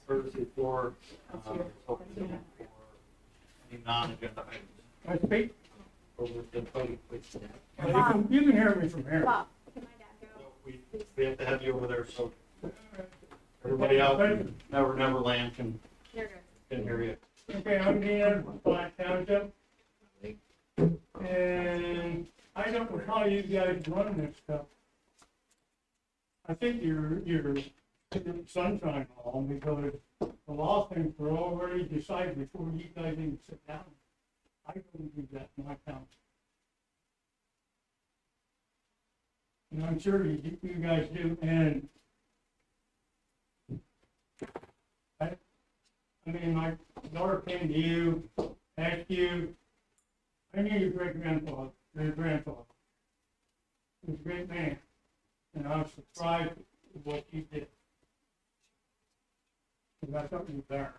courtesy for, open for any non-agenda items. I speak, Over to the podium, please. you can hear me from here. Bob, can my dad go? We have to have you over there, so everybody out in Never Land can hear you. Okay, I'm Dean from Black Township. And I don't know how you guys run this stuff. I think you're sunshine law, because the law things were already decided before you guys even sit down. I couldn't do that in my town. And I'm sure you guys do, and I mean, my daughter came to you, asked you, I knew your great-grandfather, He was a great man, and I was surprised at what you did. Because I thought you were there.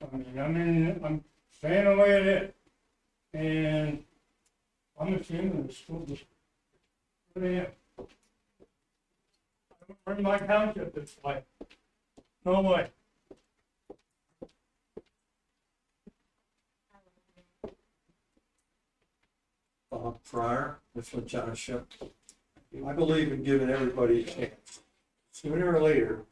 I'm saying the way it is, and I'm assuming the school district. Really am. I don't run my township this way. No way. Prior, Miscellaneous Township. I believe in giving everybody a chance. Sooner or later,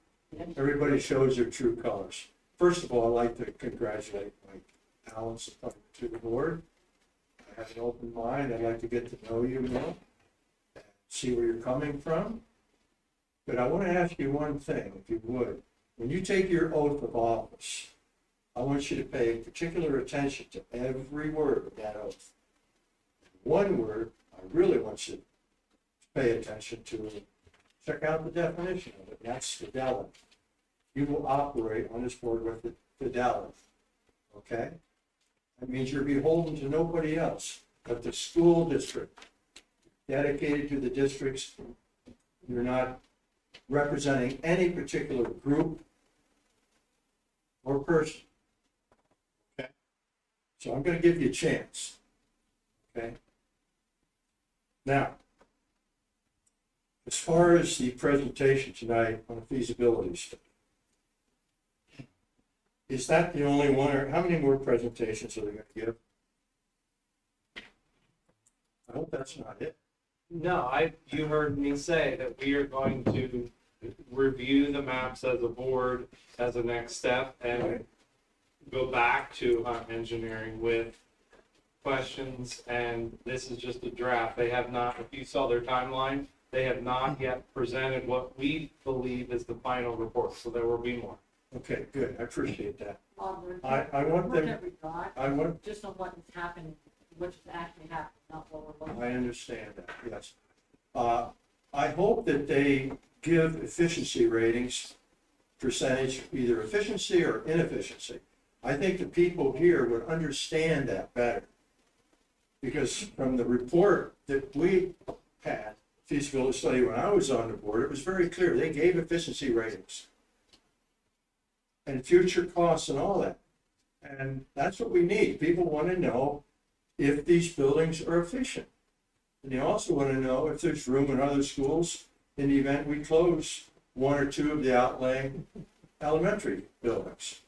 everybody shows their true colors. First of all, I'd like to congratulate Mike Allen's appointment to the board. I have an open mind. I'd like to get to know you more, see where you're coming from. But I want to ask you one thing, if you would. When you take your oath of office, I want you to pay particular attention to every word of that oath. One word I really want you to pay attention to, check out the definition of it, and that's fidelity. You will operate on this board with fidelity, okay? That means you're beholden to nobody else but the school district. Dedicated to the districts, you're not representing any particular group or person, okay? So I'm going to give you a chance, okay? Now, as far as the presentation tonight on the feasibility study, is that the only one, or how many more presentations are they going to give? I hope that's not it. No, you heard me say that we are going to review the maps as a board as a next step and go back to engineering with questions, and this is just a draft. They have not, if you saw their timeline, they have not yet presented what we believe is the final report, so there will be more. Okay, good, I appreciate that. Robert, I want them, that we got, I want, just on what has happened, what's actually happened, not what we're looking I understand that, yes. I hope that they give efficiency ratings, percentage, either efficiency or inefficiency. I think the people here would understand that better. Because from the report that we had, feasibility study when I was on the board, it was very clear. They gave efficiency ratings and future costs and all that. And that's what we need. People want to know if these buildings are efficient. And they also want to know if there's room in other schools in the event we close one or two of the outlying elementary buildings.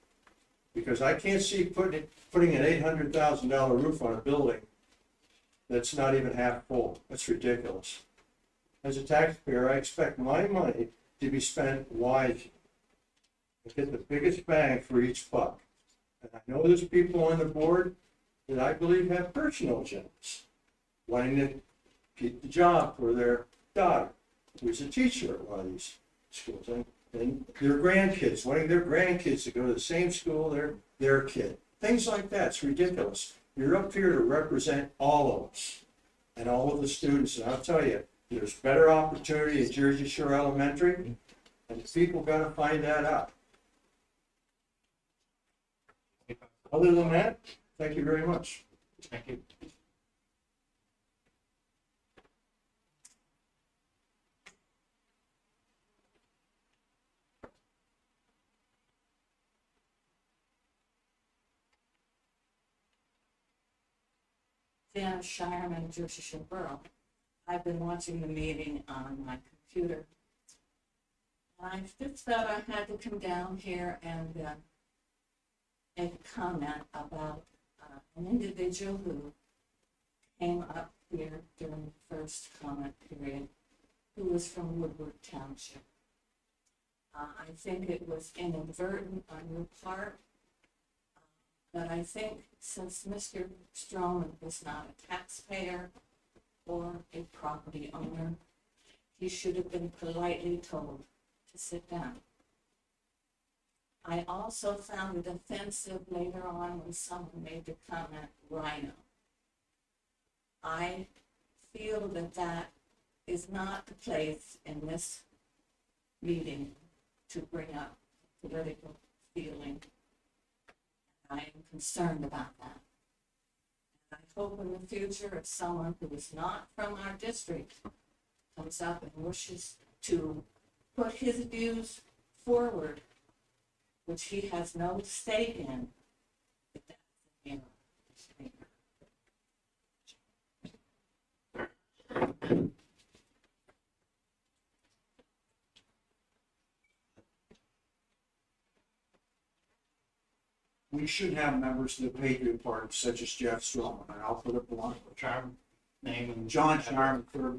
Because I can't see putting an $800,000 roof on a building that's not even half full. That's ridiculous. As a taxpayer, I expect my money to be spent wisely and get the biggest bang for each buck. And I know there's people on the board that I believe have personal agendas, wanting to keep the job for their daughter, who's a teacher at one of these schools, and their grandkids, wanting their grandkids to go to the same school their kid. Things like that. It's ridiculous. You're up here to represent all of us and all of the students, and I'll tell you, there's better opportunity at Jersey Shore Elementary, and people gotta find that out. Other than that, thank you very much. Thank you. Dan Shireman, Jersey Shore Borough. I've been watching the meeting on my computer. I just felt I had to come down here and make a comment about an individual who came up here during the first comment period, who was from Woodward Township. I think it was inadvertent on your part, but I think since Mr. Stroman was not a taxpayer or a property owner, he should have been politely told to sit down. I also found it offensive later on when someone made the comment, rhino. I feel that that is not the place in this meeting to bring up political feeling. I am concerned about that. And I hope in the future, if someone who is not from our district comes up and wishes to put his views forward, which he has no stake in, that that's an error. We should have members of the Patriot Party such as Jeff Stroman, and I'll put it bluntly. Charm, name and. John Charm, third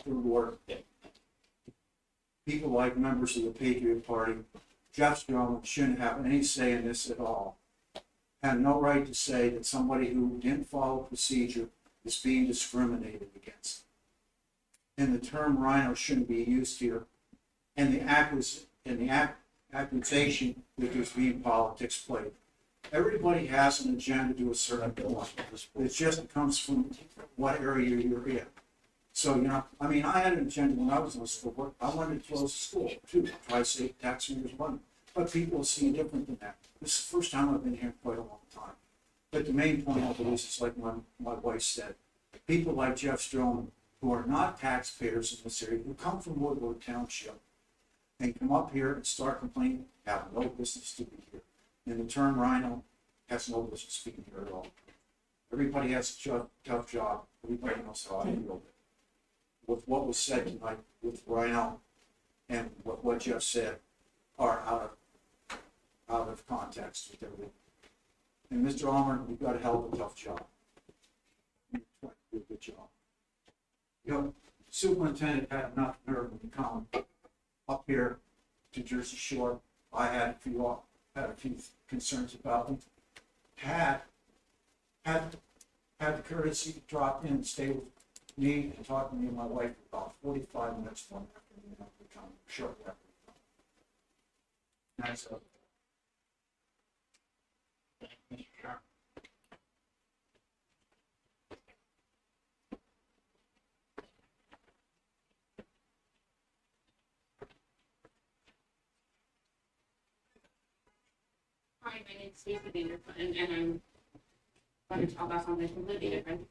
ward. People like members of the Patriot Party, Jeff Stroman shouldn't have any say in this at all. Had no right to say that somebody who didn't follow procedure is being discriminated against. And the term rhino shouldn't be used here. And the accusation that there's being politics played. Everybody has an agenda to a certain point. It just comes from what area you're in. So, you know, I mean, I had an agenda when I was in school, but I wanted to close the school too, try to save taxpayers' money. But people see different than that. This is the first time I've been here in quite a long time. But the main point of this is like my wife said, people like Jeff Stroman, who are not taxpayers in this area, who come from Woodward Township, and come up here and start complaining, have no business to be here. And the term rhino has no business being here at all. Everybody has a tough job. Everybody knows how I feel it. With what was said tonight with rhino and what Jeff said are out of context with everything. And Mr. Almer, you've got a hell of a tough job. You're trying to do a good job. You know, superintendent had enough nerve to come up here to Jersey Shore. I had a few concerns about them. Had the courtesy to drop in and stay with me and talk to me and my wife for about 45 minutes one afternoon after we come, shortly after we come. That's it. Thank you, Mr. Charm. Hi, my name's Stacey Vanderput, and I'm going to talk about something completely different.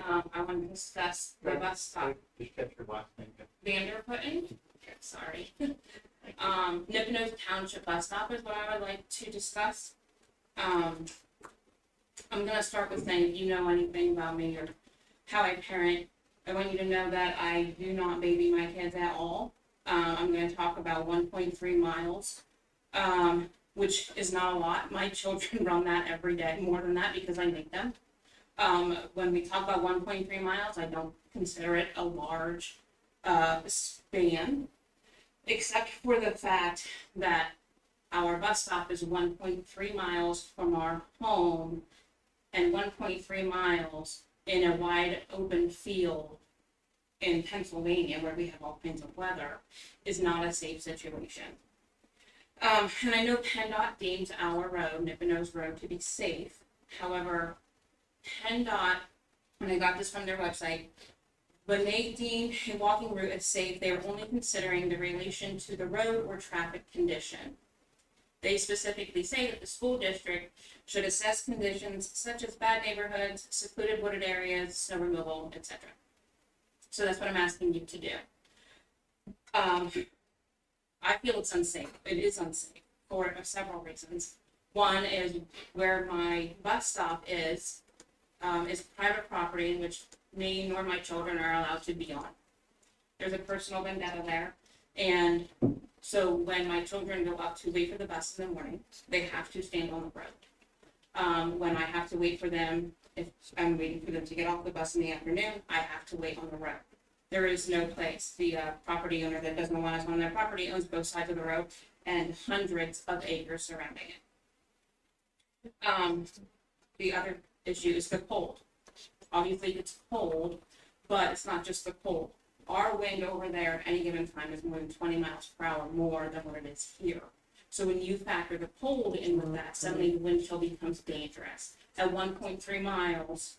I want to discuss the bus stop. Just catch your last name. Vanderputten, sorry. Nippenose Township bus stop is what I would like to discuss. I'm gonna start with saying, if you know anything about me or how I parent, I want you to know that I do not baby my kids at all. I'm gonna talk about 1.3 miles, which is not a lot. My children run that every day, more than that because I make them. When we talk about 1.3 miles, I don't consider it a large span, except for the fact that our bus stop is 1.3 miles from our home and 1.3 miles in a wide open field in Pennsylvania, where we have all kinds of weather, is not a safe situation. And I know PennDOT deems our road, Nippenose Road, to be safe. However, PennDOT, and I got this from their website, when they deem a walking route as safe, they are only considering the relation to the road or traffic condition. They specifically say that the school district should assess conditions such as bad neighborhoods, secluded wooded areas, snow removal, etc. So that's what I'm asking you to do. I feel it's unsafe. It is unsafe for several reasons. One is where my bus stop is private property in which me nor my children are allowed to be on. There's a personal vendetta there, and So when my children go up to wait for the bus in the morning, they have to stand on the road. When I have to wait for them, if I'm waiting for them to get off the bus in the afternoon, I have to wait on the road. There is no place. The property owner that doesn't want us on their property owns both sides of the road and hundreds of acres surrounding it. The other issue is the cold. Obviously, it's cold, but it's not just the cold. Our wind over there at any given time is more than 20 miles per hour more than what it is here. So when you factor the cold in with that, suddenly the wind chill becomes dangerous. At 1.3 miles,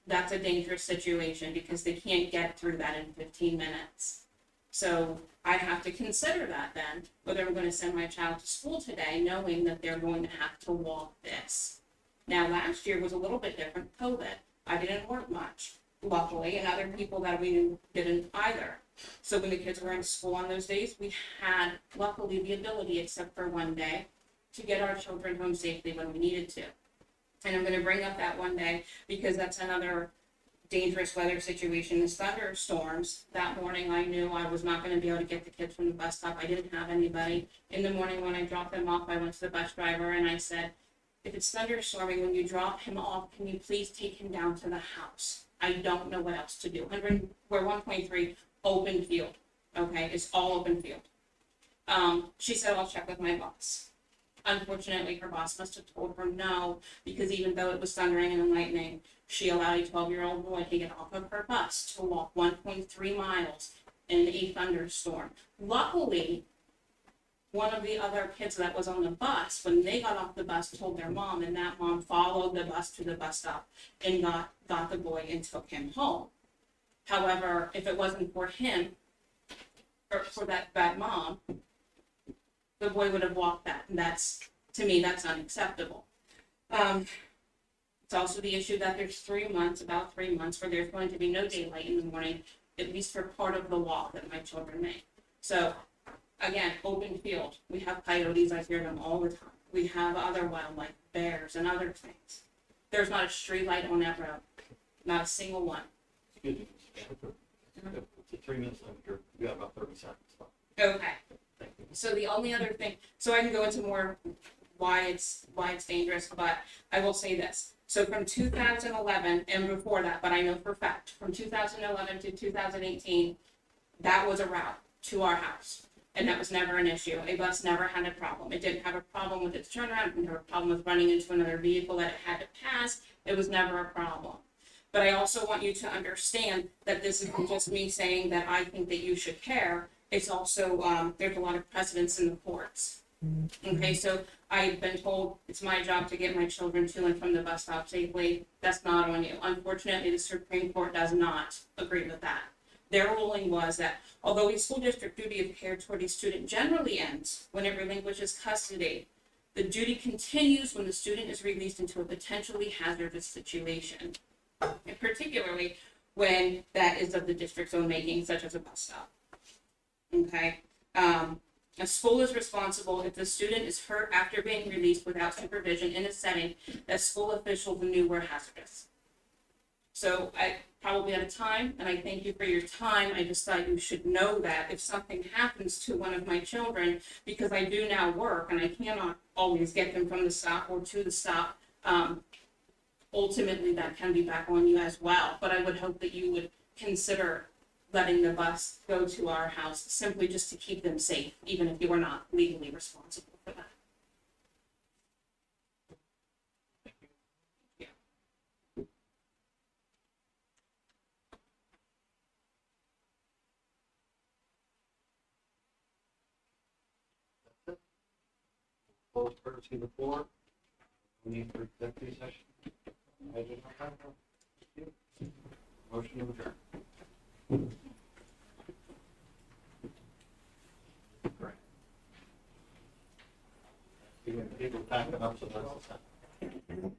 that's a dangerous situation because they can't get through that in 15 minutes. So I have to consider that then, whether I'm going to send my child to school today, knowing that they're going to have to walk this. Now, last year was a little bit different, COVID. I didn't work much, luckily, and other people that we knew didn't either. So when the kids were in school on those days, we had, luckily, the ability, except for one day, to get our children home safely when we needed to. And I'm going to bring up that one day because that's another dangerous weather situation is thunderstorms. That morning I knew I was not going to be able to get the kids from the bus stop. I didn't have anybody. In the morning when I dropped them off, I went to the bus driver and I said, if it's thunderstorming, when you drop him off, can you please take him down to the house? I don't know what else to do. We're 1.3 open field. Okay, it's all open field. She said, I'll check with my boss. Unfortunately, her boss must have told her no, because even though it was thundering and lightning, she allowed a 12-year-old boy to get off of her bus to walk 1.3 miles in a thunderstorm. Luckily, one of the other kids that was on the bus, when they got off the bus, told their mom, and that mom followed the bus to the bus stop and got the boy and took him home. However, if it wasn't for him, or for that mom, the boy would have walked that, and that's, to me, that's unacceptable. It's also the issue that there's about 3 months, where there's going to be no daylight in the morning, at least for part of the walk that my children make. So, again, open field. We have coyotes, I hear them all the time. We have other wildlife, bears, and other things. There's not a street light on that road, not a single one. Excuse me. It's 3 minutes after, you got about 30 seconds left. Okay. So the only other thing, so I can go into more why it's dangerous, but I will say this. So from 2011 and before that, but I know for a fact, from 2011 to 2018, that was a route to our house. And that was never an issue. A bus never had a problem. It didn't have a problem with its turnaround. It didn't have a problem with running into another vehicle that it had to pass. It was never a problem. But I also want you to understand that this isn't just me saying that I think that you should care. It's also, there's a lot of precedents in the courts. Okay, so I've been told it's my job to get my children to and from the bus stop safely. That's not on you. Unfortunately, the Supreme Court does not agree with that. Their ruling was that although a school district duty of care toward a student generally ends when it relinquishes custody, the duty continues when the student is released into a potentially hazardous situation, and particularly when that is of the district's own making, such as a bus stop. Okay. A school is responsible if the student is hurt after being released without supervision in a setting that school officials knew were hazardous. So I probably out of time, and I thank you for your time. I just thought you should know that if something happens to one of my children, because I do now work and I cannot always get them from the stop or to the stop, ultimately that can be back on you as well. But I would hope that you would consider letting the bus go to our house simply just to keep them safe, even if you are not legally responsible for that. Close courtesy before. We need for executive session. Motion to adjourn. Great. You're going to be able to back it up so that's the time.